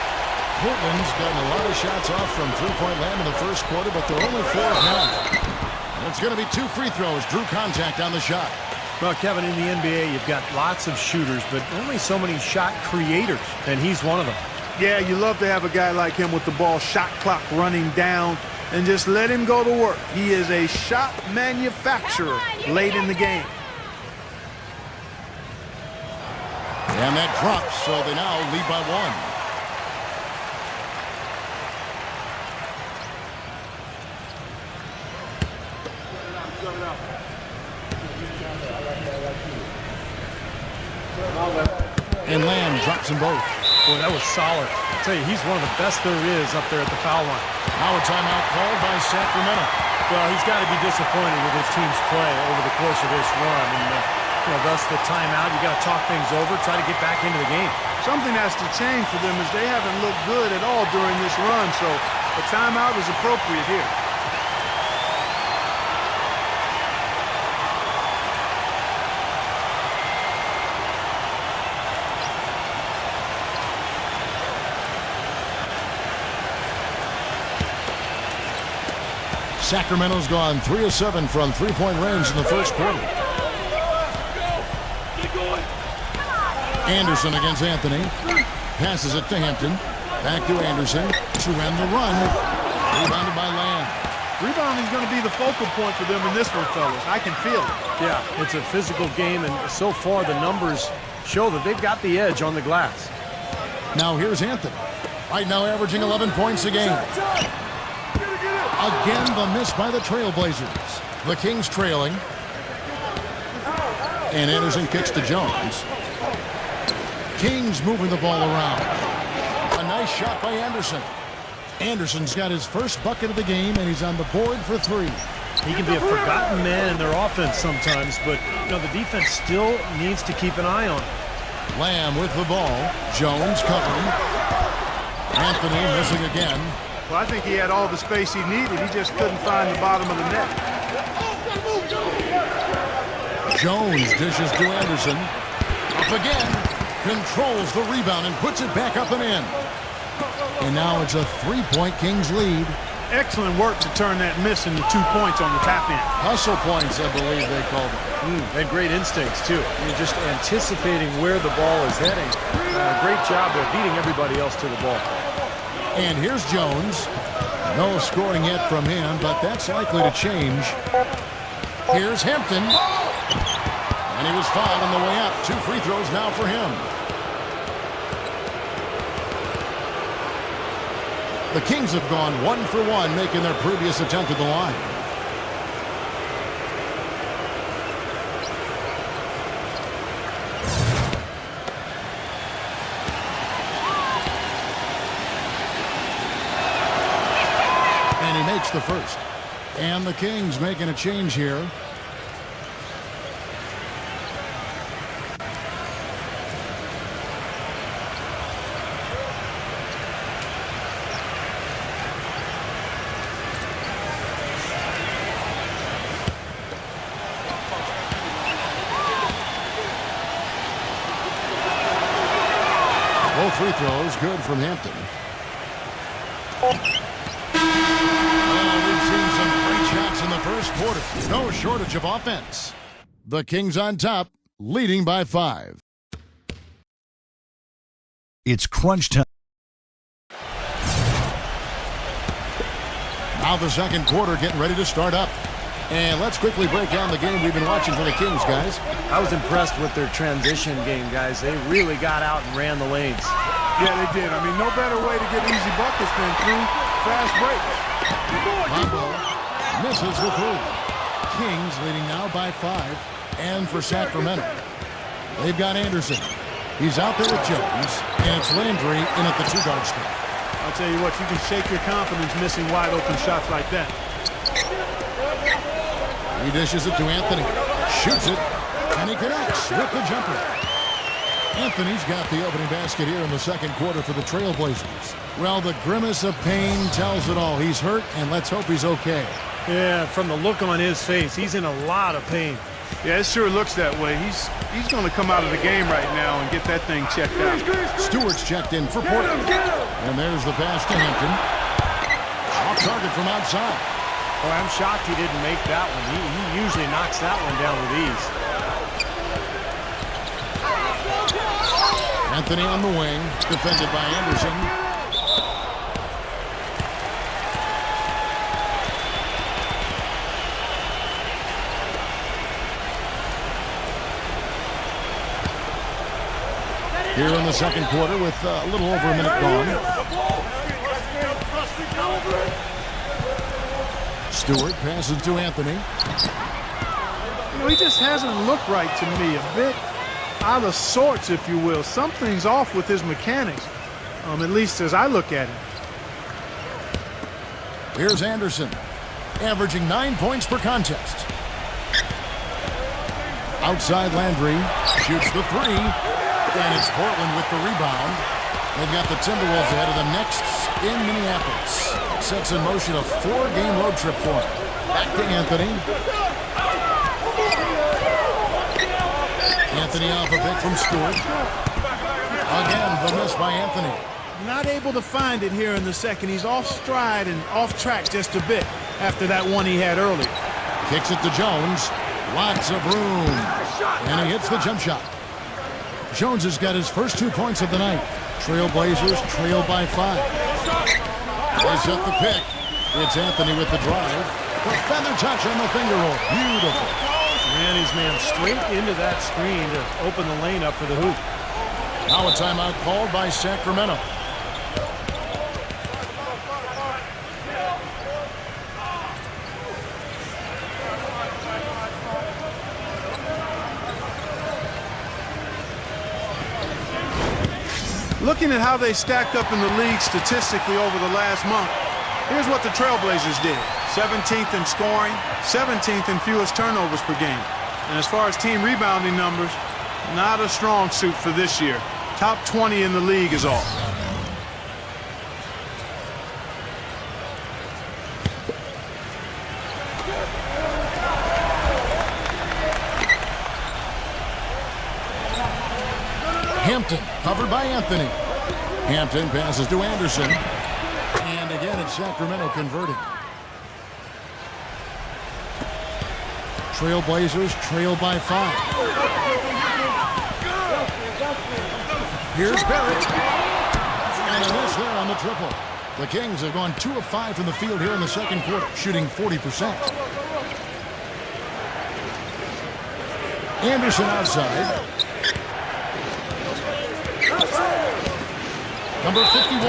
Portland's gotten a lot of shots off from three-point land in the first quarter, but they're only 4 of 9. And it's going to be 2 free throws. Drew contact on the shot. Well, Kevin, in the NBA, you've got lots of shooters, but only so many shot creators, and he's one of them. Yeah, you love to have a guy like him with the ball shot clock running down and just let him go to work. He is a shot manufacturer late in the game. And that drops, so they now lead by 1. And Lamb drops them both. Boy, that was solid. I tell you, he's one of the best there is up there at the foul line. Now a timeout called by Sacramento. Well, he's got to be disappointed with his team's play over the course of this run. And thus the timeout. You got to talk things over, try to get back into the game. Something has to change for them as they haven't looked good at all during this run, so a timeout is appropriate here. Sacramento's gone 3 of 7 from three-point range in the first quarter. Anderson against Anthony. Passes it to Hampton. Back to Anderson to end the run. Rebounded by Lamb. Rebounding is going to be the focal point for them in this one, fellas. I can feel it. Yeah, it's a physical game, and so far the numbers show that they've got the edge on the glass. Now here's Anthony. Right now averaging 11 points a game. Again, the miss by the Trailblazers. The Kings trailing. And Anderson kicks to Jones. Kings moving the ball around. A nice shot by Anderson. Anderson's got his first bucket of the game, and he's on the board for 3. He can be a forgotten man in their offense sometimes, but the defense still needs to keep an eye on him. Lamb with the ball. Jones covering. Anthony missing again. Well, I think he had all the space he needed. He just couldn't find the bottom of the net. Jones dishes to Anderson. Up again. Controls the rebound and puts it back up and in. And now it's a 3-point Kings lead. Excellent work to turn that miss into 2 points on the tap in. Hustle points, I believe they called it. And great instincts, too. You're just anticipating where the ball is heading. Great job there, beating everybody else to the ball. And here's Jones. No scoring yet from him, but that's likely to change. Here's Hampton. And he was fouled on the way up. 2 free throws now for him. The Kings have gone 1 for 1, making their previous attempt at the line. And he makes the first. And the Kings making a change here. free throws, good from Hampton. We've seen some great shots in the first quarter. No shortage of offense. The Kings on top, leading by 5. It's crunch time. Now the second quarter getting ready to start up. And let's quickly break down the game we've been watching for the Kings, guys. I was impressed with their transition game, guys. They really got out and ran the lanes. Yeah, they did. I mean, no better way to get easy buckets than through fast breaks. Mambo misses the 3. Kings leading now by 5. And for Sacramento, they've got Anderson. He's out there with Jones. And it's Landry in at the 2-guard spot. I'll tell you what, you can shake your confidence missing wide open shots like that. He dishes it to Anthony. Shoots it. And he connects with the jumper. Anthony's got the opening basket here in the second quarter for the Trailblazers. Well, the grimace of pain tells it all. He's hurt, and let's hope he's okay. Yeah, from the look on his face, he's in a lot of pain. Yeah, it sure looks that way. He's going to come out of the game right now and get that thing checked out. Stewart's checked in for Portland. And there's the pass to Hampton. Off target from outside. Boy, I'm shocked he didn't make that one. He usually knocks that one down with ease. Anthony on the wing, defended by Anderson. Here in the second quarter with a little over a minute gone. Stewart passes to Anthony. You know, he just hasn't looked right to me. A bit out of sorts, if you will. Something's off with his mechanics, at least as I look at it. Here's Anderson, averaging 9 points per contest. Outside Landry, shoots the 3, and it's Portland with the rebound. They've got the Timberwolves ahead of them next in Minneapolis. Sets in motion a 4-game road trip for him. Back to Anthony. Anthony off a pick from Stewart. Again, the miss by Anthony. Not able to find it here in the second. He's off stride and off track just a bit after that one he had earlier. Kicks it to Jones. Lots of room. And he hits the jump shot. Jones has got his first 2 points of the night. Trailblazers trail by 5. They set the pick. It's Anthony with the drive. The feather touch on the finger roll. Beautiful. Ran his man straight into that screen to open the lane up for the hoop. Now a timeout called by Sacramento. Looking at how they stacked up in the league statistically over the last month, here's what the Trailblazers did. 17th in scoring, 17th in fewest turnovers per game. And as far as team rebounding numbers, not a strong suit for this year. Top 20 in the league is all. Hampton, covered by Anthony. Hampton passes to Anderson. And again, it's Sacramento converting. Trailblazers trail by 5. Here's Barrett. And a miss there on the triple. The Kings have gone 2 of 5 from the field here in the second quarter, shooting 40%. Anderson outside. Number 51.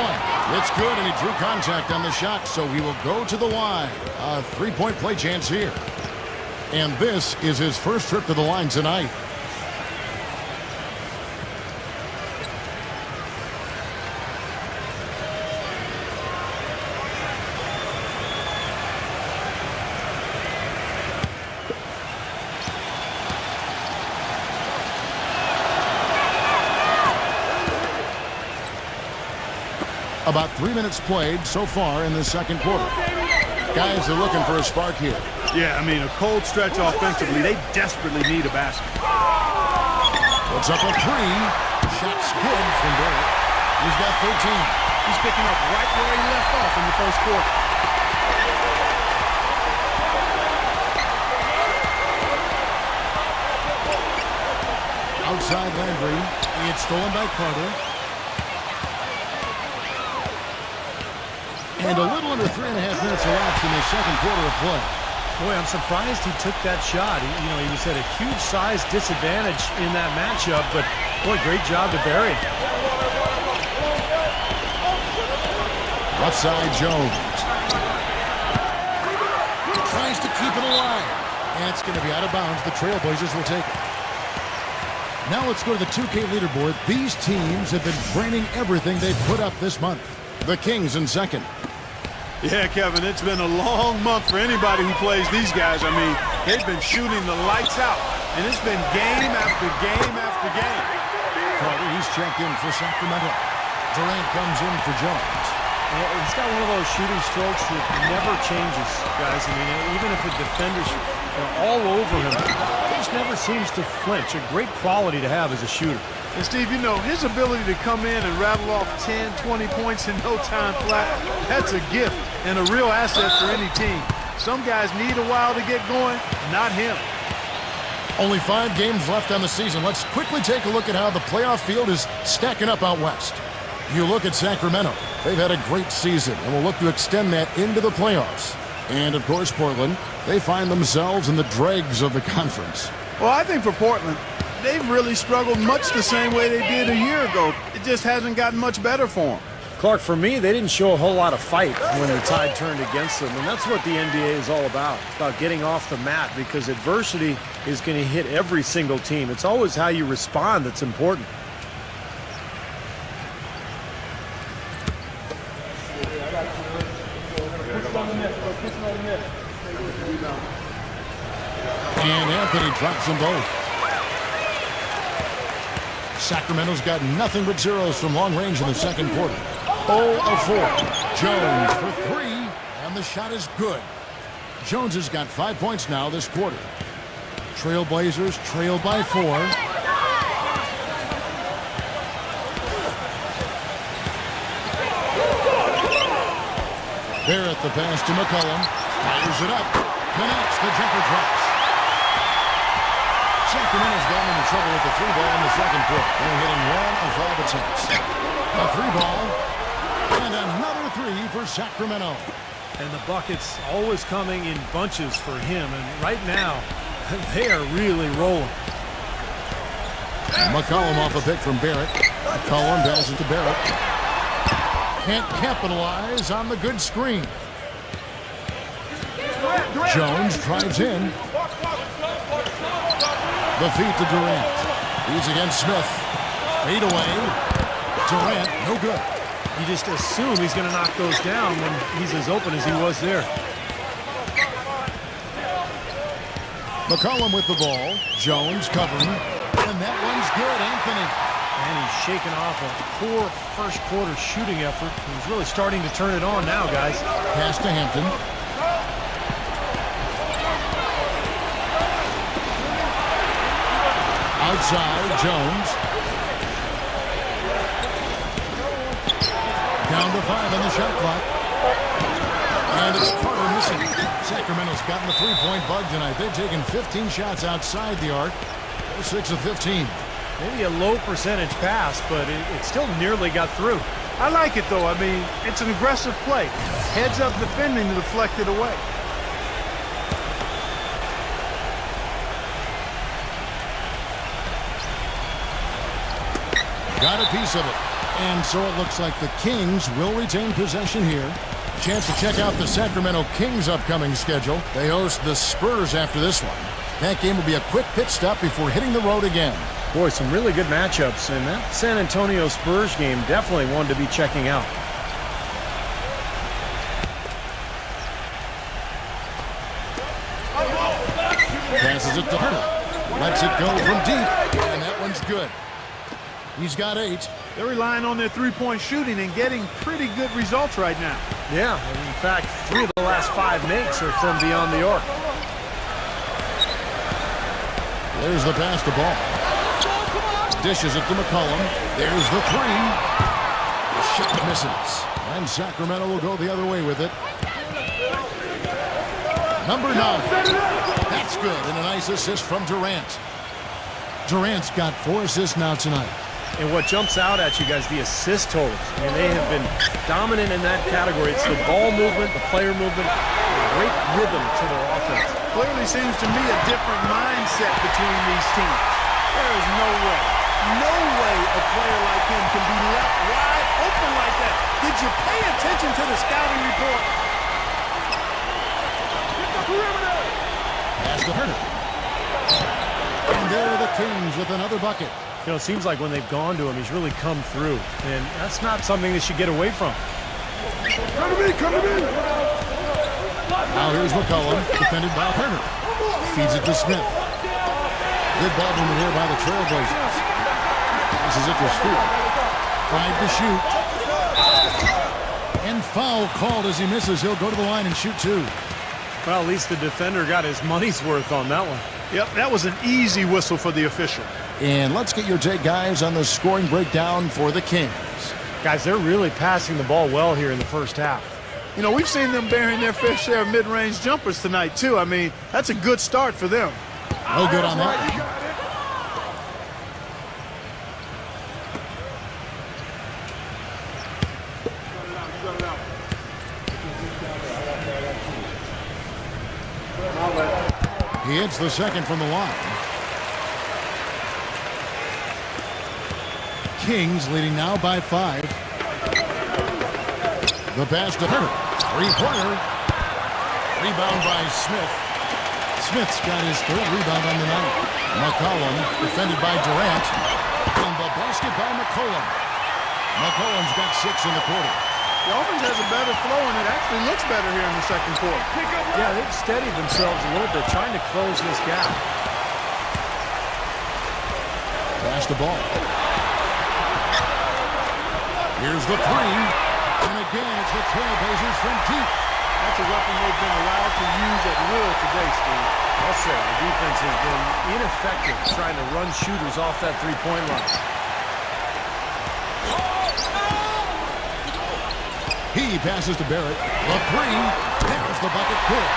It's good, and he drew contact on the shot, so he will go to the line. A 3-point play chance here. And this is his first trip to the line tonight. About 3 minutes played so far in the second quarter. Guys are looking for a spark here. Yeah, I mean, a cold stretch offensively. They desperately need a basket. Puts up a 3. Shot's good from Barrett. He's got 13. He's picking up right where he left off in the first quarter. Outside Landry. It's stolen by Carter. And a little under 3.5 minutes elapsed in the second quarter of play. Boy, I'm surprised he took that shot. He was at a huge size disadvantage in that matchup, but boy, great job to bury it. Left side, Jones. Tries to keep it alive. And it's going to be out of bounds. The Trailblazers will take it. Now let's go to the 2K leaderboard. These teams have been draining everything they've put up this month. The Kings in second. Yeah, Kevin, it's been a long month for anybody who plays these guys. I mean, they've been shooting the lights out, and it's been game after game after game. Carter, he's checked in for Sacramento. Durant comes in for Jones. He's got one of those shooting strokes that never changes, guys. I mean, even if the defenders are all over him, he just never seems to flinch. A great quality to have as a shooter. And, Steve, his ability to come in and rattle off 10, 20 points in no time flat, that's a gift and a real asset for any team. Some guys need a while to get going, not him. Only 5 games left on the season. Let's quickly take a look at how the playoff field is stacking up out west. You look at Sacramento. They've had a great season and will look to extend that into the playoffs. And, of course, Portland, they find themselves in the dregs of the conference. Well, I think for Portland, they've really struggled much the same way they did a year ago. It just hasn't gotten much better for them. Clark, for me, they didn't show a whole lot of fight when the tide turned against them, and that's what the NBA is all about. It's about getting off the mat, because adversity is going to hit every single team. It's always how you respond that's important. And Anthony drops them both. Sacramento's got nothing but zeros from long range in the second quarter. 0 of 4. Jones for 3, and the shot is good. Jones has got 5 points now this quarter. Trailblazers trail by 4. Barrett the pass to McCollum. Fires it up. Connects. The jumper drops. Sacramento's gotten into trouble with the 3-ball in the second quarter. They're hitting 1 of 5 attempts. A 3-ball. And another 3 for Sacramento. And the buckets always coming in bunches for him. And right now, they are really rolling. McCollum off a pick from Barrett. McCollum passes to Barrett. Can't capitalize on the good screen. Jones drives in. The feed to Durant. He's against Smith. Fade away. Durant, no good. You just assume he's going to knock those down when he's as open as he was there. McCollum with the ball. Jones covering. And that one's good, Anthony. And he's shaking off a poor first quarter shooting effort. He's really starting to turn it on now, guys. Pass to Hampton. Outside, Jones. Down to 5 on the shot clock. And it's Carter missing. Sacramento's gotten the 3-point bug tonight. They've taken 15 shots outside the arc. They're 6 of 15. Maybe a low percentage pass, but it still nearly got through. I like it, though. I mean, it's an aggressive play. Heads up defending to deflect it away. Got a piece of it. And so it looks like the Kings will retain possession here. Chance to check out the Sacramento Kings' upcoming schedule. They host the Spurs after this one. That game will be a quick pit stop before hitting the road again. Boy, some really good matchups, and that San Antonio Spurs game definitely one to be checking out. Passes it to Hunter. Lets it go from deep, and that one's good. He's got 8. They're relying on their three-point shooting and getting pretty good results right now. Yeah, and in fact, 3 of the last 5 makes are from beyond the arc. There's the pass to ball. Dishes it to McCollum. There's the 3. Shot misses. And Sacramento will go the other way with it. Number 9. That's good. And a nice assist from Durant. Durant's got 4 assists now tonight. And what jumps out at you guys, the assist totals. I mean, they have been dominant in that category. It's the ball movement, the player movement, great rhythm to their offense. Clearly seems to me a different mindset between these teams. There is no way a player like him can be left wide open like that. Did you pay attention to the scouting report? Pass to Herter. And there are the Kings with another bucket. You know, it seems like when they've gone to him, he's really come through. And that's not something they should get away from. Come to me. Now here's McCollum, defended by Herter. Feeds it to Smith. Good ball movement here by the Trailblazers. Passes it to Stewart. 5 to shoot. And foul called as he misses. He'll go to the line and shoot 2. Well, at least the defender got his money's worth on that one. Yep, that was an easy whistle for the official. And let's get your take, guys, on the scoring breakdown for the Kings. Guys, they're really passing the ball well here in the first half. You know, we've seen them bearing their fair share of mid-range jumpers tonight, too. I mean, that's a good start for them. No good on that. He hits the second from the line. Kings leading now by 5. The pass to Herter. 3-pointer. Rebound by Smith. Smith's got his 3rd rebound on the night. McCollum defended by Durant. And the basket by McCollum. McCollum's got 6 in the quarter. The offense has a better flow, and it actually looks better here in the second quarter. Yeah, they've steadied themselves a little bit, trying to close this gap. Pass the ball. Here's the 3. And again, it's the Trailblazers from deep. That's a weapon they've been allowed to use at will today, Steve. I'll say the defense has been ineffective trying to run shooters off that three-point line. He passes to Barrett. The 3. There's the bucket. Good.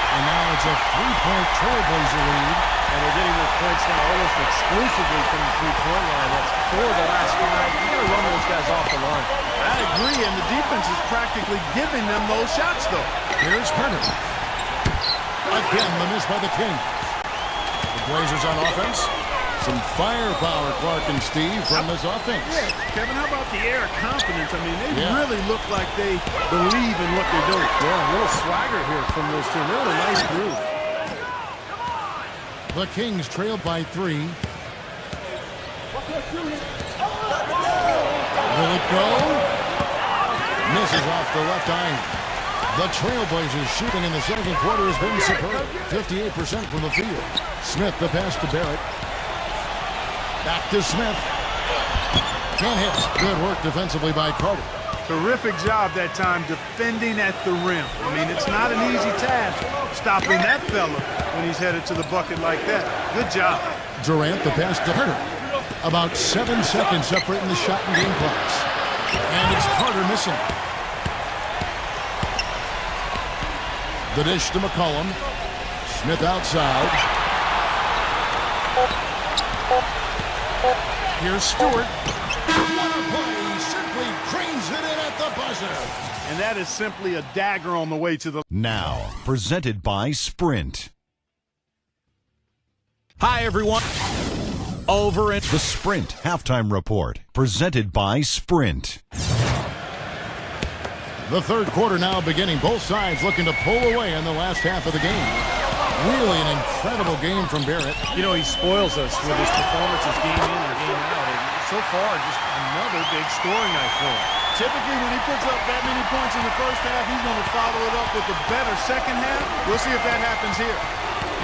And now it's a 3-point Trailblazer lead. And they're getting their points now almost exclusively from the three-point line. That's 4 of the last 5. You got to run those guys off the line. I agree, and the defense is practically giving them those shots, though. Here's Herter. Again, the miss by the Kings. The Blazers on offense. Some firepower, Clark and Steve, from this offense. Yeah, Kevin, how about the air of confidence? I mean, they really look like they believe in what they're doing. Yeah, a little swagger here from those two. They're in a nice groove. The Kings trail by 3. Will it go? Misses off the left iron. The Trailblazers shooting in the second quarter has been superb. 58% from the field. Smith, the pass to Barrett. Back to Smith. Can't hit. Good work defensively by Carter. Terrific job that time defending at the rim. I mean, it's not an easy task stopping that fella when he's headed to the bucket like that. Good job. Durant, the pass to Herter. About 7 seconds separating the shot and game clocks. And it's Carter missing. The dish to McCollum. Smith outside. Here's Stewart. What a play. Simply drains it in at the buzzer. And that is simply a dagger on the way to the... Now, presented by Sprint. Hi, everyone. Over at The Sprint Halftime Report, presented by Sprint. The third quarter now beginning. Both sides looking to pull away in the last half of the game. Really an incredible game from Barrett. You know, he spoils us with his performances game in and game out. And so far, just another big scoring night for him. Typically, when he puts up that many points in the first half, he's going to follow it up with a better second half. We'll see if that happens here.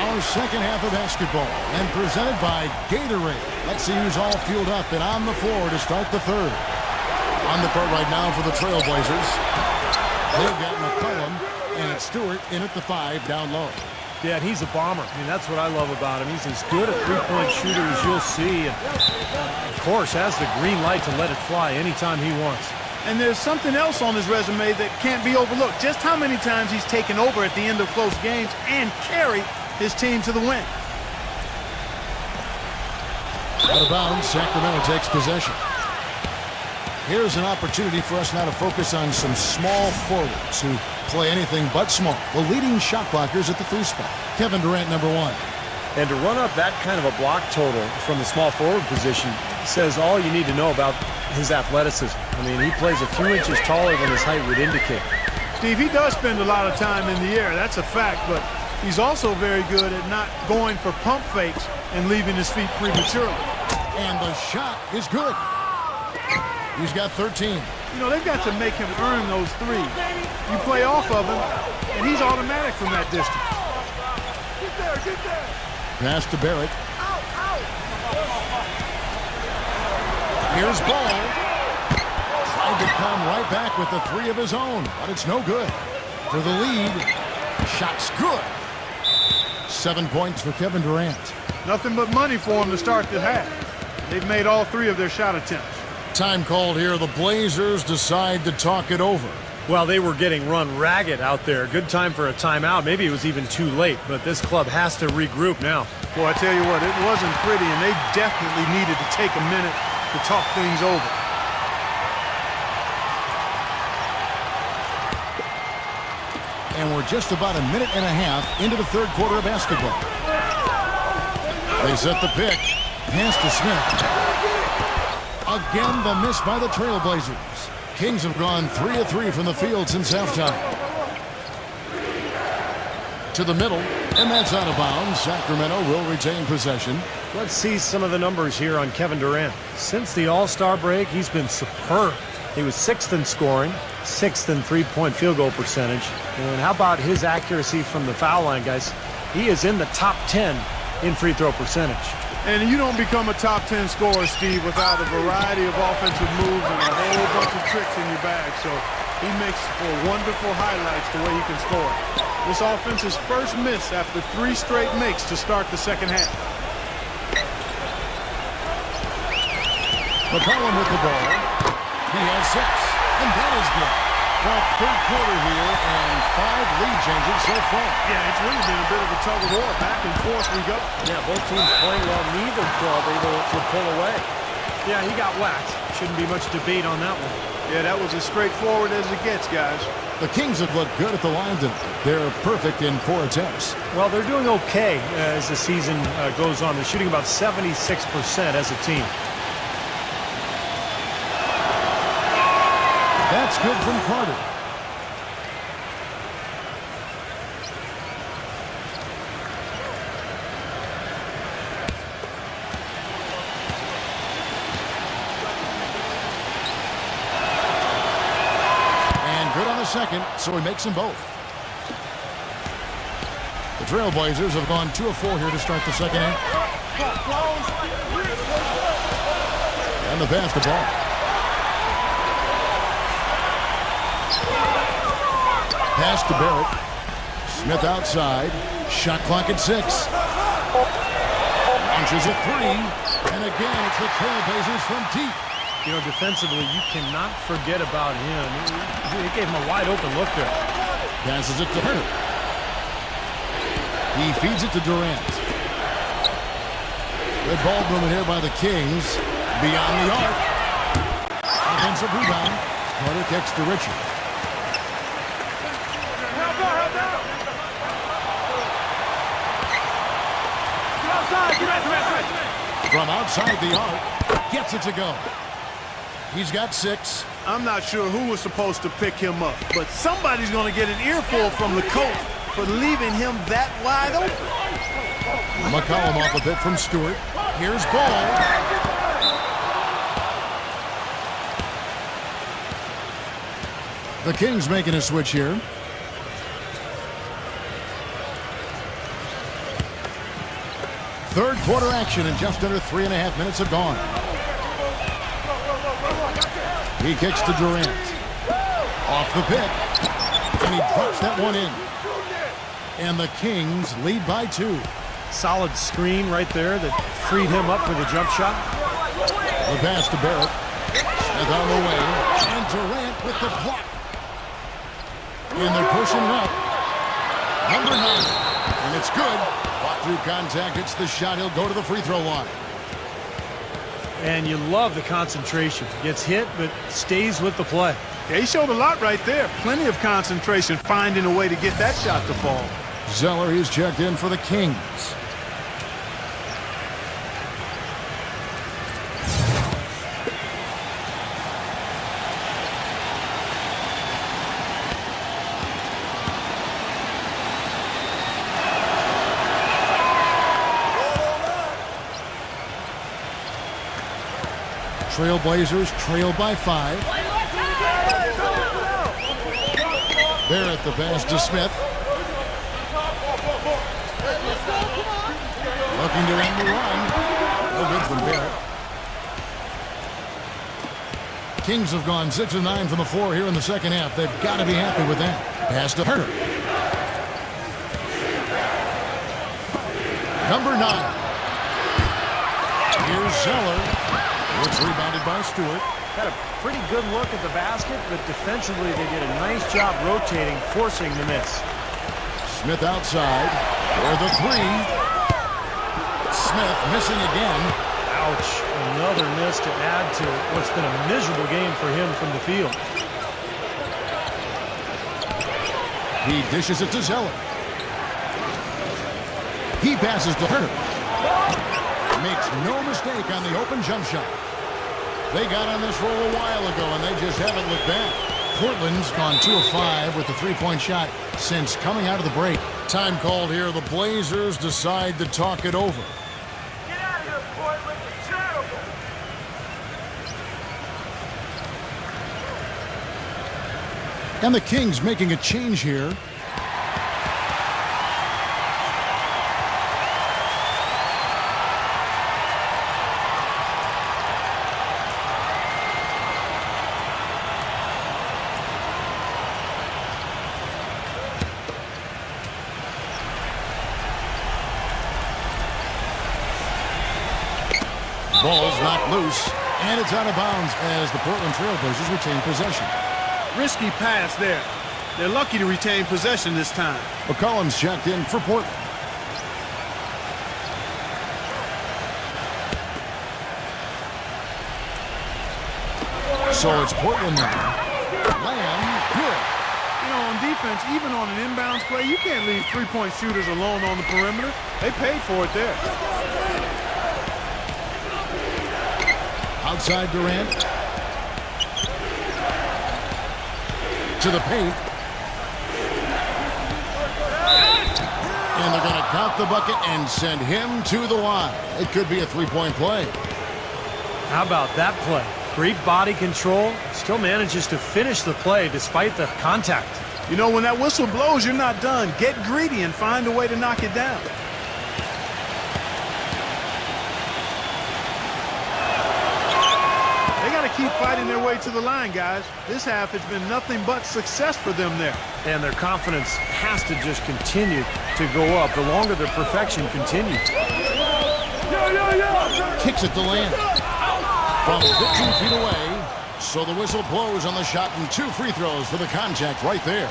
Our second half of basketball, and presented by Gatorade. Let's see who's all fueled up and on the floor to start the third. On the court right now for the Trailblazers. They've got McCollum, and it's Stewart in at the 5 down low. Yeah, and he's a bomber. I mean, that's what I love about him. He's as good a three-point shooter as you'll see. And, of course, has the green light to let it fly anytime he wants. And there's something else on his resume that can't be overlooked. Just how many times he's taken over at the end of close games and carried his team to the win. Out of bounds, Sacramento takes possession. Here's an opportunity for us now to focus on some small forwards who play anything but small. The leading shot blockers at the 3 spot. Kevin Durant, number 1. And to run up that kind of a block total from the small forward position says all you need to know about his athleticism. I mean, he plays a few inches taller than his height would indicate. Steve, he does spend a lot of time in the air. That's a fact, but he's also very good at not going for pump fakes and leaving his feet prematurely. And the shot is good. He's got 13. You know, they've got to make him earn those threes. You play off of him, and he's automatic from that distance. Get there, get there. Pass to Barrett. Here's Ball. Tried to come right back with the 3 of his own, but it's no good. For the lead, shot's good. 7 points for Kevin Durant. Nothing but money for him to start the half. They've made all 3 of their shot attempts. Time called here. The Blazers decide to talk it over. Well, they were getting run ragged out there. Good time for a timeout. Maybe it was even too late, but this club has to regroup now. Boy, I tell you what, it wasn't pretty, and they definitely needed to take a minute to talk things over. And we're just about a minute and a half into the 3rd quarter of basketball. They set the pick. Pass to Smith. Again, the miss by the Trailblazers. Kings have gone 3 of 3 from the field since halftime. To the middle, and that's out of bounds. Sacramento will retain possession. Let's see some of the numbers here on Kevin Durant. Since the All-Star break, he's been superb. He was 6th in scoring, 6th in three-point field goal percentage. And how about his accuracy from the foul line, guys? He is in the top 10 in free throw percentage. And you don't become a top 10 scorer, Steve, without a variety of offensive moves and a whole bunch of tricks in your bag. So he makes for wonderful highlights the way he can score. This offense's first miss after 3 straight makes to start the second half. McCollum with the ball. He has 6, and that is good. Well, 3rd quarter here, and 5 lead changes so far. Yeah, it's really been a bit of a tug of war. Back and forth we go. Yeah, both teams playing well. Neither club able to pull away. Yeah, he got whacked. Shouldn't be much debate on that one. Yeah, that was as straightforward as it gets, guys. The Kings have looked good at the line tonight. They're perfect in 4 attempts. Well, they're doing okay as the season goes on. They're shooting about 76% as a team. That's good from Carter. And good on the second, so he makes them both. The Trailblazers have gone 2 of 4 here to start the second half. And the basketball. Pass to Barrett. Smith outside. Shot clock at 6. Launches a 3. And again, it's the Trailblazers from deep. You know, defensively, you cannot forget about him. He gave him a wide open look there. Passes it to Barrett. He feeds it to Durant. Good ball movement here by the Kings. Beyond the arc. Offensive rebound. Carter kicks to Richard. From outside the arc, gets it to go. He's got 6. I'm not sure who was supposed to pick him up, but somebody's going to get an earful from the coach for leaving him that wide open. McCollum off a bit from Stewart. Here's Ball. The Kings making a switch here. Third quarter action, and just under 3.5 minutes have gone. He kicks to Durant. Off the pick. And he drops that one in. And the Kings lead by 2. Solid screen right there that freed him up for the jump shot. The pass to Barrett. Smith on the way. And Durant with the block. And they're pushing it up. Number 9. And it's good. Fought through contact. It's the shot. He'll go to the free throw line. And you love the concentration. Gets hit, but stays with the play. Yeah, he showed a lot right there. Plenty of concentration, finding a way to get that shot to fall. Zeller, he's checked in for the Kings. Trailblazers trail by 5. Barrett the pass to Smith. Looking to end the run. No good from Barrett. Kings have gone 6 of 9 from the floor here in the second half. They've got to be happy with that. Pass to Herter. Number 9. Here's Zeller. It's rebounded by Stewart. Had a pretty good look at the basket, but defensively they did a nice job rotating, forcing the miss. Smith outside for the 3. Smith missing again. Ouch. Another miss to add to what's been a miserable game for him from the field. He dishes it to Zeller. He passes to Herter. Makes no mistake on the open jump shot. They got on this roll a while ago, and they just haven't looked back. Portland's gone 2 of 5 with the three-point shot since coming out of the break. Time called here. The Blazers decide to talk it over. Get out of here, Portland. You're terrible. And the Kings making a change here. Ball's knocked loose, and it's out of bounds as the Portland Trailblazers retain possession. Risky pass there. They're lucky to retain possession this time. McCollum's checked in for Portland. So it's Portland now. Lamb, good. You know, on defense, even on an inbounds play, you can't leave three-point shooters alone on the perimeter. They paid for it there. Outside Durant. To the paint. And they're going to count the bucket and send him to the line. It could be a three-point play. How about that play? Great body control. Still manages to finish the play despite the contact. You know, when that whistle blows, you're not done. Get greedy and find a way to knock it down. Keep fighting their way to the line, guys. This half has been nothing but success for them there. And their confidence has to just continue to go up the longer their perfection continues. Kicks it to Lamb. From 15 feet away. So the whistle blows on the shot and 2 free throws for the contact right there.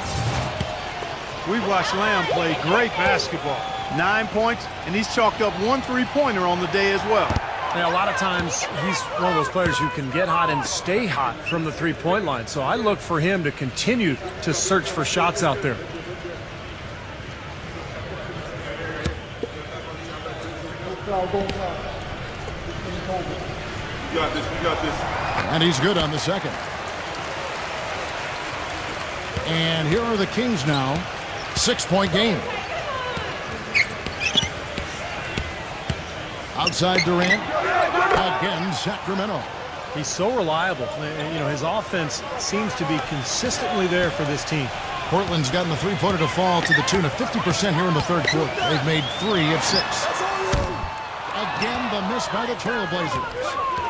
We've watched Lamb play great basketball. 9 points, and he's chalked up 1 three-pointer on the day as well. Yeah, a lot of times he's one of those players who can get hot and stay hot from the three-point line. So I look for him to continue to search for shots out there. You got this. You got this. And he's good on the second. And here are the Kings now. 6-point game. Outside Durant. Again, Sacramento. He's so reliable. You know, his offense seems to be consistently there for this team. Portland's gotten the three-pointer to fall to the tune of 50% here in the third quarter. They've made 3 of 6. Again, the miss by the Trailblazers.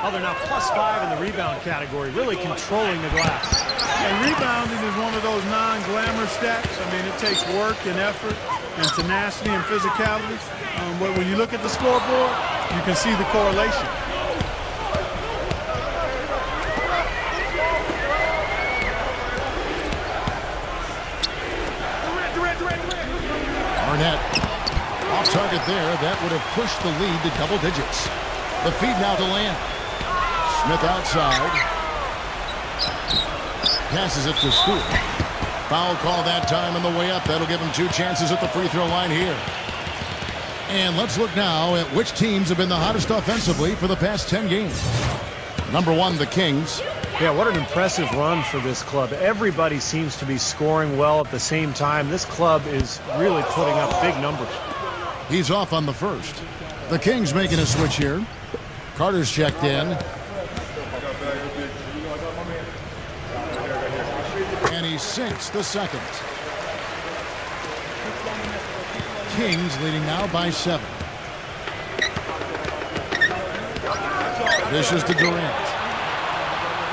Oh, they're now +5 in the rebound category, really controlling the glass. And rebounding is one of those non-glamorous counter stats. I mean, it takes work and effort and tenacity and physicality. But when you look at the scoreboard, you can see the correlation. Arnett off target there. That would have pushed the lead to double digits. The feed now to Lamb. Smith outside. Passes it to Stewart. Foul call that time on the way up. That'll give him 2 chances at the free throw line here. And let's look now at which teams have been the hottest offensively for the past 10 games. Number 1, the Kings. Yeah, what an impressive run for this club. Everybody seems to be scoring well at the same time. This club is really putting up big numbers. He's off on the first. The Kings making a switch here. Carter's checked in. And he sinks the second. Kings leading now by 7. Dishes to Durant.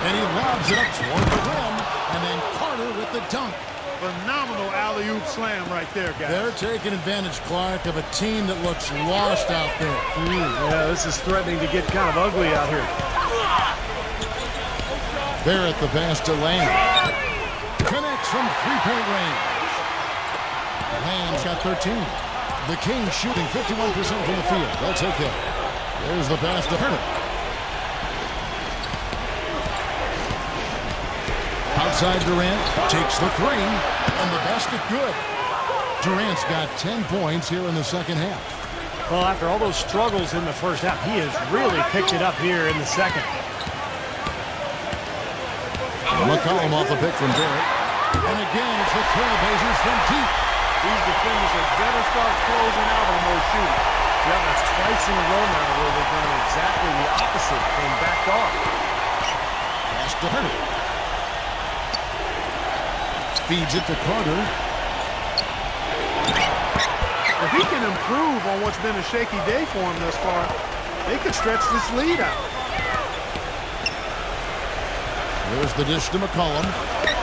And he lobs it up toward the rim. And then Carter with the dunk. Phenomenal alley-oop slam right there, guys. They're taking advantage, Clark, of a team that looks lost out there. Yeah, this is threatening to get kind of ugly out here. Barrett the pass to Lamb. Connects from three-point range. Lamb's got 13. The Kings shooting 51% from the field. They'll take it. There's the pass to Herman. Outside Durant takes the 3, and the basket good. Durant's got 10 points here in the second half. Well, after all those struggles in the first half, he has really picked it up here in the second. McCollum off the pick from Barrett. And again, it's the Trailblazers from deep. These defenders had better start closing out on those shooters. Yeah, that's twice in a row now where they've done exactly the opposite and backed off. Pass to Herman. Feeds it to Carter. If he can improve on what's been a shaky day for him thus far, they could stretch this lead out. There's the dish to McCollum.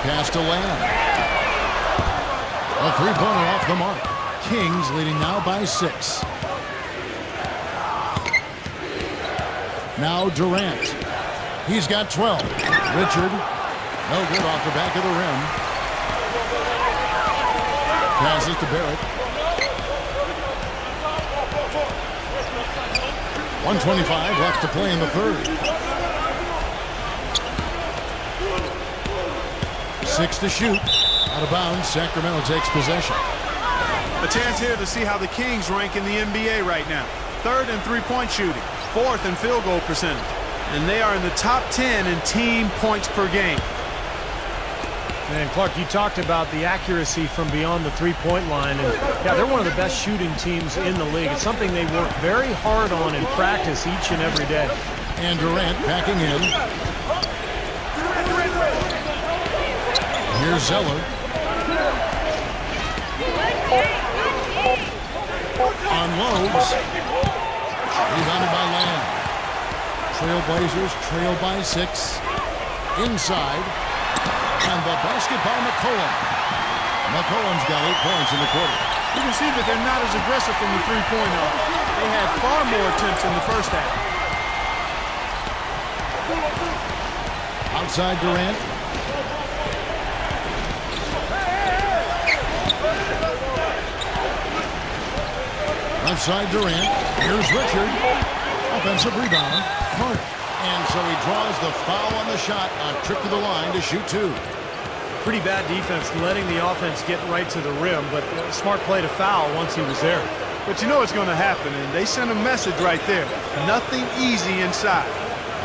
Pass to Lamb. A three-pointer off the mark. Kings leading now by 6. Now Durant. He's got 12. Richard. No good off the back of the rim. Passes to Barrett. 1:25 left to play in the third. 6 to shoot. Out of bounds. Sacramento takes possession. A chance here to see how the Kings rank in the NBA right now. 3rd in three-point shooting, 4th in field goal percentage. And they are in the top 10 in team points per game. And Clark, you talked about the accuracy from beyond the three-point line. And yeah, they're one of the best shooting teams in the league. It's something they work very hard on in practice each and every day. And Durant backing in. Here's Zeller. Unloads. Rebounded by Lamb. Trailblazers trail by 6. Inside. And the basket by McCollum. McCollum's got 8 points in the quarter. You can see that they're not as aggressive from the three-point line. They had far more attempts in the first half. Outside Durant. Left side Durant. Here's Richard. Offensive rebound. Carter. And so he draws the foul on the shot. A trip to the line to shoot 2. Pretty bad defense letting the offense get right to the rim, but smart play to foul once he was there. But you know what's going to happen, and they sent a message right there. Nothing easy inside.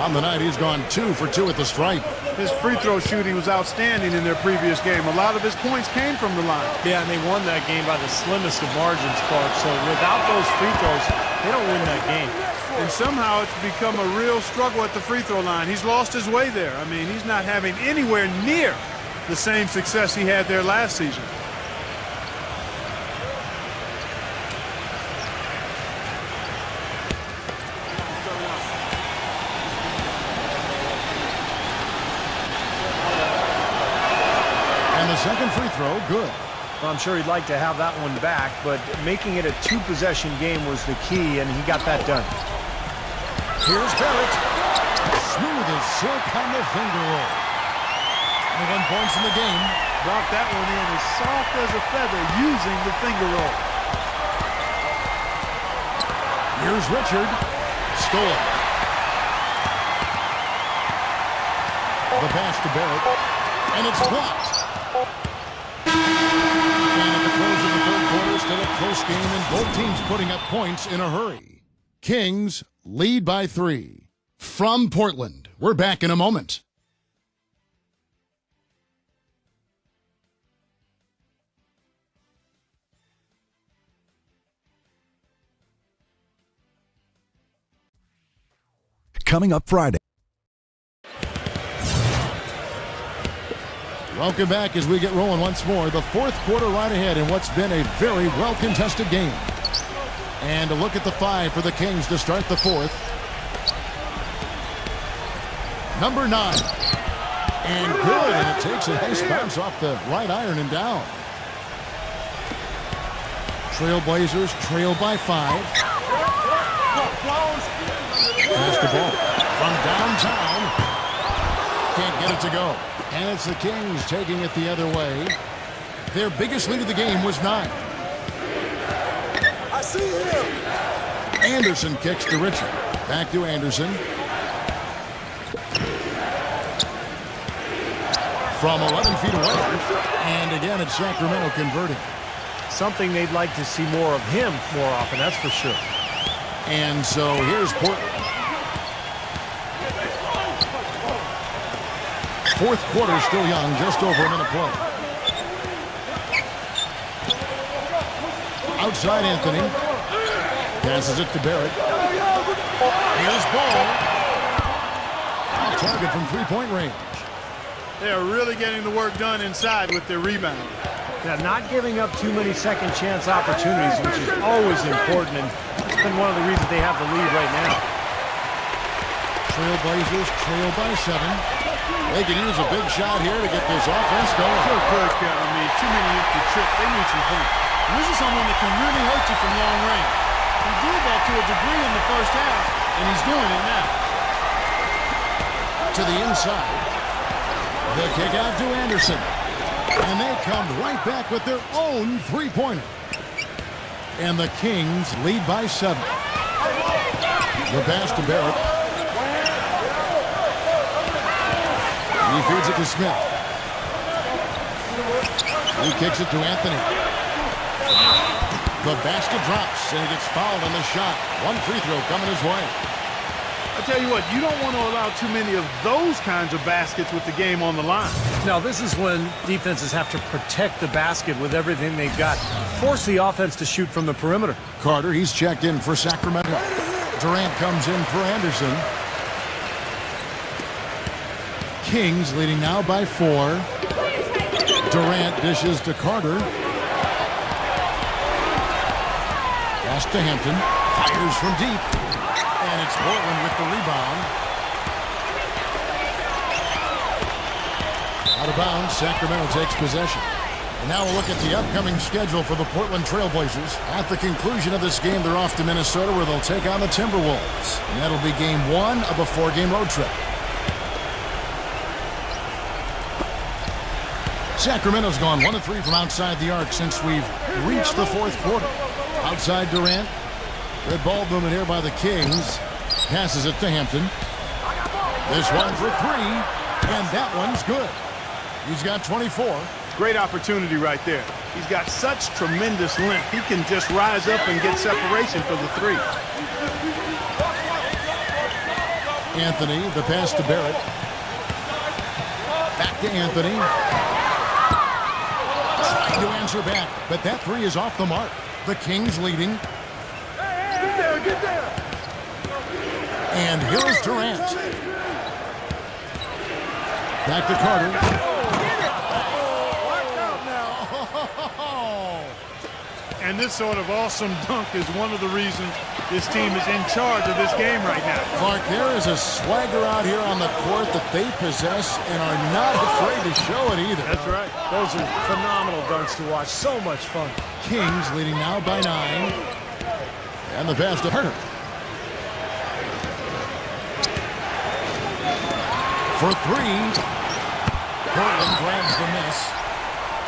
On the night, he's gone 2 for 2 at the stripe. His free throw shooting was outstanding in their previous game. A lot of his points came from the line. Yeah, and they won that game by the slimmest of margins, Clark. So without those free throws, they don't win that game. And somehow it's become a real struggle at the free throw line. He's lost his way there. I mean, he's not having anywhere near the same success he had there last season. the second free throw, good. Well, I'm sure he'd like to have that one back, but making it a two-possession game was the key, and he got that done. Here's Barrett. Smooth as silk on the finger roll. 21 points in the game. Dropped that one in as soft as a feather using the finger roll. Here's Richard. Stole. The pass to Barrett. And it's blocked. And at the close of the third quarter, still a close game, and both teams putting up points in a hurry. Kings lead by 3. From Portland, we're back in a moment. Coming up Friday. Welcome back as we get rolling once more. The fourth quarter right ahead in what's been a very well-contested game. And a look at the 5 for the Kings to start the fourth. Number 9. And good, and it takes a nice bounce off the right iron and down. Trailblazers trail by 5. Pass the ball from downtown. Can't get it to go. And it's the Kings taking it the other way. Their biggest lead of the game was 9. I see him. Anderson kicks to Richard. Back to Anderson. From 11 feet away. And again, it's Sacramento converting. Something they'd like to see more of him more often, that's for sure. And so here's Portland. Fourth quarter still young, just over a minute play. Outside Anthony. Passes it to Barrett. Here's Ball. Off target from three-point range. They are really getting the work done inside with their rebound. Yeah, not giving up too many second chance opportunities, which is always important, and it's been one of the reasons they have the lead right now. Trailblazers trail by 7. They can use a big shot here to get this offense going. Good push, Kevin. I mean, too many empty trips. They need some points. And this is someone that can really hurt you from long range. He did that to a degree in the first half, and he's doing it now. To the inside. The kick out to Anderson. And they come right back with their own three-pointer. And the Kings lead by 7. The pass to Barrett. He feeds it to Smith. He kicks it to Anthony. The basket drops, and he gets fouled on the shot. One free throw coming his way. I tell you what, you don't want to allow too many of those kinds of baskets with the game on the line. Now, this is when defenses have to protect the basket with everything they've got. Force the offense to shoot from the perimeter. Carter, he's checked in for Sacramento. Durant comes in for Anderson. Kings leading now by 4. Durant dishes to Carter. Pass to Hampton. Fires from deep. And it's Portland with the rebound. Out of bounds, Sacramento takes possession. And now we'll look at the upcoming schedule for the Portland Trailblazers. At the conclusion of this game, they're off to Minnesota, where they'll take on the Timberwolves. And that'll be game 1 of a 4-game road trip. Sacramento's gone 1 of 3 from outside the arc since we've reached the fourth quarter. Outside Durant. Red ball movement here by the Kings. Passes it to Hampton. This one for 3. And that one's good. He's got 24. Great opportunity right there. He's got such tremendous length. He can just rise up and get separation for the 3. Anthony, the pass to Barrett. Back to Anthony. Trying to answer back, but that 3 is off the mark. The Kings leading. Get there. And here's Durant. Back to Carter. And And this sort of awesome dunk is one of the reasons this team is in charge of this game right now. Clark, there is a swagger out here on the court that they possess and are not afraid to show it either. That's right. Those are phenomenal dunks to watch. So much fun. Kings leading now by 9. And the pass to Herter. For 3. Portland grabs the miss.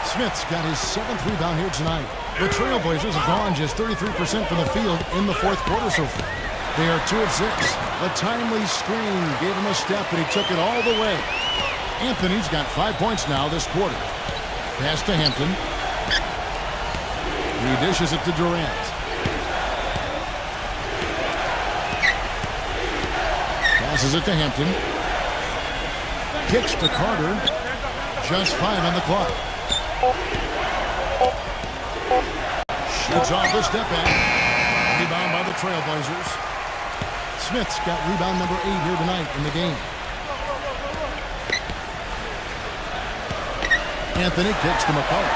Smith's got his 7th rebound here tonight. The Trailblazers have gone just 33% from the field in the 4th quarter so far. They are 2 of 6. The timely screen gave him a step, and he took it all the way. Anthony's got 5 points now this quarter. Pass to Hampton. He dishes it to Durant. Passes it to Hampton. Kicks to Carter. Just 5 on the clock. Shoots off the step back. Rebound by the Trailblazers. Smith's got rebound number 8 here tonight in the game. Anthony kicks to McCullough.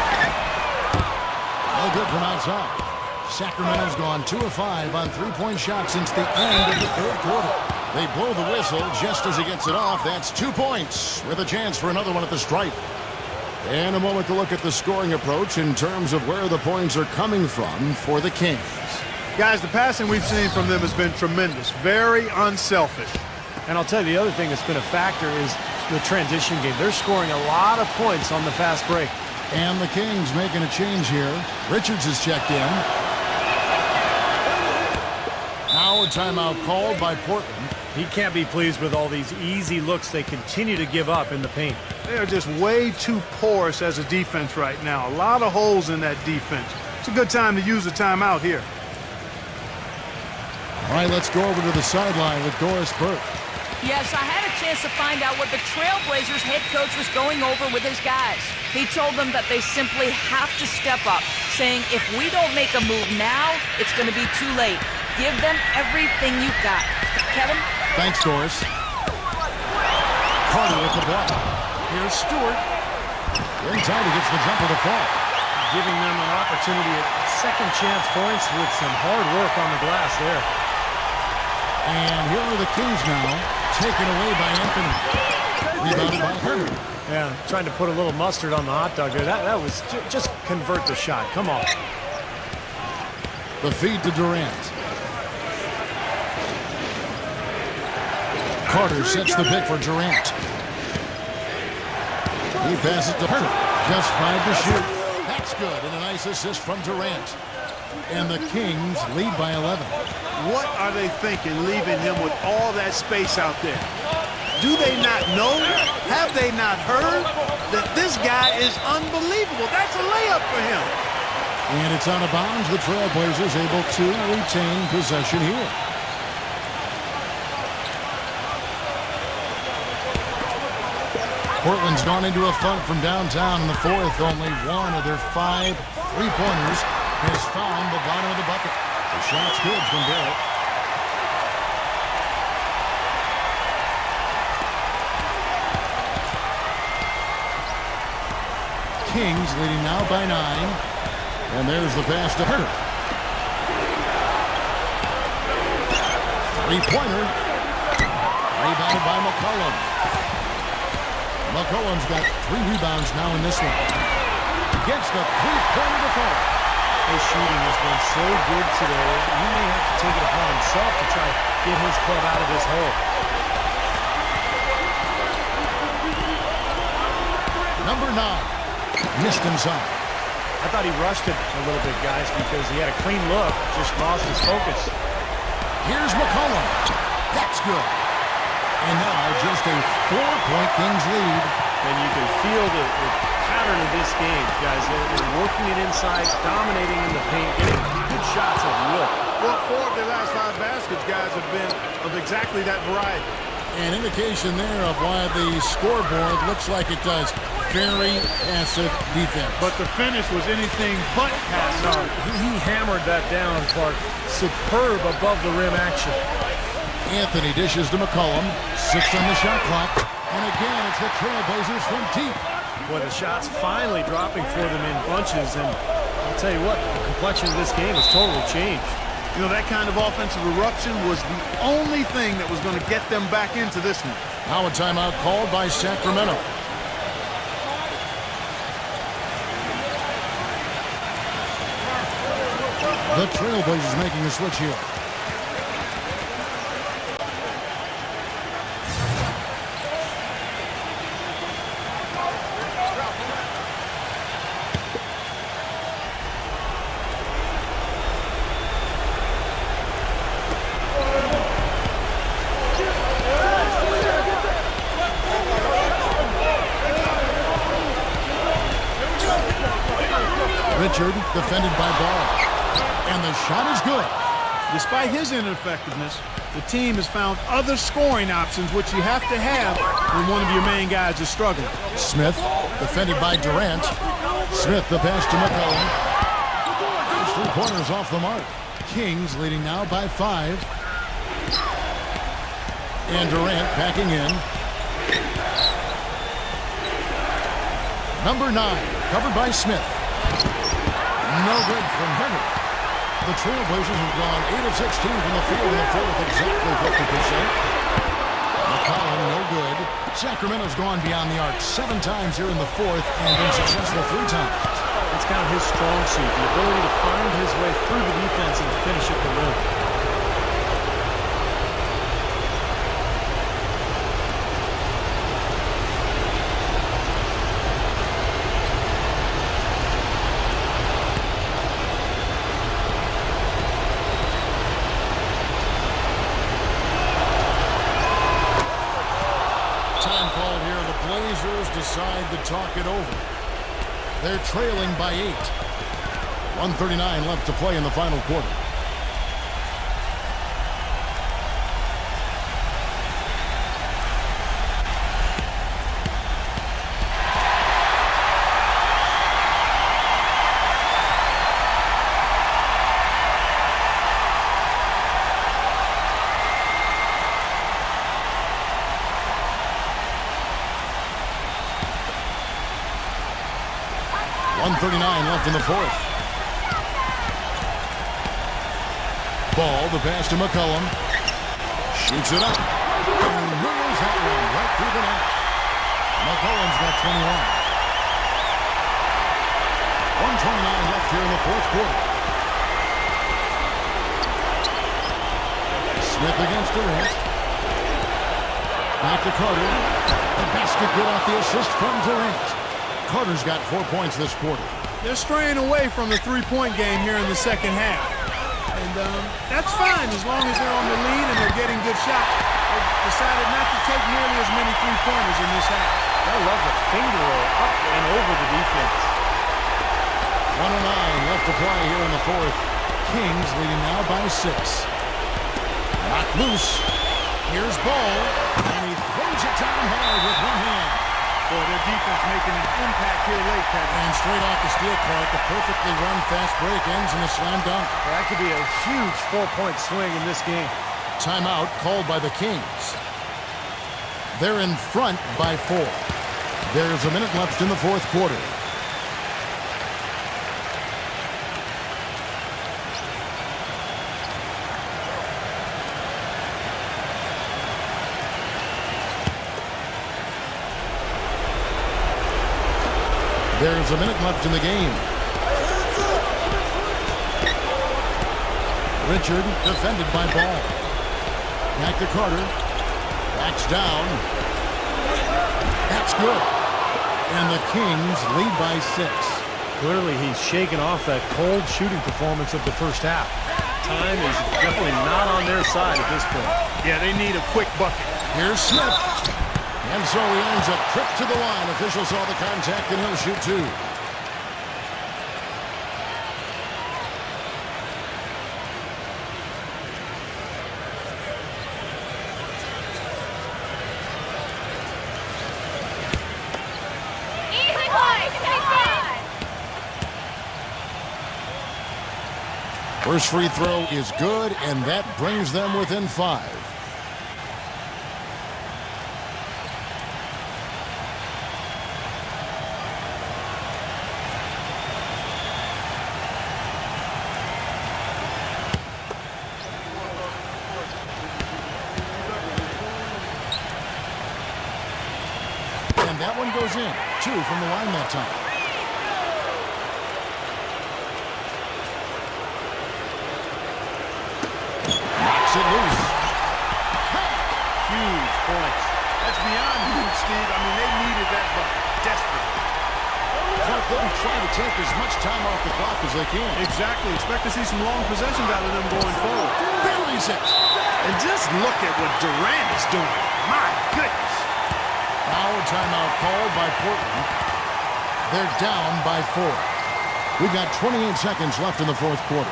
No good from outside. Sacramento's gone 2 of 5 on 3-point shots since the end of the 3rd quarter. They blow the whistle just as he gets it off. That's 2 points with a chance for another one at the stripe. And a moment to look at the scoring approach in terms of where the points are coming from for the Kings. Guys, the passing we've seen from them has been tremendous. Very unselfish. And I'll tell you, the other thing that's been a factor is the transition game. They're scoring a lot of points on the fast break. And the Kings making a change here. Richards is checked in. Now a timeout called by Portland. He can't be pleased with all these easy looks they continue to give up in the paint. They are just way too porous as a defense right now. A lot of holes in that defense. It's a good time to use a timeout here. All right, let's go over to the sideline with Doris Burke. Yes, I had a chance to find out what the Trailblazers head coach was going over with his guys. He told them that they simply have to step up, saying if we don't make a move now, it's going to be too late. Give them everything you've got. Kevin? Thanks, Doris. Carter with the block. Here's Stewart. In time he gets the jumper to fall. Giving them an opportunity at second chance points with some hard work on the glass there. And here are the Kings now, taken away by Anthony. Rebounded by Herter. Yeah, trying to put a little mustard on the hot dog there. That was just convert the shot. Come on. The feed to Durant. Carter sets the pick for Durant. He passes to Herter. Just 5 to shoot. That's good, and a nice assist from Durant. And the Kings lead by 11. What are they thinking leaving him with all that space out there? Do they not know? Have they not heard that this guy is unbelievable? That's a layup for him. And it's out of bounds. The Trailblazers able to retain possession here. Portland's gone into a funk from downtown in the 4th. Only one of their 5 3-pointers has found the bottom of the bucket. The shot's good from Barrett. Kings leading now by 9. And there's the pass to Herter. 3-pointer. Rebounded by McCollum. McCollum's got 3 rebounds now in this one. Gets the 3-pointer to fall. His shooting has been so good today. He may have to take it upon himself to try to get his club out of this hole. Number 9. Missed inside. I thought he rushed it a little bit, guys, because he had a clean look. Just lost his focus. Here's McCollum. That's good. And now just a 4-point Kings lead. And you can feel the pattern of this game, guys. They're working it inside, dominating in the paint, getting good shots at will. Well, 4 of their last 5 baskets, guys, have been of exactly that variety. An indication there of why the scoreboard looks like it does. Very passive defense. But the finish was anything but passive. No, he hammered that down, Clark. Superb above the rim action. Anthony dishes to McCollum. 6 on the shot clock. And again, it's the Trailblazers from deep. Boy, the shots finally dropping for them in bunches, and I'll tell you what, the complexion of this game has totally changed. You know, that kind of offensive eruption was the only thing that was going to get them back into this one. Now a timeout called by Sacramento. The Trailblazers making a switch here. Richard defended by Ball. And the shot is good. Despite his ineffectiveness, the team has found other scoring options, which you have to have when one of your main guys is struggling. Smith defended by Durant. Smith the pass to McCollum. His 3-pointers off the mark. Kings leading now by 5. And Durant backing in. Number 9 covered by Smith. No good from Henry. The Trailblazers have gone 8 of 16 from the field in the fourth, exactly 50%. McCollum, no good. Sacramento's gone beyond the arc 7 times here in the fourth and been successful 3 times. That's kind of his strong suit, the ability to find his way through the defense and finish at the rim. Decide to talk it over. They're trailing by 8. 1:39 left to play in the final quarter. Left in the fourth. Ball, the pass to McCollum. Shoots it up. And nails that one right through the net. McCollum's got 21. 1:29 left here in the fourth quarter. Smith against Durant. Back to Carter. The basket good off the assist from Durant. Carter's got 4 points this quarter. They're straying away from the three-point game here in the second half. And that's fine as long as they're on the lead and they're getting good shots. They've decided not to take nearly as many three-pointers in this half. I love the finger roll up and over the defense. 1:09 left to play here in the fourth. Kings leading now by 6. Knocked loose. Here's Ball. And he throws it down hard with one hand. Boy, their defense making an impact here late, Kevin. And straight off the steal, Clark, a perfectly run fast break ends in a slam dunk. That could be a huge 4-point swing in this game. Timeout called by the Kings. They're in front by 4. There's a minute left in the fourth quarter. There's a minute left in the game. Richard defended by Ball. Back to Carter. Backs down. That's good. And the Kings lead by 6. Clearly he's shaken off that cold shooting performance of the first half. Time is definitely not on their side at this point. Yeah, they need a quick bucket. Here's Smith. And so he earns a trip to the line. Officials saw the contact and he'll shoot 2. First free throw is good, and that brings them within 5. goes in. 2 from the line that time. Knocks it loose. Huge points. That's beyond huge, Steve. I mean, they needed that bucket desperately. Clark, they'll be trying to take as much time off the clock as they can. Exactly. Expect to see some long possessions out of them going forward. Buries it. And just look at what Durant is doing. My goodness. Now a timeout called by Portland. They're down by 4. We've got 28 seconds left in the fourth quarter.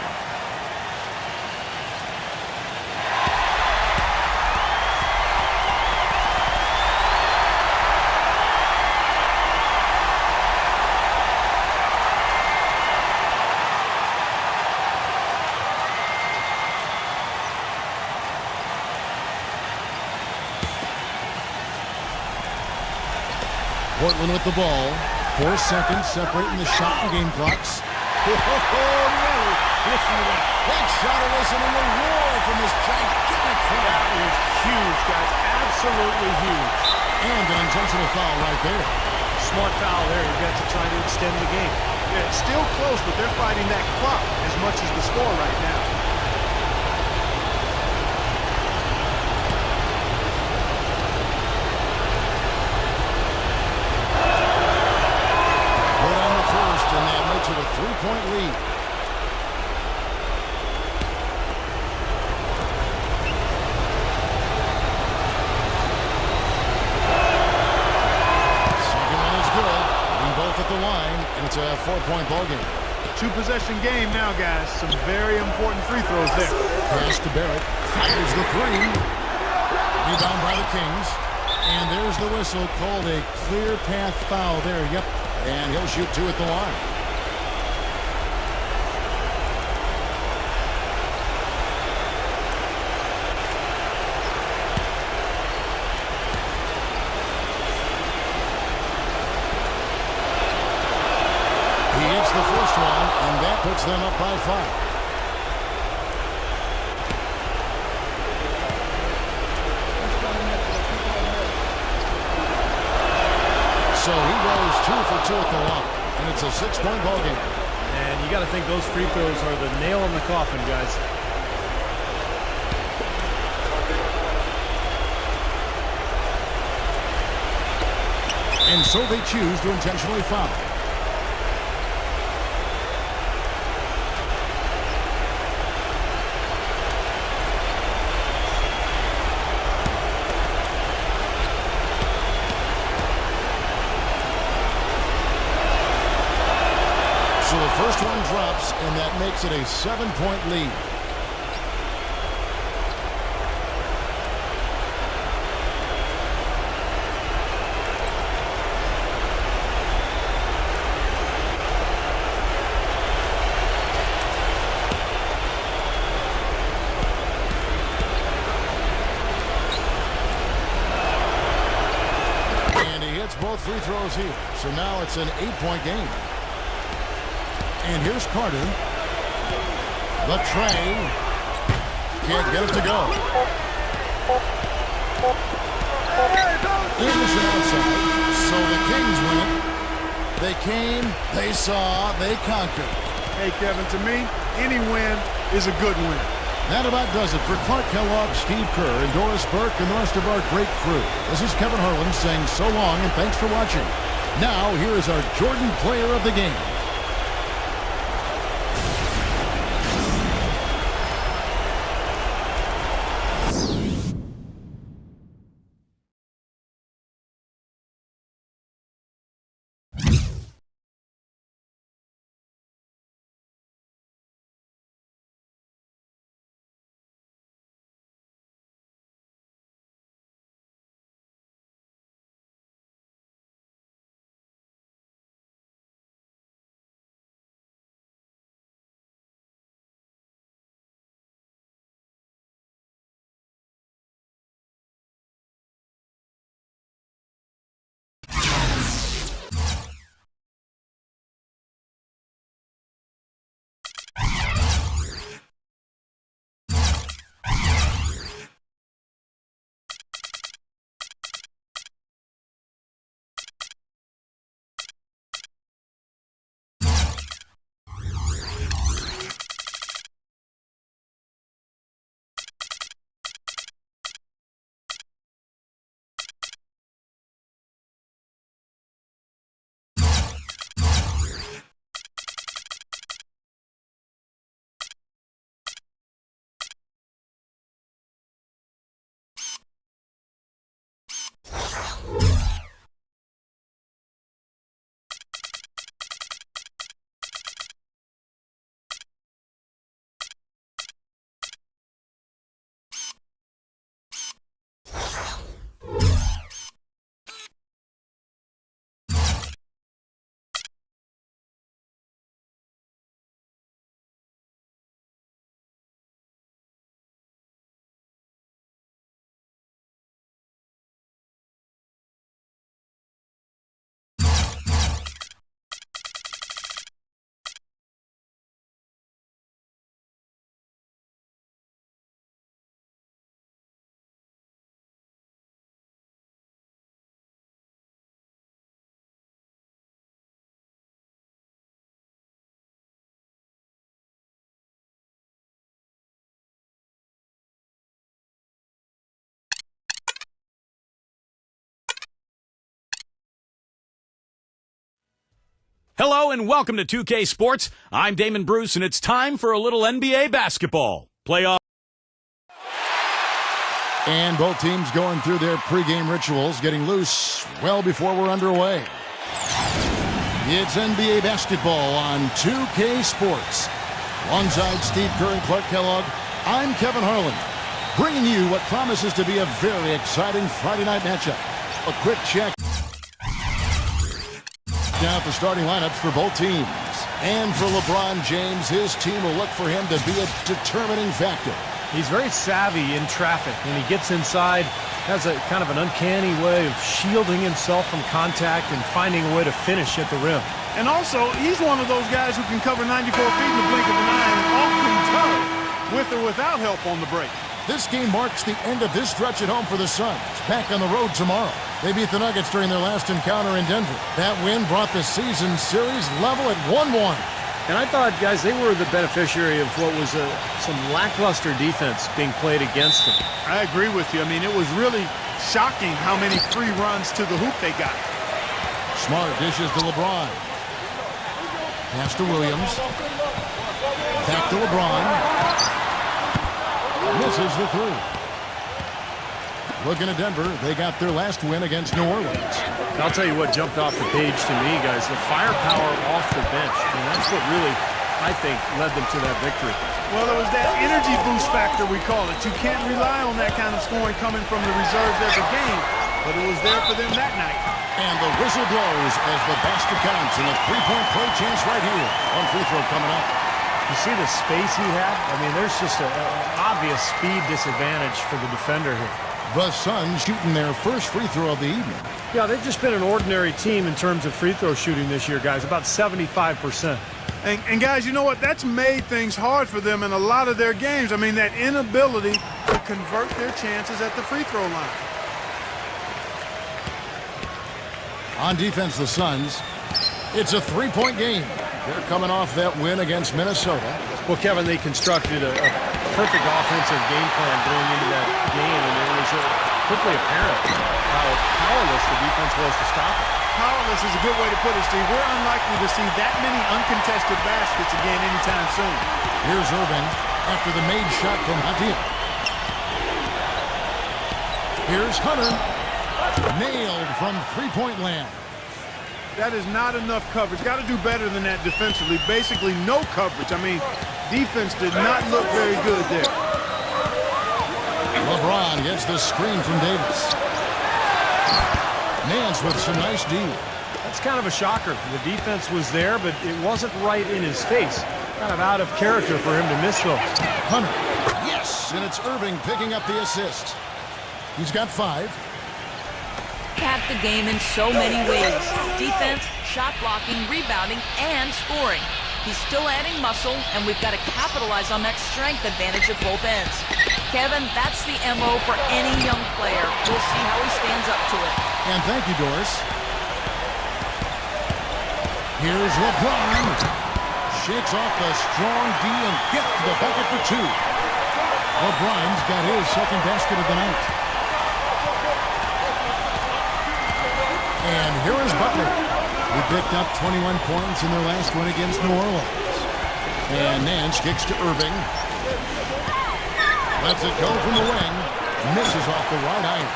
Portland with the ball. 4 seconds separating the shot and game clocks. Oh, no. Listen to that. That shot eliciting a roar from this gigantic crowd. That was huge, guys. Absolutely huge. And an intentional foul right there. Smart foul there. You got to try to extend the game. Yeah, it's still close, but they're fighting that clock as much as the score right now. To a 3-point lead. Second one is good. Hitting both at the line, and it's a 4-point ball game. 2-possession game now, guys. Some very important free throws there. Pass to Barrett. Fires the 3. Rebound by the Kings. And there's the whistle called a clear path foul there. Yep. And he'll shoot 2 at the line. The first one, and that puts them up by 5. So he goes 2 for 2 at the line, and it's a 6-point ball game. And you got to think those free throws are the nail in the coffin, guys. And so they choose to intentionally foul. So the first one drops, and that makes it a 7-point lead. And he hits both free throws here. So now it's an 8-point game. And here's Carter. The tray. Can't get it to go. Anderson outside. So the Kings win it. They came, they saw, they conquered. Hey, Kevin, to me, any win is a good win. That about does it for Clark Kellogg, Steve Kerr, and Doris Burke, and the rest of our great crew. This is Kevin Harlan saying so long and thanks for watching. Now, here is our Jordan Player of the Game. Hello and welcome to 2K Sports. I'm Damon Bruce, and it's time for a little NBA basketball. Playoff. And both teams going through their pregame rituals, getting loose well before we're underway. It's NBA basketball on 2K Sports. Alongside Steve Kerr and Clark Kellogg, I'm Kevin Harlan, bringing you what promises to be a very exciting Friday night matchup. A quick check. Now the starting lineups for both teams. And for LeBron James, his team will look for him to be a determining factor. He's very savvy in traffic. When he gets inside, has a kind of an uncanny way of shielding himself from contact and finding a way to finish at the rim. And also, he's one of those guys who can cover 94 feet in the blink of an eye and often tug with or without help on the break. This game marks the end of this stretch at home for the Suns. Back on the road tomorrow. They beat the Nuggets during their last encounter in Denver. That win brought the season series level at 1-1. And I thought, guys, they were the beneficiary of what was some lackluster defense being played against them. I agree with you. I mean, it was really shocking how many free runs to the hoop they got. Smart dishes to LeBron. Pass to Williams. Back to LeBron. Misses the three. Looking at Denver, they got their last win against New Orleans. I'll tell you what jumped off the page to me, guys, the firepower off the bench. And that's what really, I think, led them to that victory. Well, it was that energy boost factor, we call it. You can't rely on that kind of scoring coming from the reserves every game, but it was there for them that night. And the whistle blows as the basket counts, and a three-point play chance right here. One free throw coming up. You see the space he had? I mean, there's just an obvious speed disadvantage for the defender here. The Suns shooting their first free throw of the evening. Yeah, they've just been an ordinary team in terms of free throw shooting this year, guys, about 75%. And guys, you know what? That's made things hard for them in a lot of their games. I mean, that inability to convert their chances at the free throw line. On defense, the Suns, it's a three-point game. They're coming off that win against Minnesota. Well, Kevin, they constructed a perfect offensive game plan going into that game, and it was quickly apparent how powerless the defense was to stop it. Powerless is a good way to put it, Steve. We're unlikely to see that many uncontested baskets again anytime soon. Here's Irving after the made shot from Hatim. Here's Hunter. Nailed from three-point land. That is not enough coverage. Got to do better than that defensively. Basically no coverage. I mean, defense did not look very good there. LeBron gets the screen from Davis. Nance with some nice D. That's kind of a shocker. The defense was there, but it wasn't right in his face. Kind of out of character for him to miss those. Hunter. Yes, and it's Irving picking up the assist. He's got 5. Attack the game in so many ways. Defense, shot blocking, rebounding, and scoring. He's still adding muscle, and we've got to capitalize on that strength advantage at both ends. Kevin, that's the MO for any young player. We'll see how he stands up to it. And thank you, Doris. Here's LeBron. Shakes off the strong D and gets the bucket for 2. LeBron's got his second basket of the night. And here is Butler, who picked up 21 points in their last win against New Orleans. And Nance kicks to Irving. Lets it go from the wing. Misses off the right iron.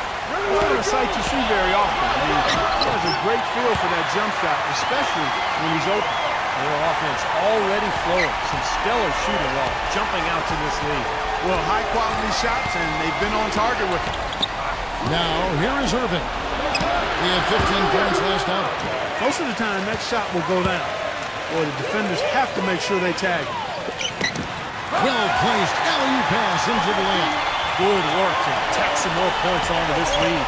Not a sight you see very often. I mean, he has a great feel for that jump shot, especially when he's open. Their offense already flowing. Some stellar shooting while jumping out to this lead. Well, high-quality shots, and they've been on target with him. Now, here is Irving. He had 15 points last out. Most of the time, that shot will go down. Boy, the defenders have to make sure they tag him. Well-placed alley-oop pass into the lane. Good work to tack some more points onto this lead.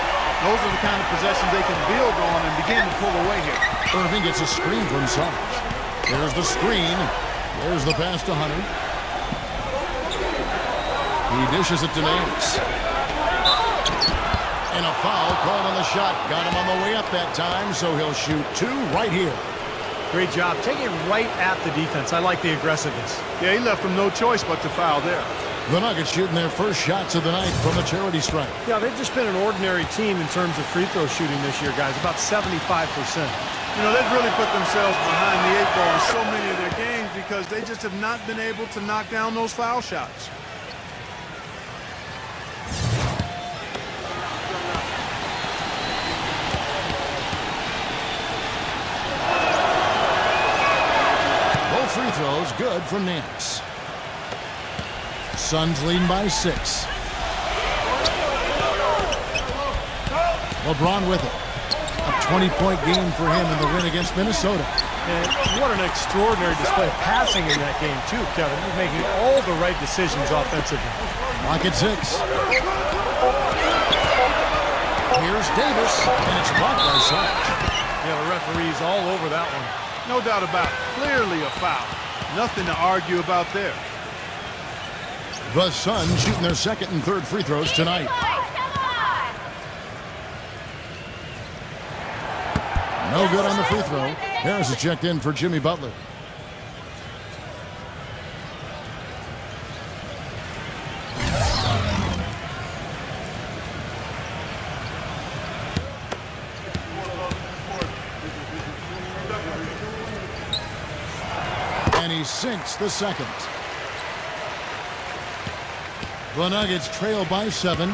Those are the kind of possessions they can build on and begin to pull away here. Irving gets a screen from Sarge. There's the screen. There's the pass to Hunter. He dishes it to Nance. And a foul called on the shot. Got him on the way up that time, so he'll shoot 2 right here. Great job. Taking it right at the defense. I like the aggressiveness. Yeah, he left them no choice but to foul there. The Nuggets shooting their first shots of the night from the charity stripe. Yeah, they've just been an ordinary team in terms of free throw shooting this year, guys. About 75%. You know, they've really put themselves behind the 8 ball in so many of their games because they just have not been able to knock down those foul shots. Both free throws good for Nance. Suns leading by 6. LeBron with it. A 20-point game for him in the win against Minnesota. And what an extraordinary display of passing in that game, too, Kevin. He's making all the right decisions offensively. Lock at 6. Here's Davis, and it's blocked by Sarge. Yeah, the referee's all over that one. No doubt about it. Clearly a foul. Nothing to argue about there. The Suns shooting their second and third free throws tonight. No good on the free throw. Harris is checked in for Jimmy Butler. And he sinks the second. The Nuggets trail by 7.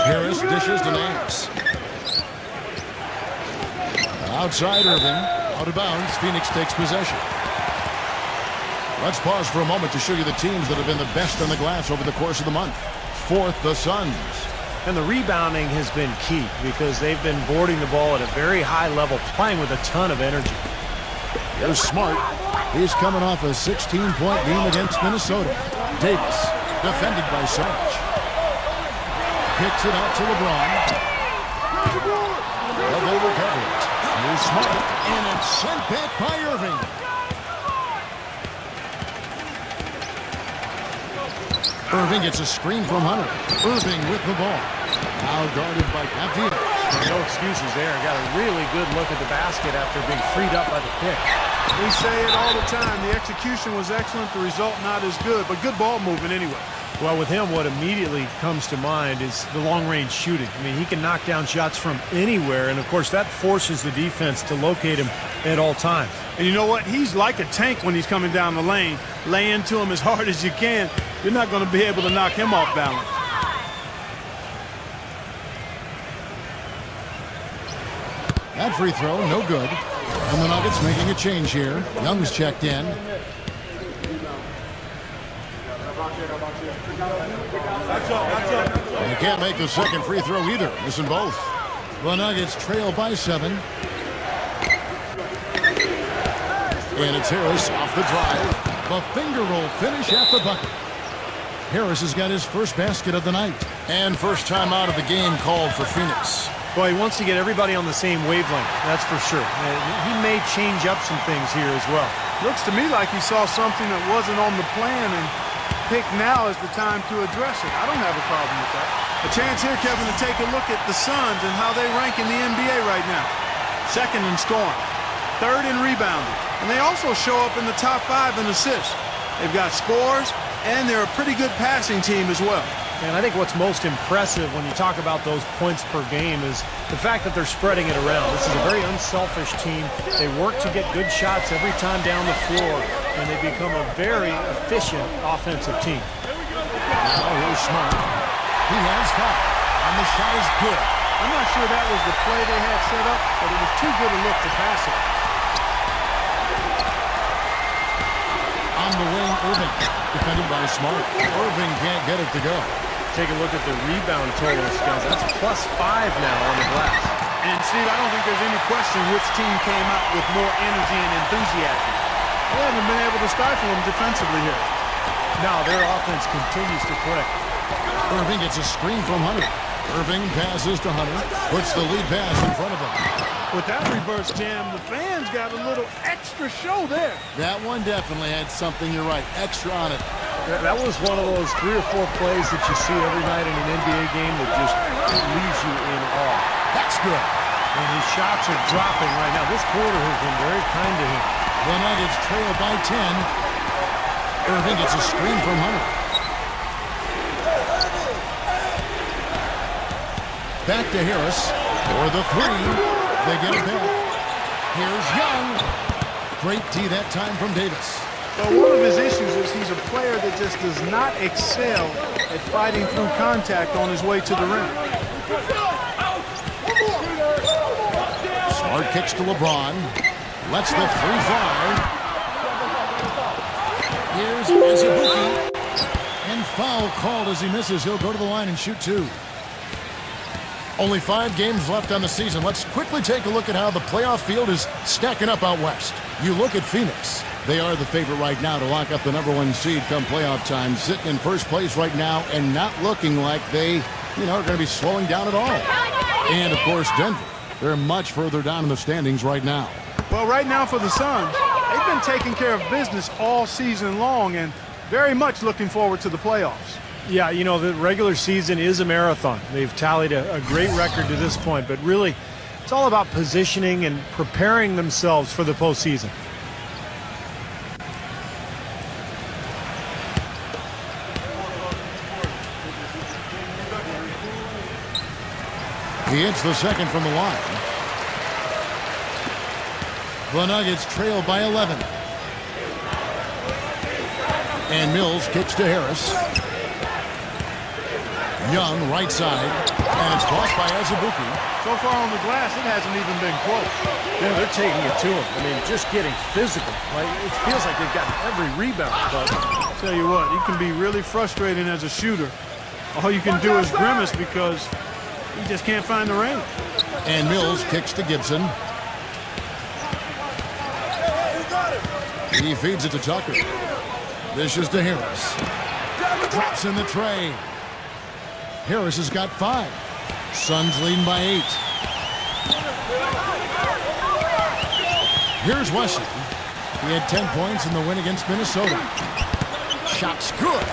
Harris dishes to Nance. Outside Irving, out of bounds. Phoenix takes possession. Let's pause for a moment to show you the teams that have been the best on the glass over the course of the month. Fourth, the Suns. And the rebounding has been key because they've been boarding the ball at a very high level, playing with a ton of energy. Here's Smart. He's coming off a 16-point game against Minnesota. Davis, defended by Sarge. Kicks it out to LeBron. Well, they recover it. Here's Smart, and it's sent back by Irving. Irving gets a screen from Hunter. Irving with the ball. Now guarded by Captain. No excuses there. Got a really good look at the basket after being freed up by the pick. We say it all the time. The execution was excellent. The result not as good, but good ball movement anyway. Well, with him, what immediately comes to mind is the long-range shooting. I mean, he can knock down shots from anywhere, and, of course, that forces the defense to locate him at all times. And you know what? He's like a tank when he's coming down the lane. Lay into him as hard as you can. You're not going to be able to knock him off balance. That free throw, no good. And the Nuggets making a change here. Young's checked in. And he can't make the second free throw either. Missing both. The Nuggets trail by 7. And it's Harris off the drive. The finger roll finish at the bucket. Harris has got his first basket of the night. And first time out of the game called for Phoenix. Well, he wants to get everybody on the same wavelength, that's for sure. He may change up some things here as well. Looks to me like he saw something that wasn't on the plan and picked now as the time to address it. I don't have a problem with that. A chance here, Kevin, to take a look at the Suns and how they rank in the NBA right now. Second in scoring, third in rebounding, and they also show up in the top 5 in assists. They've got scores, and they're a pretty good passing team as well. And I think what's most impressive when you talk about those points per game is the fact that they're spreading it around. This is a very unselfish team. They work to get good shots every time down the floor, and they become a very efficient offensive team. Now here's Smart. He has 5, and the shot is good. I'm not sure that was the play they had set up, but it was too good a look to pass it. On the wing, Irving. Defended by Smart. Irving can't get it to go. Take a look at the rebound totals, guys. That's +5 now on the glass. And, Steve, I don't think there's any question which team came out with more energy and enthusiasm. They haven't been able to stifle them defensively here. Now their offense continues to click. Irving gets a screen from Hunter. Irving passes to Hunter. Puts the lead pass in front of him. With that reverse jam, the fans got a little extra show there. That one definitely had something, you're right, extra on it. That was one of those 3 or 4 plays that you see every night in an NBA game that just leaves you in awe. That's good. And his shots are dropping right now. This quarter has been very kind to him. The Nuggets trail by 10. Irving gets a screen from Hunter. Back to Harris. For the three, they get it back. Here's Young. Great D that time from Davis. But one of his issues is he's a player that just does not excel at fighting through contact on his way to the rim. Smart kicks to LeBron. Lets the three fly. Here's Azubuike. And foul called as he misses. He'll go to the line and shoot two. Only 5 games left on the season. Let's quickly take a look at how the playoff field is stacking up out west. You look at Phoenix. They are the favorite right now to lock up the #1 seed come playoff time. Sitting in first place right now and not looking like they, are going to be slowing down at all. And, of course, Denver. They're much further down in the standings right now. Well, right now for the Suns, they've been taking care of business all season long and very much looking forward to the playoffs. Yeah, the regular season is a marathon. They've tallied a great record to this point, but really, it's all about positioning and preparing themselves for the postseason. He hits the second from the line. The Nuggets trail by 11. And Mills kicks to Harris. Young, right side. And it's blocked by Azubuike. So far on the glass, it hasn't even been close. Yeah, they're taking it to him. I mean, just getting physical. Like, it feels like they've gotten every rebound. But Tell you what, you can be really frustrating as a shooter. All you can do is grimace because you just can't find the range. And Mills kicks to Gibson. He feeds it to Tucker. Dishes to Harris. Drops in the tray. Harris has got 5. Suns leading by 8. Here's Wesley. He had 10 points in the win against Minnesota. Shot's good.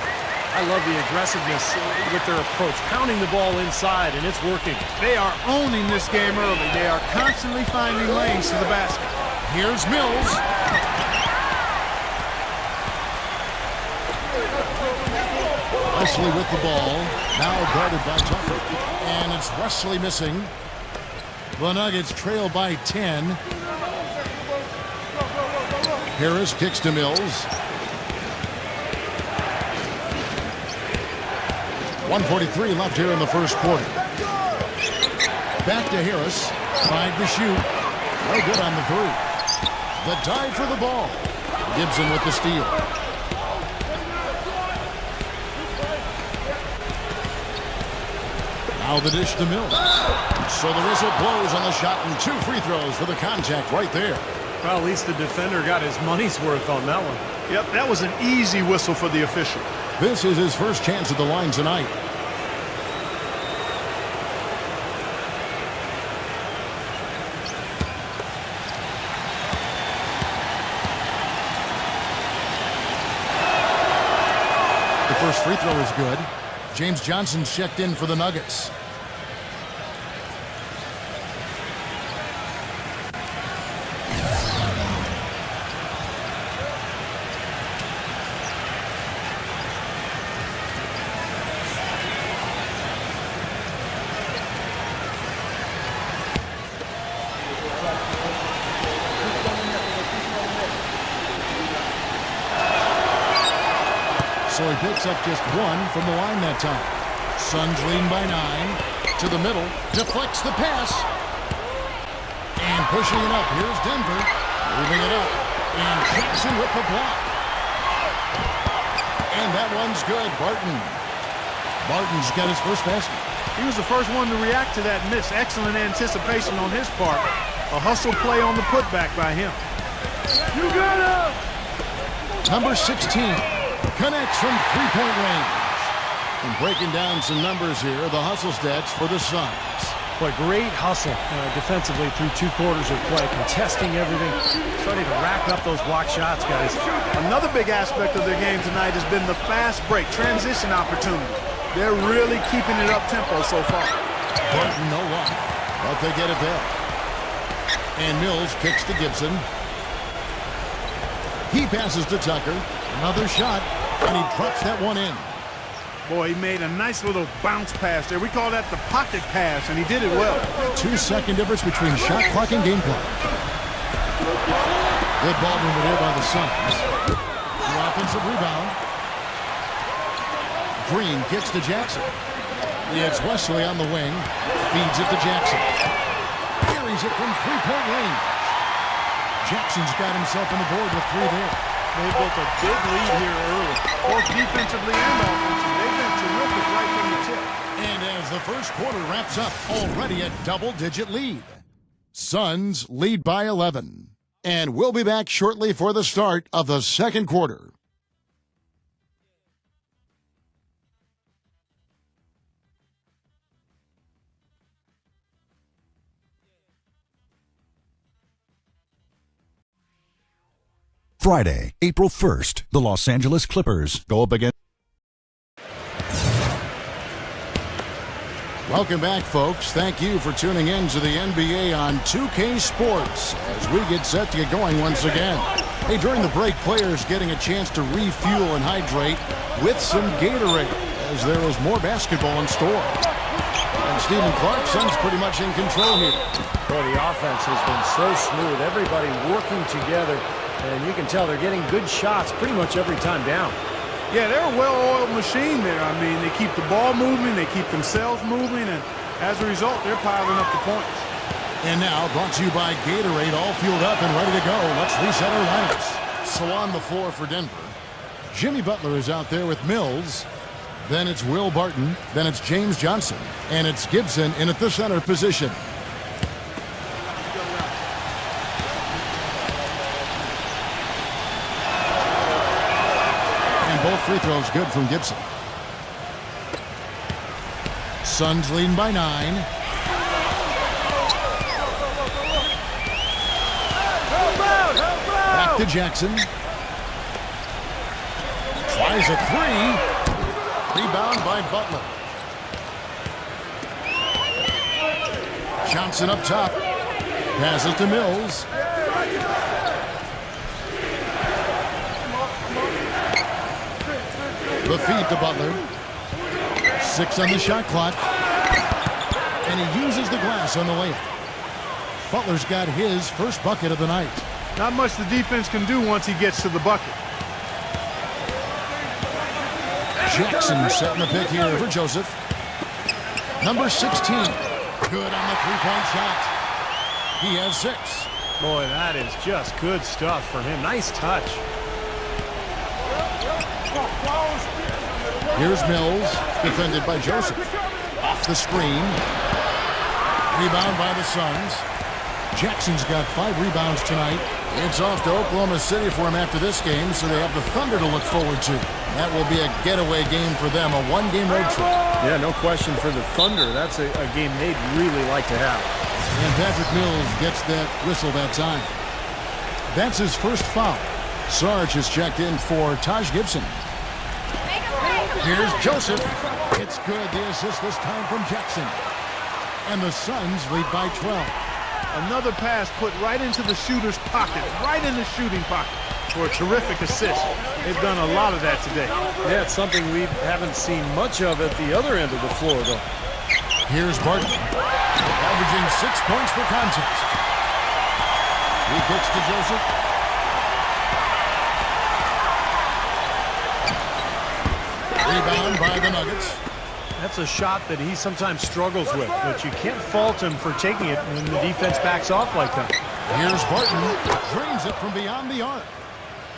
I love the aggressiveness with their approach, pounding the ball inside, and it's working. They are owning this game early. They are constantly finding lanes to the basket. Here's Mills. Wesley with the ball. Now guarded by Tucker. And it's Wesley missing. The Nuggets trail by 10. Harris kicks to Mills. 1:43 left here in the first quarter. Back to Harris. 5 to shoot. No good on the 3. The dive for the ball. Gibson with the steal. Now the dish to Mills. So the whistle blows on the shot and 2 free throws for the contact right there. Well, at least the defender got his money's worth on that one. Yep, that was an easy whistle for the official. This is his first chance at the line tonight. The first free throw is good. James Johnson's checked in for the Nuggets. So he picks up just 1 from the line that time. Suns lean by 9. To the middle. Deflects the pass. And pushing it up. Here's Denver. Moving it up. And Jackson with the block. And that one's good. Barton's got his first basket. He was the first one to react to that miss. Excellent anticipation on his part. A hustle play on the putback by him. You got him! Number 16 connects from three-point range. And breaking down some numbers here, the hustle stats for the Suns. But great hustle defensively through 2 quarters of play, contesting everything, starting to rack up those block shots, guys. Another big aspect of their game tonight has been the fast break, transition opportunity. They're really keeping it up-tempo so far. Barton, no luck, but they get it back. And Mills kicks to Gibson. He passes to Tucker. Another shot, and he drops that one in. Boy, he made a nice little bounce pass there. We call that the pocket pass, and he did it well. 2-second difference between shot clock and game clock. Good ball movement here by the Suns. The offensive rebound. Green kicks to Jackson. It's Wesley on the wing. Feeds it to Jackson. Carries it from three-point range. Jackson's got himself on the board with 3 there. They built a big lead here early. Both defensively and offensively. They've been terrific right from the tip. And as the first quarter wraps up, already a double-digit lead. Suns lead by 11. And we'll be back shortly for the start of the second quarter. Friday, April 1st, the Los Angeles Clippers go up against... Welcome back, folks. Thank you for tuning in to the NBA on 2K Sports as we get set to get going once again. Hey, during the break, players getting a chance to refuel and hydrate with some Gatorade as there is more basketball in store. And Stephen Clark, Suns pretty much in control here. Boy, the offense has been so smooth. Everybody working together. And you can tell they're getting good shots pretty much every time down. Yeah, they're a well-oiled machine there. I mean, they keep the ball moving, they keep themselves moving, and as a result, they're piling up the points. And now, brought to you by Gatorade, all fueled up and ready to go. Let's reset our lineups. So on the floor for Denver, Jimmy Butler is out there with Mills. Then it's Will Barton. Then it's James Johnson. And it's Gibson in at the center position. Both free throws good from Gibson. Suns leading by 9. Back to Jackson. Tries a 3. Rebound by Butler. Johnson up top. Passes to Mills. The feed to Butler. 6 on the shot clock. And he uses the glass on the layup. Butler's got his first bucket of the night. Not much the defense can do once he gets to the bucket. Jackson setting the pick here for Joseph. Number 16. Good on the three-point shot. He has 6. Boy, that is just good stuff for him. Nice touch. Here's Mills, defended by Joseph. Off the screen. Rebound by the Suns. Jackson's got 5 rebounds tonight. It's off to Oklahoma City for him after this game, so they have the Thunder to look forward to. That will be a getaway game for them, a one-game road trip. Yeah, no question for the Thunder. That's a game they'd really like to have. And Patrick Mills gets that whistle that time. That's his first foul. Sarge has checked in for Taj Gibson. Here's Joseph. It's good. The assist this time from Jackson. And the Suns lead by 12. Another pass put right into the shooter's pocket, right in the shooting pocket for a terrific assist. They've done a lot of that today. Yeah, it's something we haven't seen much of at the other end of the floor, though. Here's Barton, averaging 6 points per contest. He kicks to Joseph. Rebound by the Nuggets. That's a shot that he sometimes struggles with, but you can't fault him for taking it when the defense backs off like that. Here's Barton. Drains it from beyond the arc.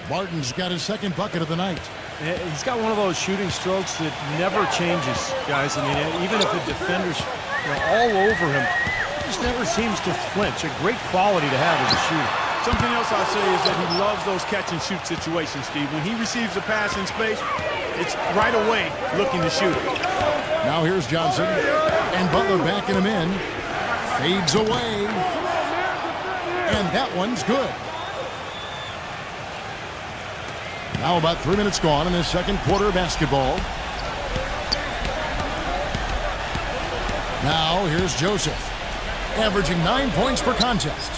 Barton's got his second bucket of the night. He's got one of those shooting strokes that never changes, guys. I mean, even if the defender's all over him, he just never seems to flinch. A great quality to have as a shooter. Something else I'll say is that he loves those catch-and-shoot situations, Steve. When he receives a pass in space, it's right away looking to shoot it. Now here's Johnson. And Butler backing him in. Fades away. And that one's good. Now about 3 minutes gone in the second quarter of basketball. Now here's Joseph. Averaging 9 points per contest.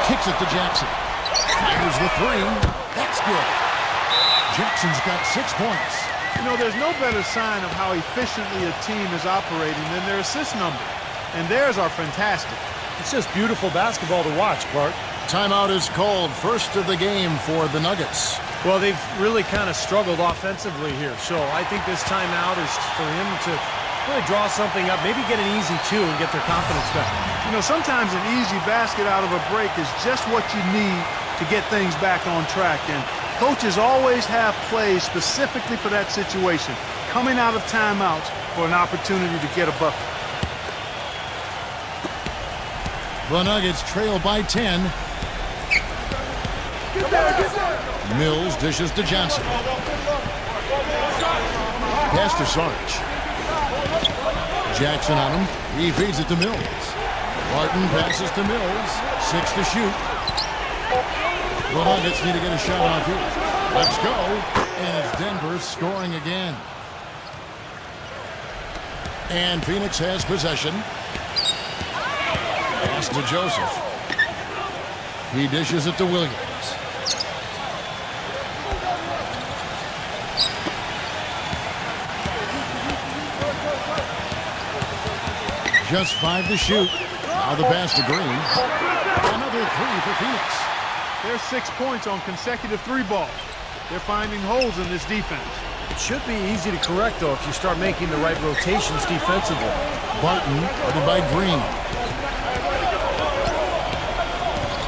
Kicks it to Jackson. Fires the 3. That's good. Jackson's got 6 points. You know, there's no better sign of how efficiently a team is operating than their assist number. And theirs are fantastic. It's just beautiful basketball to watch, Clark. Timeout is called. First of the game for the Nuggets. Well, they've really kind of struggled offensively here. So I think this timeout is for him to really draw something up, maybe get an easy two and get their confidence back. You know, sometimes an easy basket out of a break is just what you need to get things back on track. And coaches always have plays specifically for that situation, coming out of timeouts for an opportunity to get a bucket. The Nuggets trail by 10. Mills dishes to Johnson. Pass to Sarge. Jackson on him. He feeds it to Mills. Barton passes to Mills. 6 to shoot. The Nuggets need to get a shot off here. Let's go. And it's Denver scoring again. And Phoenix has possession. Pass to Joseph. He dishes it to Williams. Just 5 to shoot. Now the pass to Green. Another 3 for Phoenix. There's 6 points on consecutive 3 balls. They're finding holes in this defense. It should be easy to correct, though, if you start making the right rotations defensively. Barton, headed by Green.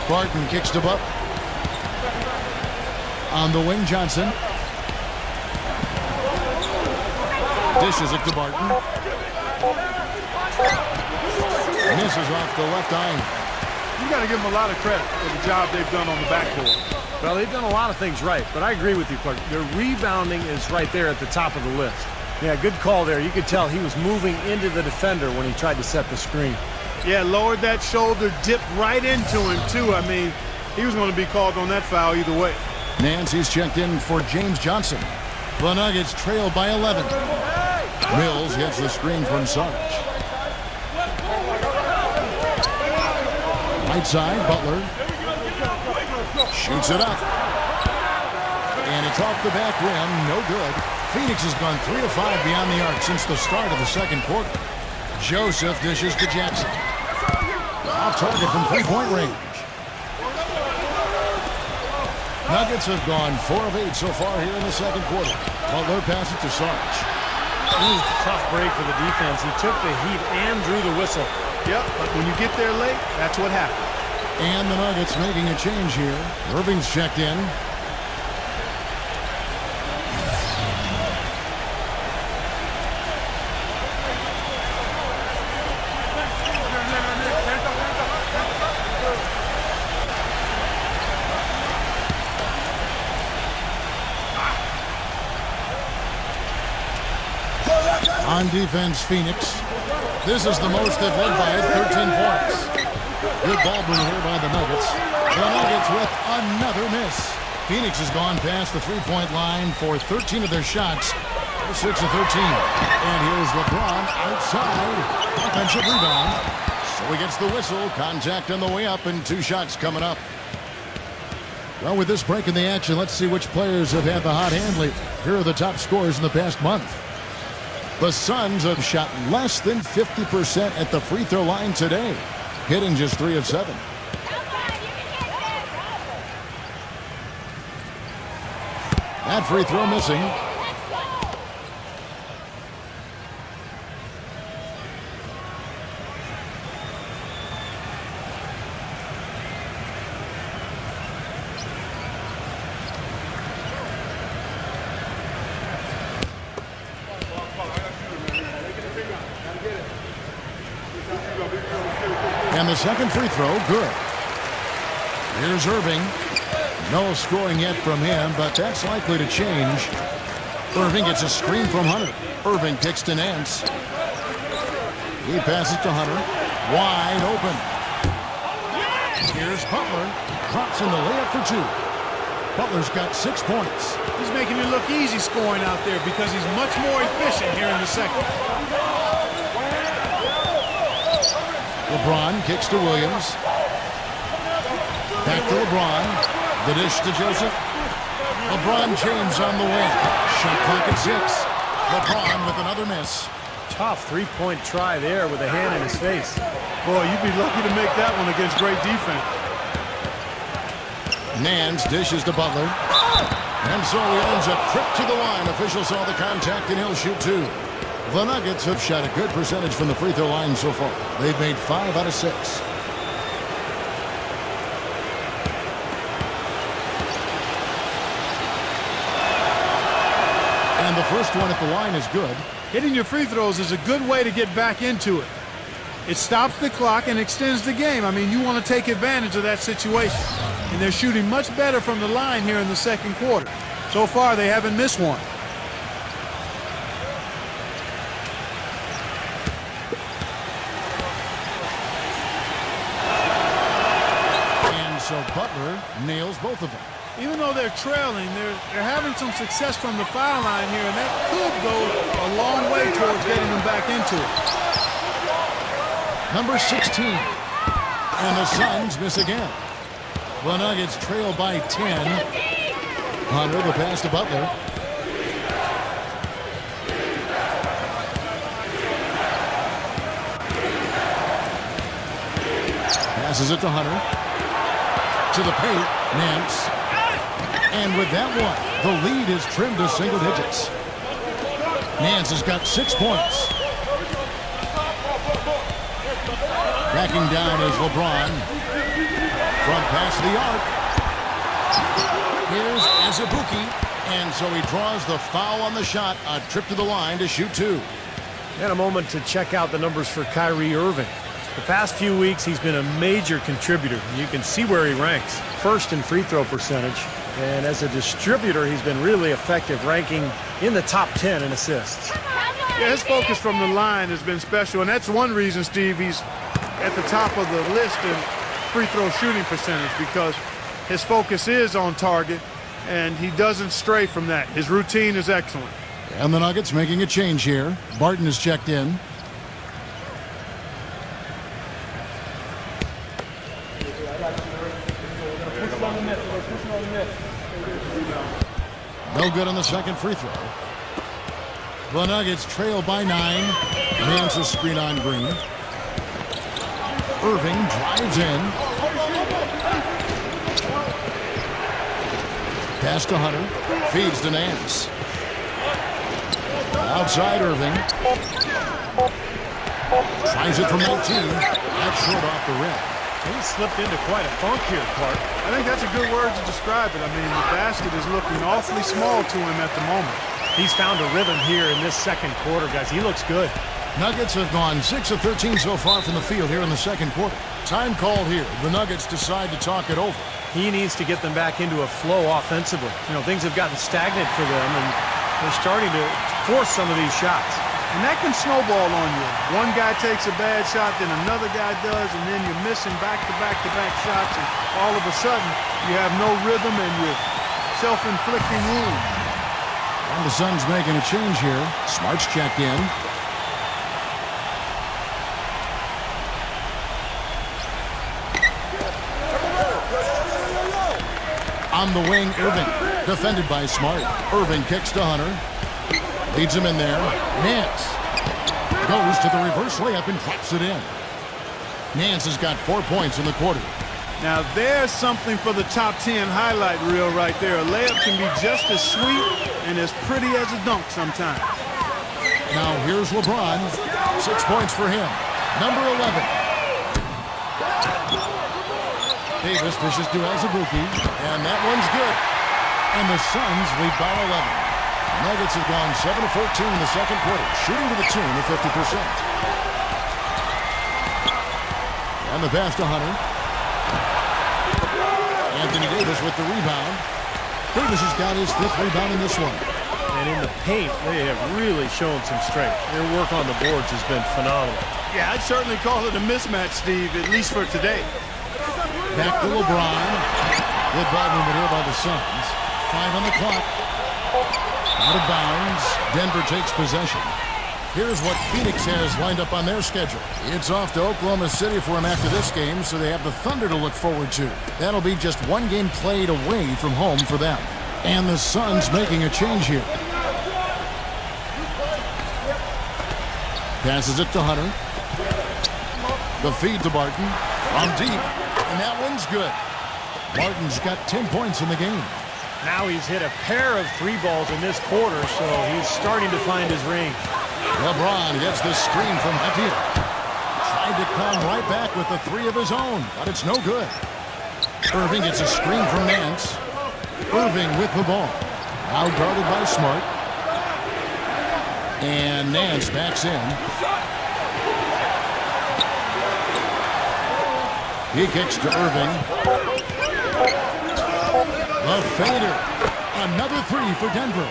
Barton kicks to Butler. On the wing, Johnson. Dishes it to Barton. Misses off the left eye. You got to give them a lot of credit for the job they've done on the backboard. Well, they've done a lot of things right, but I agree with you, Clark. Their rebounding is right there at the top of the list. Yeah, good call there. You could tell he was moving into the defender when he tried to set the screen. Yeah, lowered that shoulder, dipped right into him, too. I mean, he was going to be called on that foul either way. Nancy's checked in for James Johnson. The Nuggets trail by 11. Mills gets the screen from Sarge. Right side, Butler. Shoots it up. And it's off the back rim. No good. Phoenix has gone 3 of 5 beyond the arc since the start of the second quarter. Joseph dishes to Jackson. Off target from 3-point range. Nuggets have gone 4 of 8 so far here in the second quarter. Butler passes to Sarge. Tough break for the defense. He took the heat and drew the whistle. Yep, but when you get there late, that's what happens. And the Nuggets making a change here. Irving's checked in. On defense, Phoenix. This is the most they've led by 13 points. Good ball movement here by the Nuggets. The Nuggets with another miss. Phoenix has gone past the 3-point line for 13 of their shots. They're 6 of 13. And here's LeBron outside. Offensive rebound. So he gets the whistle. Contact on the way up and 2 shots coming up. Well, with this break in the action, let's see which players have had the hot hand lately. Here are the top scorers in the past month. The Suns have shot less than 50% at the free throw line today, hitting just 3 of 7. That free throw missing. And the second free throw, good. Here's Irving. No scoring yet from him, but that's likely to change. Irving gets a screen from Hunter. Irving kicks to Nance. He passes to Hunter. Wide open. Here's Butler. Drops in the layup for 2. Butler's got 6 points. He's making it look easy scoring out there because he's much more efficient here in the second. LeBron kicks to Williams. Back to LeBron. The dish to Joseph. LeBron James on the wing. Shot clock at 6. LeBron with another miss. Tough three-point try there with a hand in his face. Boy, you'd be lucky to make that one against great defense. Nance dishes to Butler. And so he earns a trip to the line. Officials saw the contact, and he'll shoot 2. The Nuggets have shot a good percentage from the free throw line so far. They've made 5 out of 6. And the first one at the line is good. Hitting your free throws is a good way to get back into it. It stops the clock and extends the game. I mean, you want to take advantage of that situation. And they're shooting much better from the line here in the second quarter. So far, they haven't missed one. And so Butler nails both of them. Even though they're trailing, they're having some success from the foul line here, and that could go a long way towards getting them back into it. Number 16. And the Suns miss again. The Nuggets trail by 10. Hunter, the pass to Butler. Passes it to Hunter. To the paint, Nance. And with that one, the lead is trimmed to single digits. Nance has got 6 points. Backing down is LeBron. Front pass to the arc. Here's Azubuike. And so he draws the foul on the shot. A trip to the line to shoot 2. And a moment to check out the numbers for Kyrie Irving. The past few weeks, he's been a major contributor. You can see where he ranks. First in free throw percentage. And as a distributor, he's been really effective, ranking in the top 10 in assists. Yeah, his focus from the line has been special, and that's one reason, Steve, he's at the top of the list in free throw shooting percentage, because his focus is on target, and he doesn't stray from that. His routine is excellent. And the Nuggets making a change here. Barton is checked in. No good on the second free throw. The Nuggets trail by 9. Nance a screen on Green. Irving drives in. Pass to Hunter. Feeds to Nance. Outside Irving. Tries it from 19. That's short off the rim. He slipped into quite a funk here, Clark. I think that's a good word to describe it. I mean, the basket is looking awfully small to him at the moment. He's found a rhythm here in this second quarter, guys. He looks good. Nuggets have gone 6 of 13 so far from the field here in the second quarter. Time called here. The Nuggets decide to talk it over. He needs to get them back into a flow offensively. You know, things have gotten stagnant for them, and they're starting to force some of these shots. And that can snowball on you. One guy takes a bad shot, then another guy does, and then you're missing back-to-back-to-back shots, and all of a sudden you have no rhythm and you're self-inflicting wounds. And the Suns making a change here. Smart's checked in. On the wing, Irving. Defended by Smart. Irving kicks to Hunter. Leads him in there. Nance goes to the reverse layup and drops it in. Nance has got 4 points in the quarter. Now there's something for the top 10 highlight reel right there. A layup can be just as sweet and as pretty as a dunk sometimes. Now here's LeBron. 6 points for him. Number 11. Davis dishes to Azubuike, and that one's good. And the Suns lead by 11. Nuggets have gone 7 of 14 in the second quarter, shooting to the tune of 50%. And the pass to Hunter. Anthony Davis with the rebound. Davis has got his 5th rebound in this one. And in the paint, they have really shown some strength. Their work on the boards has been phenomenal. Yeah, I'd certainly call it a mismatch, Steve, at least for today. Back to LeBron. Good ball movement here by the Suns. 5 on the clock. Out of bounds. Denver takes possession. Here's what Phoenix has lined up on their schedule. It's off to Oklahoma City for them after this game, so they have the Thunder to look forward to. That'll be just one game played away from home for them. And the Suns making a change here. Passes it to Hunter. The feed to Barton from deep. And that one's good. Barton's got 10 points in the game. Now he's hit a pair of 3 balls in this quarter, so he's starting to find his range. LeBron gets the screen from Hatir. Tried to come right back with the 3 of his own, but it's no good. Irving gets a screen from Nance. Irving with the ball. Now guarded by Smart. And Nance backs in. He kicks to Irving. The fader. Another 3 for Denver.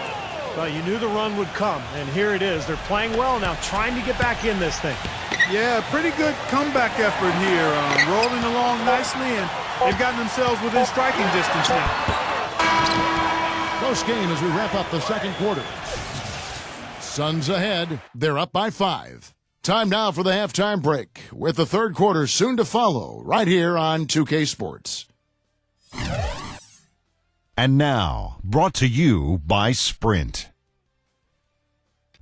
Well, you knew the run would come, and here it is. They're playing well now, trying to get back in this thing. Yeah, pretty good comeback effort here. Rolling along nicely, and they've gotten themselves within striking distance now. Close game as we wrap up the second quarter. Suns ahead. They're up by 5. Time now for the halftime break, with the third quarter soon to follow, right here on 2K Sports. And now, brought to you by Sprint.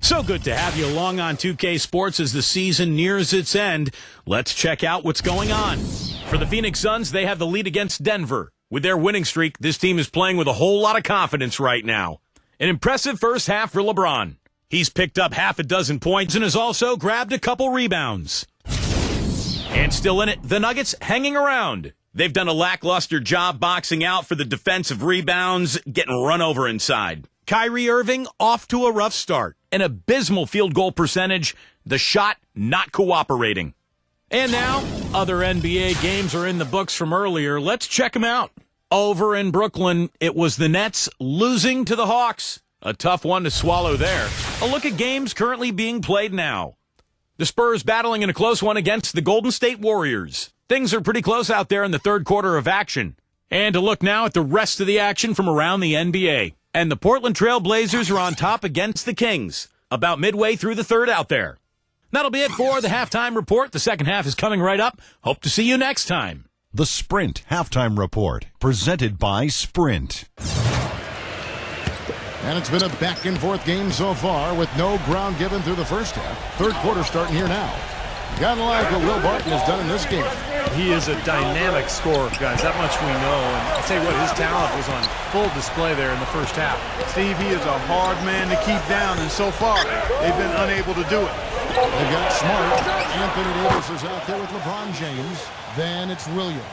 So good to have you along on 2K Sports as the season nears its end. Let's check out what's going on. For the Phoenix Suns, they have the lead against Denver. With their winning streak, this team is playing with a whole lot of confidence right now. An impressive first half for LeBron. He's picked up half a dozen points and has also grabbed a couple rebounds. And still in it, the Nuggets hanging around. They've done a lackluster job boxing out for the defensive rebounds, getting run over inside. Kyrie Irving off to a rough start. An abysmal field goal percentage, the shot not cooperating. And now, other NBA games are in the books from earlier. Let's check them out. Over in Brooklyn, it was the Nets losing to the Hawks. A tough one to swallow there. A look at games currently being played now. The Spurs battling in a close one against the Golden State Warriors. Things are pretty close out there in the third quarter of action. And to look now at the rest of the action from around the NBA. And the Portland Trail Blazers are on top against the Kings. About midway through the third out there. That'll be it for the halftime report. The second half is coming right up. Hope to see you next time. The Sprint Halftime Report, presented by Sprint. And it's been a back-and-forth game so far with no ground given through the first half. Third quarter starting here now. Gotta like what Will Barton has done in this game. He is a dynamic scorer, guys. That much we know. And I'll tell you what, his talent was on full display there in the first half. Steve, he is a hard man to keep down, and so far, they've been unable to do it. They've got Smart. Anthony Davis is out there with LeBron James. Then it's Williams.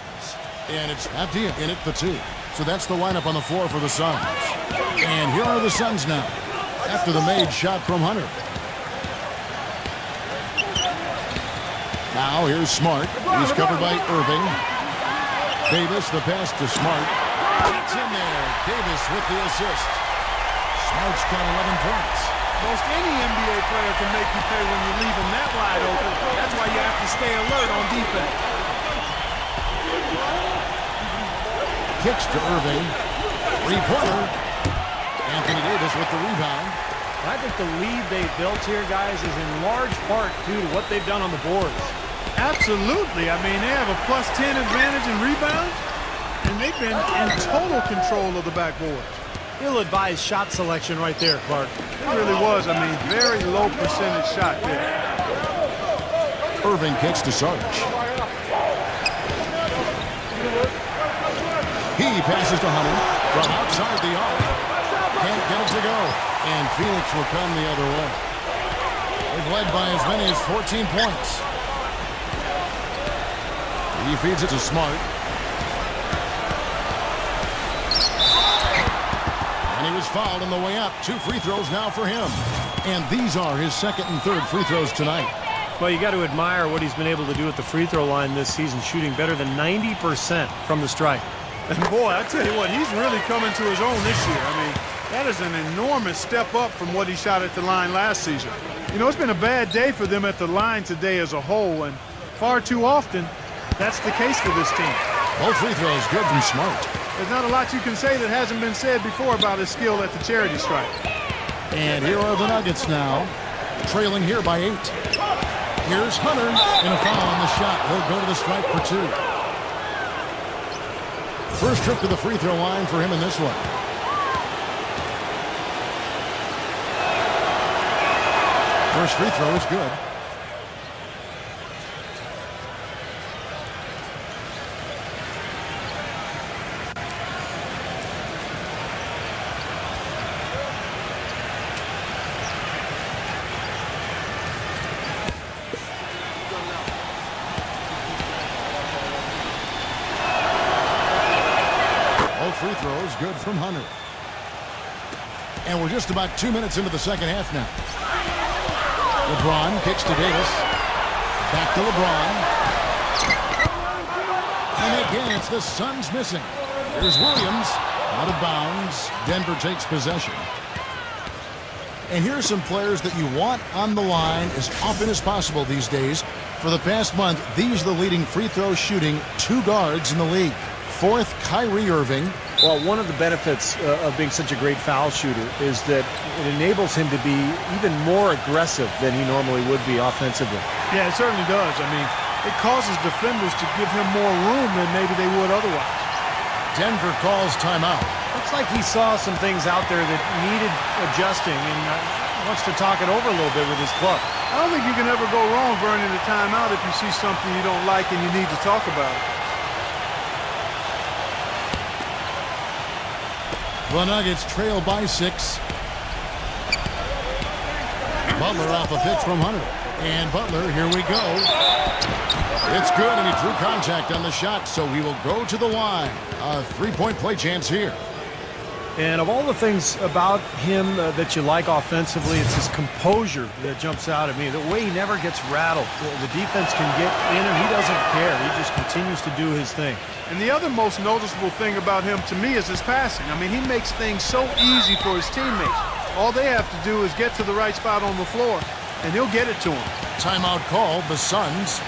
And it's Abdia in it for 2. So that's the lineup on the floor for the Suns. And here are the Suns now, after the made shot from Hunter. Now here's Smart. He's covered by Irving. Davis, the pass to Smart. It's in there. Davis with the assist. Smart's got 11 points. Most any NBA player can make you pay when you leave them that wide open. That's why you have to stay alert on defense. Kicks to Irving. Three-pointer. Anthony Davis with the rebound. I think the lead they've built here, guys, is in large part due to what they've done on the boards. Absolutely. I mean, they have a plus 10 advantage in rebounds, and they've been in total control of the backboard. Ill-advised shot selection right there, Clark. It really was. I mean, very low percentage shot there. Irving kicks to Sarge. He passes to Hunter from outside the arc. Can't get it to go. And Phoenix will come the other way. They've led by as many as 14 points. He feeds it to Smart. And he was fouled on the way up. 2 free throws now for him. And these are his second and third free throws tonight. Well, you got to admire what he's been able to do at the free throw line this season, shooting better than 90% from the stripe. And boy, I tell you what, he's really coming to his own this year. I mean, that is an enormous step up from what he shot at the line last season. You know, it's been a bad day for them at the line today as a whole, and far too often, that's the case for this team. Both free throws good from Smart. There's not a lot you can say that hasn't been said before about his skill at the charity stripe. And here are the Nuggets now, trailing here by 8. Here's Hunter, and a foul on the shot. He'll go to the stripe for 2. First trip to the free throw line for him in this one. First free throw is good. All free throws good from Hunter. And we're just about 2 minutes into the second half now. LeBron kicks to Davis. Back to LeBron. And again, it's the Suns missing. Here's Williams. Out of bounds. Denver takes possession. And here's some players that you want on the line as often as possible these days. For the past month, these are the leading free throw shooting 2 guards in the league. Fourth, Kyrie Irving. Well, one of the benefits of being such a great foul shooter is that it enables him to be even more aggressive than he normally would be offensively. Yeah, it certainly does. I mean, it causes defenders to give him more room than maybe they would otherwise. Denver calls timeout. Looks like he saw some things out there that needed adjusting and wants to talk it over a little bit with his club. I don't think you can ever go wrong burning a timeout if you see something you don't like and you need to talk about it. The Nuggets trail by 6. Butler off a pitch from Hunter. And Butler, here we go. It's good, and he drew contact on the shot, so he will go to the line. A 3-point play chance here. And of all the things about him that you like offensively, it's his composure that jumps out at me. The way he never gets rattled. The defense can get in him. He doesn't care. He just continues to do his thing. And the other most noticeable thing about him to me is his passing. I mean, he makes things so easy for his teammates. All they have to do is get to the right spot on the floor, and he'll get it to him. Timeout called, the Suns.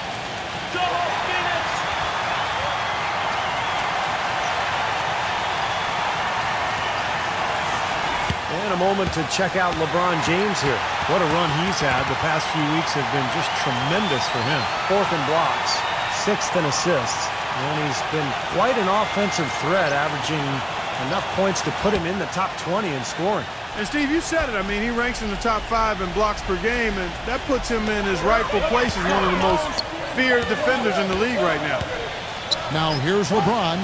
And a moment to check out LeBron James here. What a run he's had. The past few weeks have been just tremendous for him. 4th in blocks, 6th in assists. And he's been quite an offensive threat, averaging enough points to put him in the top 20 in scoring. And Steve, you said it. I mean, he ranks in the top 5 in blocks per game, and that puts him in his rightful place as one of the most feared defenders in the league right now. Now here's LeBron.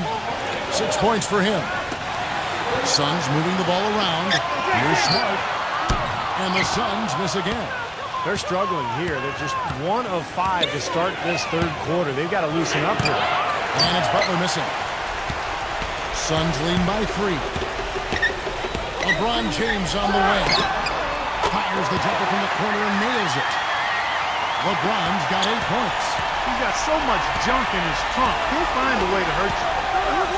6 points for him. Suns moving the ball around. Here's Smart. And the Suns miss again. They're struggling here. They're just 1 of 5 to start this third quarter. They've got to loosen up here. And it's Butler missing. Suns lead by 3. LeBron James on the way. Fires the jumper from the corner and nails it. LeBron's got 8 points. He's got so much junk in his trunk. He'll find a way to hurt you.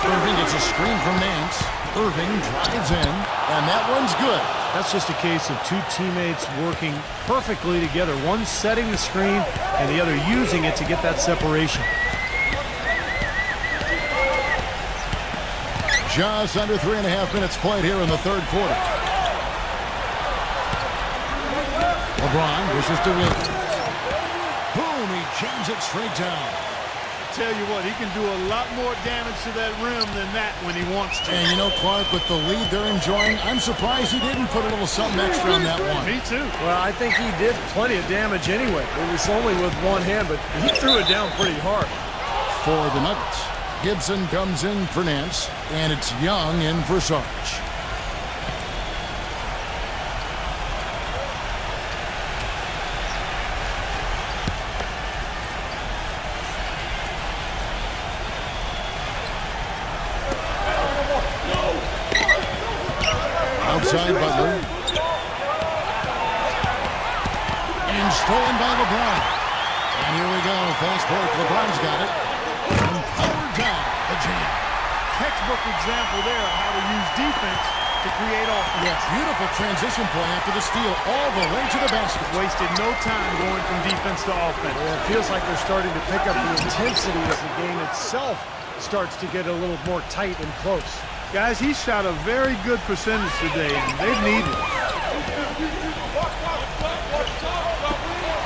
Irving gets a screen from Nance. Irving drives in, and that one's good. That's just a case of 2 teammates working perfectly together. One setting the screen and the other using it to get that separation. Just under 3.5 minutes played here in the third quarter. LeBron wishes to win. Boom, he jams it straight down. Tell you what, he can do a lot more damage to that rim than that when he wants to. And you know, Clark, with the lead they're enjoying, I'm surprised he didn't put a little something extra on that one. Me too. Well, I think he did plenty of damage anyway. It was only with one hand, but he threw it down pretty hard. For the Nuggets, Gibson comes in for Nance, and it's Young in for Sarge. Outside Butler. And stolen by LeBron. And here we go. Fast break. LeBron's got it. And powered down. The jam. Textbook example there of how to use defense to create offense. Yes, beautiful transition play after the steal all the way to the basket. Wasted no time going from defense to offense. Well, it feels like they're starting to pick up the intensity as the game itself starts to get a little more tight and close. Guys, he shot a very good percentage today, and they've needed it.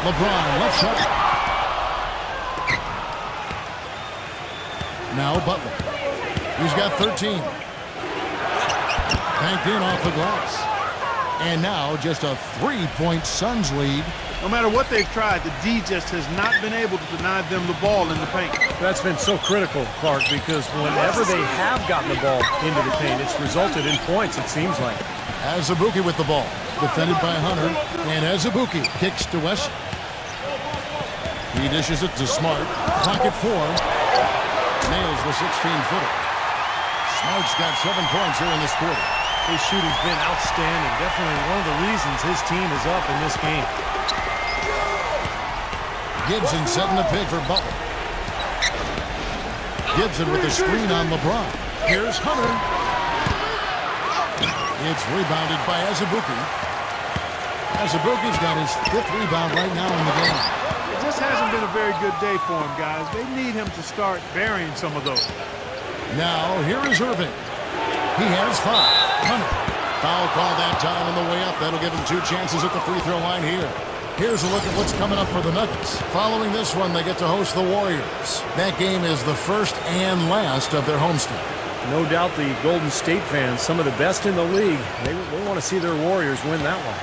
LeBron, left side. Now Butler. He's got 13. Banked in off the glass. And now just a 3-point Suns lead. No matter what they've tried, the D just has not been able to deny them the ball in the paint. That's been so critical, Clark, because whenever they have gotten the ball into the paint, it's resulted in points, it seems like. Azubuike with the ball. Defended by Hunter. And Azubuike kicks to West. He dishes it to Smart. Pocket 4. Nails the 16-footer. Smart's got 7 points here in this quarter. His shooting's been outstanding. Definitely one of the reasons his team is up in this game. Gibson setting the pick for Butler. Gibson with the screen on LeBron. Here's Hunter. It's rebounded by Azubuike. Azubuike's got his 5th rebound right now in the game. It just hasn't been a very good day for him, guys. They need him to start burying some of those. Now, here is Irving. He has 5. Hunter. Foul call that time on the way up. That'll give him 2 chances at the free throw line here. Here's a look at what's coming up for the Nuggets. Following this one, they get to host the Warriors. That game is the first and last of their homestand. No doubt the Golden State fans, some of the best in the league, they want to see their Warriors win that one.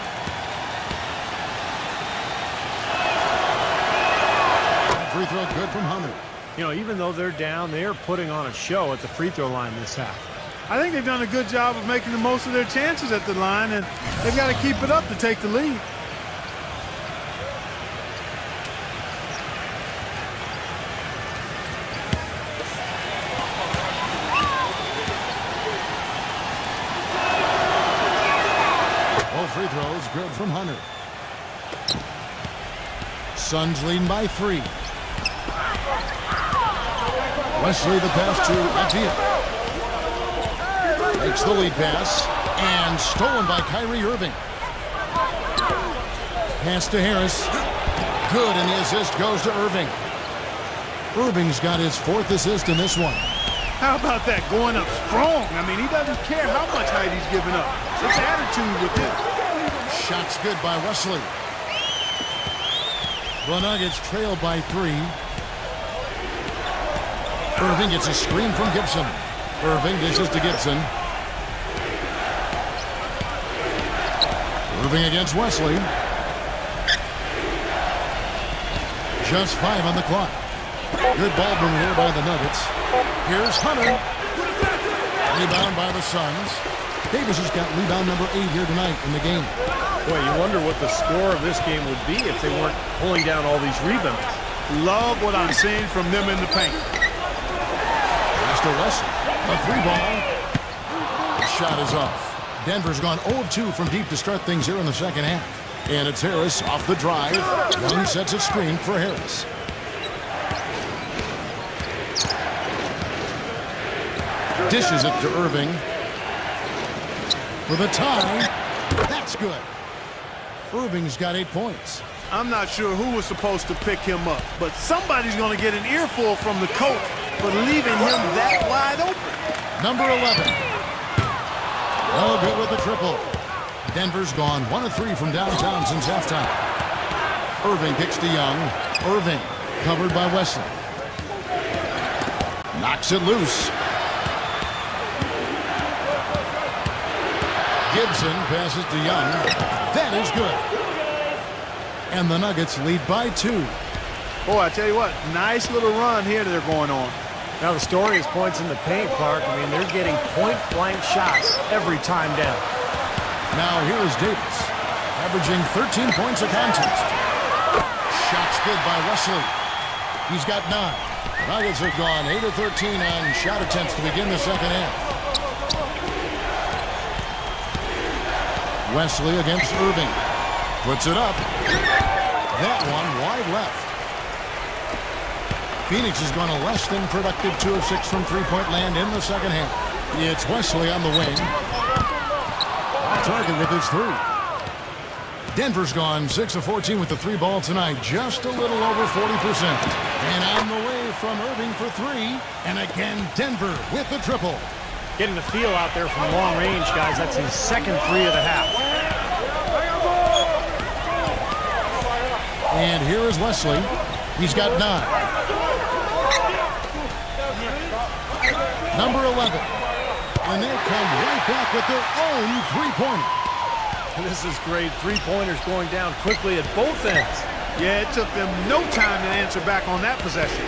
That free throw good from Hunter. You know, even though they're down, they are putting on a show at the free throw line this half. I think they've done a good job of making the most of their chances at the line, and they've got to keep it up to take the lead. Both free throws good from Hunter. Suns leading by 3. Wesley the pass to Atia. Makes the lead pass. And stolen by Kyrie Irving. Pass to Harris. Good, and the assist goes to Irving. Irving's got his 4th assist in this one. How about that, going up strong? I mean, he doesn't care how much height he's giving up. It's attitude with him. Shot's good by Wesley. The Nuggets trail by 3. Irving gets a screen from Gibson. Irving dishes to Gibson. Irving against Wesley. Just 5 on the clock. Good ball movement here by the Nuggets. Here's Hunter. Rebound by the Suns. Davis has got rebound number 8 here tonight in the game. Boy, you wonder what the score of this game would be if they weren't pulling down all these rebounds. Love what I'm seeing from them in the paint. Pass to Wesley. A 3-ball. The shot is off. Denver's gone 0 of 2 from deep to start things here in the second half. And it's Harris off the drive. Young sets a screen for Harris. Dishes it to Irving. For the tie. That's good. Irving's got 8 points. I'm not sure who was supposed to pick him up, but somebody's going to get an earful from the coach for leaving him that wide open. Number 11. Oh, good with the triple. Denver's gone 1 of 3 from downtown since halftime. Irving kicks to Young. Irving covered by Wesley. Knocks it loose. Gibson passes to Young. That is good. And the Nuggets lead by 2. Boy, I tell you what, nice little run here that they're going on. Now the story is points in the paint, Clark. I mean, they're getting point-blank shots every time down. Now here is Davis, averaging 13 points a contest. Shots good by Wesley. He's got 9. Nuggets have gone 8 of 13 on shot attempts to begin the second half. Wesley against Irving. Puts it up. That one wide left. Phoenix has gone a less than productive 2 of 6 from three-point land in the second half. It's Wesley on the wing. Off target with his 3. Denver's gone 6 of 14 with the 3 ball tonight. Just a little over 40%. And on the way from Irving for 3. And again, Denver with the triple. Getting the feel out there from long range, guys. That's his second 3 of the half. And here is Wesley. He's got 9. Number 11. And they come right back with their own 3-pointer. This is great. Three-pointers going down quickly at both ends. Yeah, it took them no time to answer back on that possession.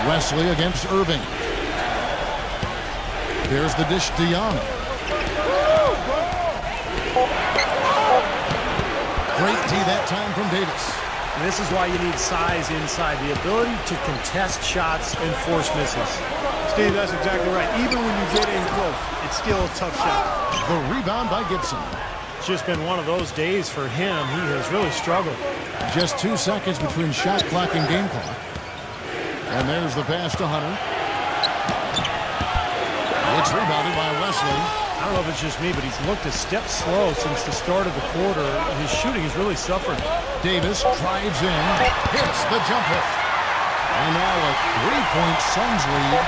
Wesley against Irving. There's the dish to Young. Great D that time from Davis. And this is why you need size inside, the ability to contest shots and force misses. Steve, that's exactly right. Even when you get in close, it's still a tough shot. The rebound by Gibson. It's just been one of those days for him. He has really struggled. Just 2 seconds between shot clock and game clock. And there's the pass to Hunter. It's rebounded by Wesley. I don't know if it's just me, but he's looked a step slow since the start of the quarter. His shooting has really suffered. Davis drives in, hits the jumper. And now a 3-point Suns lead.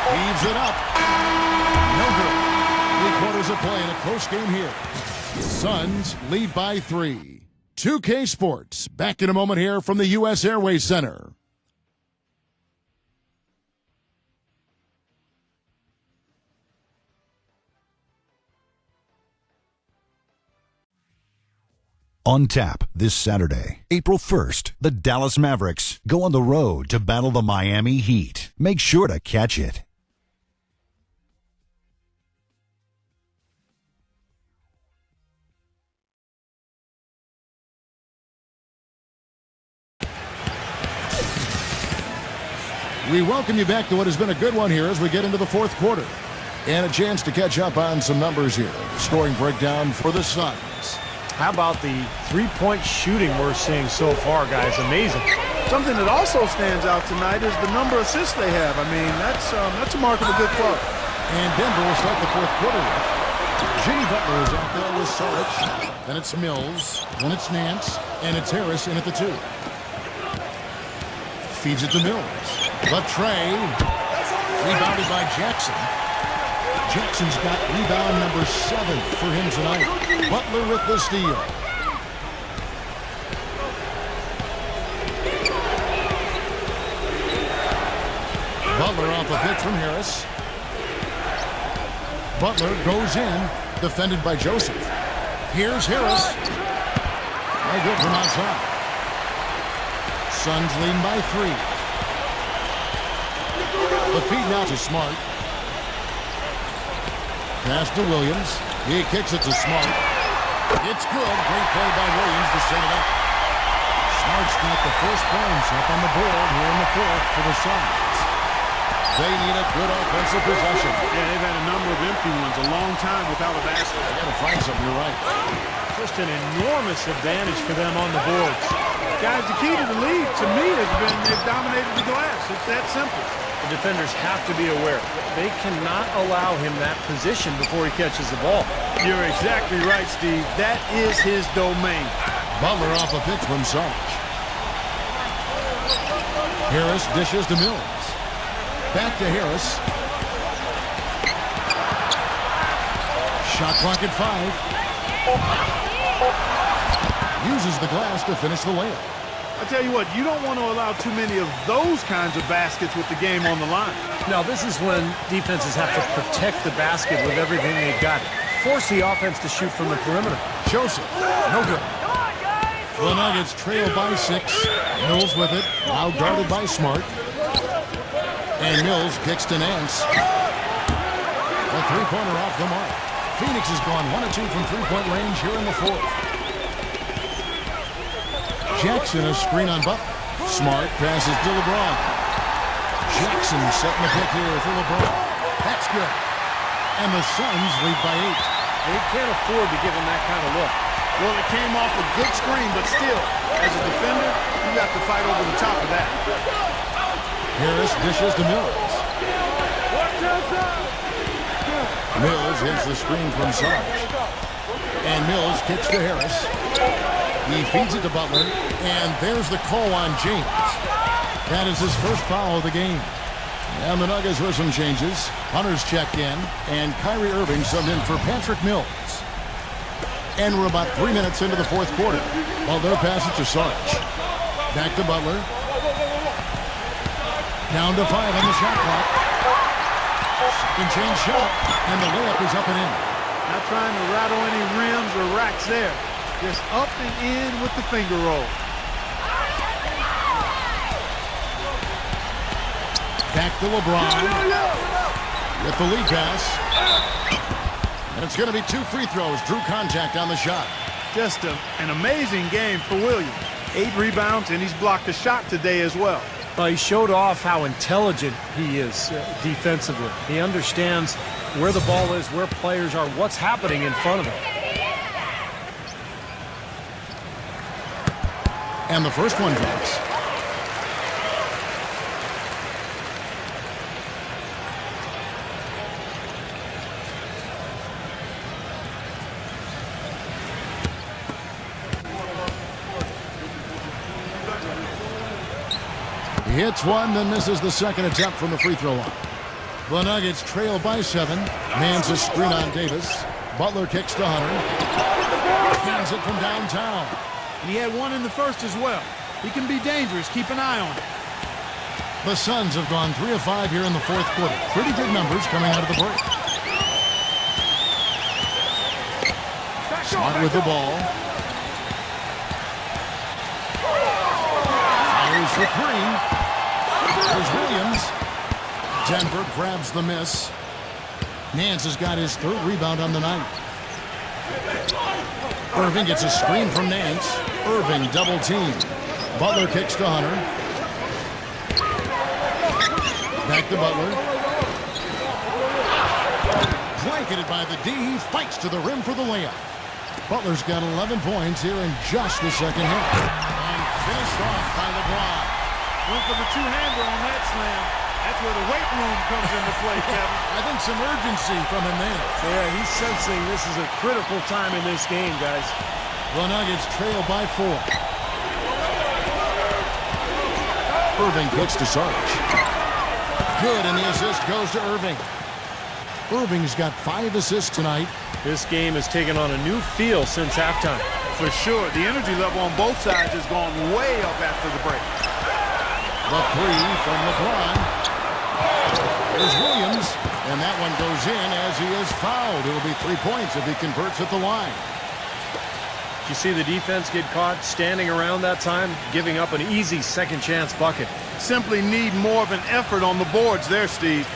Heaves it up. No good. 3 quarters of play in a close game here. Suns lead by 3. 2K Sports, back in a moment here from the U.S. Airways Center. On tap this Saturday, April 1st, the Dallas Mavericks go on the road to battle the Miami Heat. Make sure to catch it. We welcome you back to what has been a good one here as we get into the fourth quarter. And a chance to catch up on some numbers here. Scoring breakdown for the Suns. How about the three-point shooting we're seeing so far, guys? Amazing. Something that also stands out tonight is the number of assists they have. I mean, that's a mark of a good club. And Denver will start the fourth quarter with Jimmy Butler is out there with Sarge. Then it's Mills. Then it's Nance. And it's Harris in at the 2. Feeds it to Mills. Latrey. Rebounded by Jackson. Jackson's got rebound number 7 for him tonight. Butler with the steal. Butler off a pick from Harris. Butler goes in, defended by Joseph. Here's Harris. No good from outside. Suns leading by 3. The feed now to Smart. Pass to Williams. He kicks it to Smart. It's good. Great play by Williams to set it up. Smart's got the first points up on the board here in the fourth for the Suns. They need a good offensive possession. Yeah, they've had a number of empty ones, a long time without a basket. They got to find something, you're right. Just an enormous advantage for them on the boards. Guys, the key to the lead, to me, has been they've dominated the glass. It's that simple. The defenders have to be aware. They cannot allow him that position before he catches the ball. You're exactly right, Steve. That is his domain. Butler off a pitch from Sarge. Harris dishes to Mills. Back to Harris. Shot clock at 5. Uses the glass to finish the layup. I tell you what, you don't want to allow too many of those kinds of baskets with the game on the line. Now, this is when defenses have to protect the basket with everything they've got. Force the offense to shoot from the perimeter. Joseph, no good. The Nuggets trail by 6. Mills with it, now guarded by Smart. And Mills kicks to Nance. A three-pointer off the mark. Phoenix has gone 1 of 2 from three-point range here in the fourth. Jackson a screen on Butler. Smart passes to LeBron. Jackson setting the pick here for LeBron. That's good. And the Suns lead by 8. They can't afford to give him that kind of look. Well, it came off a good screen, but still, as a defender, you got to fight over the top of that. Harris dishes to Mills. Mills hits the screen from Sarge. And Mills kicks to Harris. He feeds it to Butler. And there's the call on James. That is his first foul of the game. And the Nuggets with some changes. Hunter's checked in. And Kyrie Irving subbed in for Patrick Mills. And we're about 3 minutes into the fourth quarter. Butler passes to Sarge. Back to Butler. Down to 5 on the shot clock. Second chance shot, and the layup is up and in. Not trying to rattle any rims or racks there. Just up and in with the finger roll. Back to LeBron with the lead pass. And it's going to be 2 free throws. Drew contact on the shot. Just an amazing game for Williams. 8 rebounds, and he's blocked a shot today as well. Well, he showed off how intelligent he is defensively. He understands where the ball is, where players are, what's happening in front of him. And the first one drops. He hits one, then misses the second attempt from the free throw line. The Nuggets trail by 7. Hands a screen on Davis. Butler kicks to Hunter. Hands it from downtown. And he had one in the first as well. He can be dangerous. Keep an eye on it. The Suns have gone 3 of 5 here in the fourth quarter. Pretty good numbers coming out of the break. Smart with the ball. Fires for 3. There's Williams. Denver grabs the miss. Nance has got his 3rd rebound on the night. Irving gets a screen from Nance. Irving double team. Butler kicks to Hunter. Back to Butler. Blanketed by the D. He fights to the rim for the layup. Butler's got 11 points here in just the second half. And finished off by LeBron. Went for the two-hander on that slam. That's where the weight room comes into play, Kevin. I think some urgency from him there. Yeah, he's sensing this is a critical time in this game, guys. The Nuggets trail by 4. Irving kicks to Sarge. Good, and the assist goes to Irving. Irving's got 5 assists tonight. This game has taken on a new feel since halftime. For sure, the energy level on both sides has gone way up after the break. The 3 from LeBron. There's Williams, and that one goes in as he is fouled. It'll be 3 points if he converts at the line. Did you see the defense get caught standing around that time, giving up an easy second chance bucket? Simply need more of an effort on the boards there, Steve.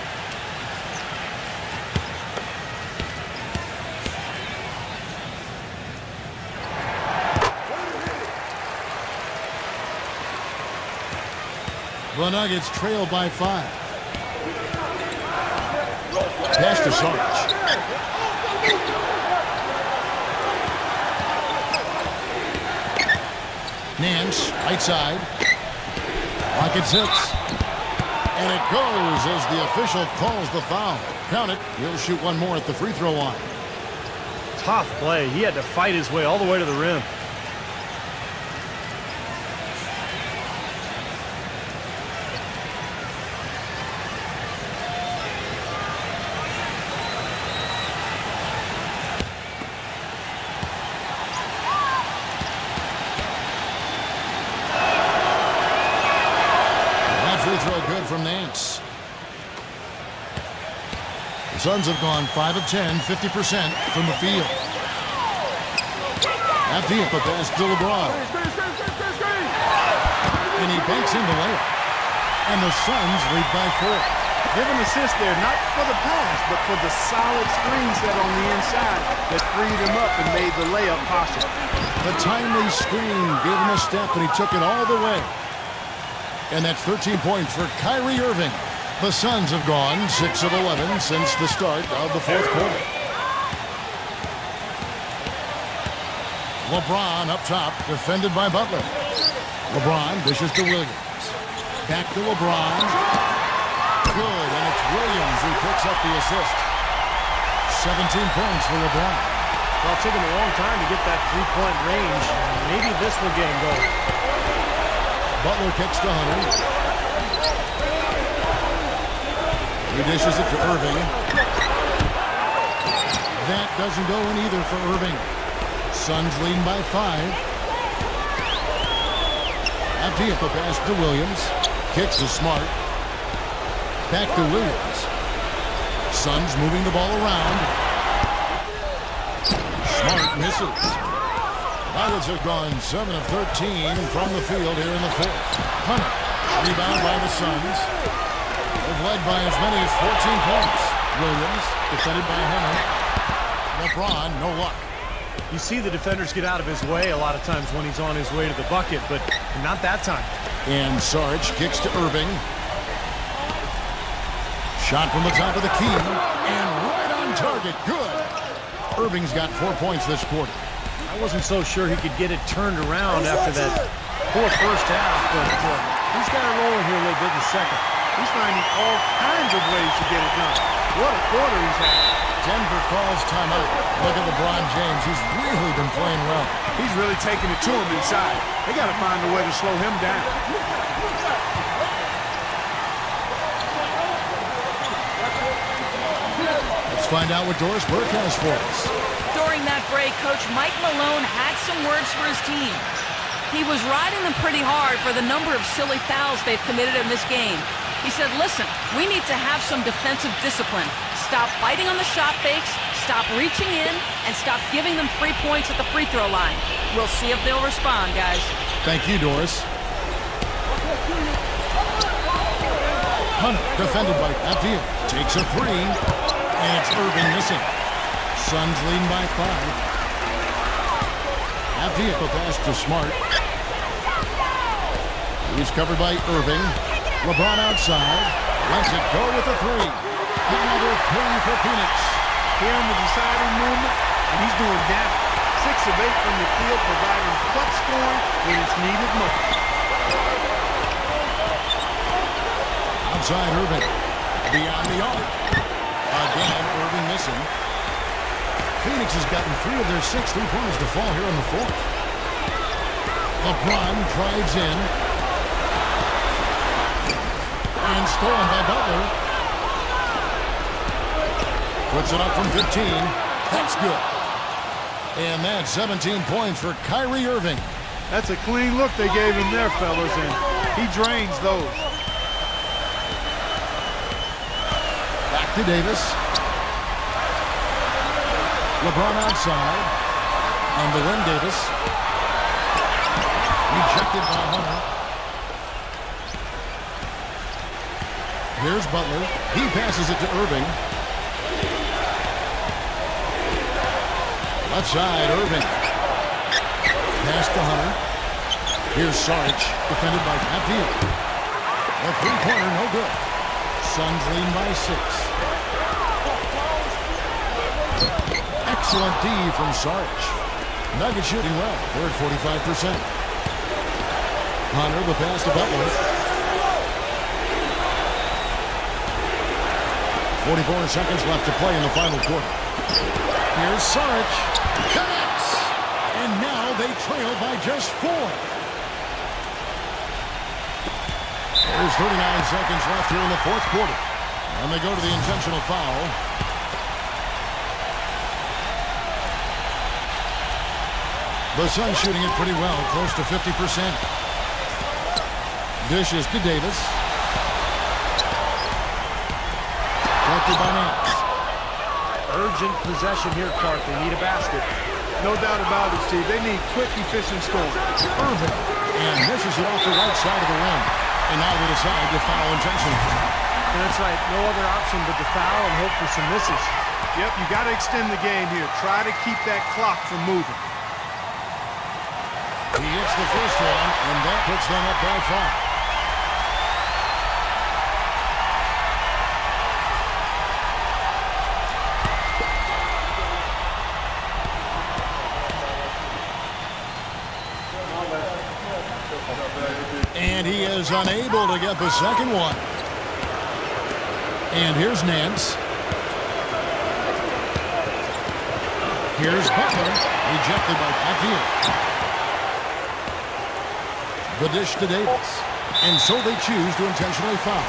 The Nuggets trail by 5. Pass to Sarge. Nance, right side. Rockets hits. And it goes as the official calls the foul. Count it. He'll shoot one more at the free throw line. Tough play. He had to fight his way all the way to the rim. From Nance. The Suns have gone 5 of 10, 50% from the field. At the pass to LeBron. And he banks in the layup. And the Suns lead by 4. Give an assist there, not for the pass, but for the solid screen set on the inside that freed him up and made the layup possible. The timely screen gave him a step, and he took it all the way. And that's 13 points for Kyrie Irving. The Suns have gone 6 of 11 since the start of the fourth quarter. LeBron up top, defended by Butler. LeBron dishes to Williams. Back to LeBron. Good, and it's Williams who picks up the assist. 17 points for LeBron. Well, it took him a long time to get that three-point range. Maybe this will get him going. Butler kicks to Hunter. He dishes it to Irving. That doesn't go in either for Irving. Suns leading by 5. Empty up a pass to Williams. Kicks to Smart. Back to Williams. Suns moving the ball around. Smart misses. Nuggets have gone 7 of 13 from the field here in the fourth. Hunter, rebound by the Suns. They've led by as many as 14 points. Williams, defended by Hunter. LeBron, no luck. You see the defenders get out of his way a lot of times when he's on his way to the bucket, but not that time. And Sarge kicks to Irving. Shot from the top of the key. And right on target. Good. Irving's got 4 points this quarter. I wasn't so sure he could get it turned around after that poor first half, but he's got it rolling here a little bit in the second. He's finding all kinds of ways to get it done. What a quarter he's had. Denver calls timeout. Look at LeBron James. He's really been playing well. He's really taking it to him inside. They got to find a way to slow him down. Let's find out what Doris Burke has for us. During that break, Coach Mike Malone had some words for his team. He was riding them pretty hard for the number of silly fouls they've committed in this game. He said, listen, we need to have some defensive discipline. Stop fighting on the shot fakes, stop reaching in, and stop giving them free points at the free throw line. We'll see if they'll respond, guys. Thank you, Doris. Hunter, defended by Abdul, takes a three, and it's Irving missing. Suns leading by 5. Abdul pass to Smart. He's covered by Irving. LeBron outside. Lets it go with a three. Another three for Phoenix. Here in the deciding moment, and he's doing damage. 6 of 8 from the field, providing clutch scoring when it's needed most. Outside Irving. Beyond the arc. Again, Irving missing. Phoenix has gotten 3 of their 6 3-pointers to fall here in the fourth. LeBron drives in. And stolen by Butler. Puts it up from 15. That's good. And that's 17 points for Kyrie Irving. That's a clean look they gave him there, fellas, and he drains those. Back to Davis. LeBron outside. On the win, Davis. Rejected by Hunter. Here's Butler. He passes it to Irving. Left side, Irving. Pass to Hunter. Here's Sarge, defended by Abdul. A three-pointer, no good. Suns lead by 6. Excellent D from Sarge. Nuggets shooting well. They're at 45%. Hunter, the pass to Butler. 44 seconds left to play in the final quarter. Here's Sarge. Connects! And now they trail by just 4. There's 39 seconds left here in the fourth quarter. And they go to the intentional foul. The Suns shooting it pretty well, close to 50%. Dishes to Davis. Collected by Nance. Urgent possession here, Clark. They need a basket. No doubt about it, Steve. They need quick, efficient scoring. Irving. And misses it off the right side of the rim. And now they decide to foul intentionally. And that's right. No other option but to foul and hope for some misses. Yep, you got to extend the game here. Try to keep that clock from moving. He hits the first one, and that puts them up by 5. And he is unable to get the second one. And here's Nance. Here's Butler, rejected by Abdul. The dish to Davis. And so they choose to intentionally foul.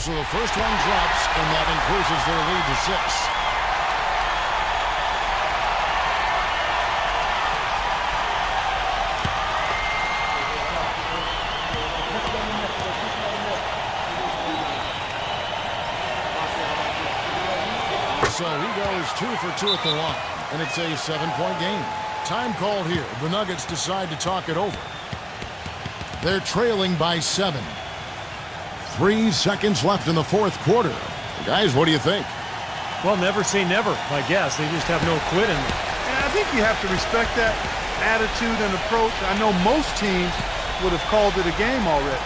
So the first one drops, and that increases their lead to 6. So he goes 2 for 2 at the line, and it's a 7-point game. Time called here. The Nuggets decide to talk it over. They're trailing by 7. 3 seconds left in the fourth quarter. Guys, what do you think? Well, never say never, I guess. They just have no quit in them. And I think you have to respect that attitude and approach. I know most teams would have called it a game already.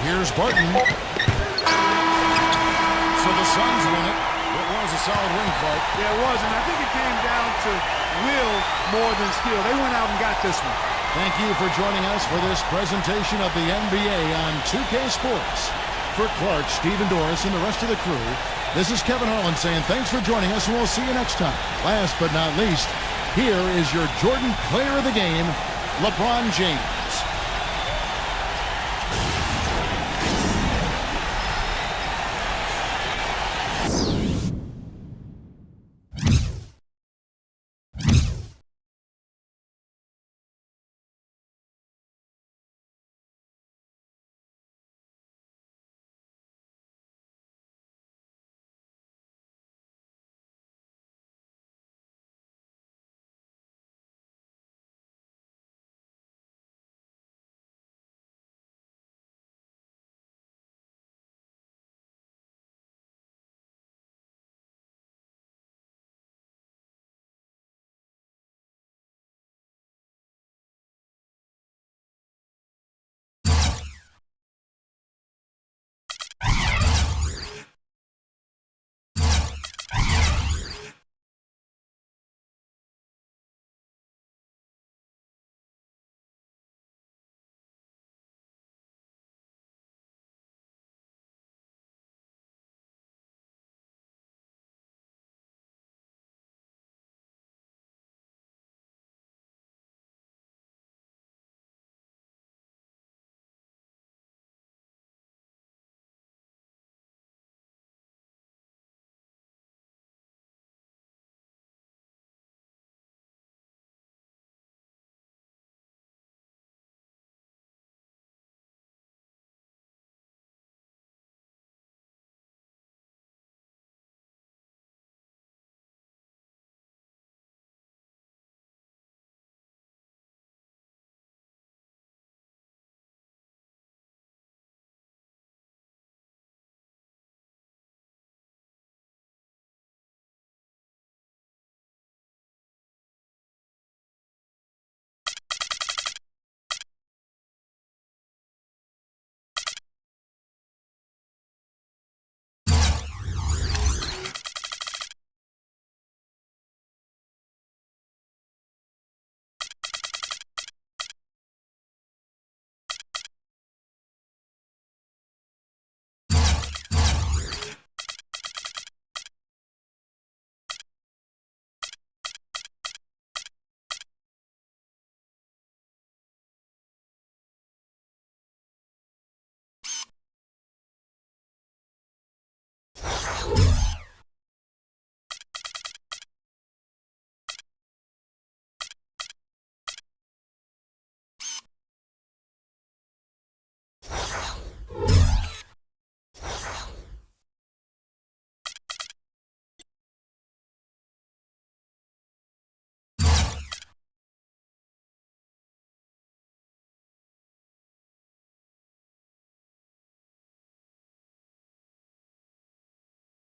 Here's Barton. So the Suns win it. It was a solid win, Clark. Yeah, it was, and I think it came down to will more than skill. They went out and got this one. Thank you for joining us for this presentation of the NBA on 2K Sports. For Clark, Stephen Doris, and the rest of the crew, this is Kevin Harlan saying thanks for joining us, and we'll see you next time. Last but not least, here is your Jordan Player of the Game, LeBron James.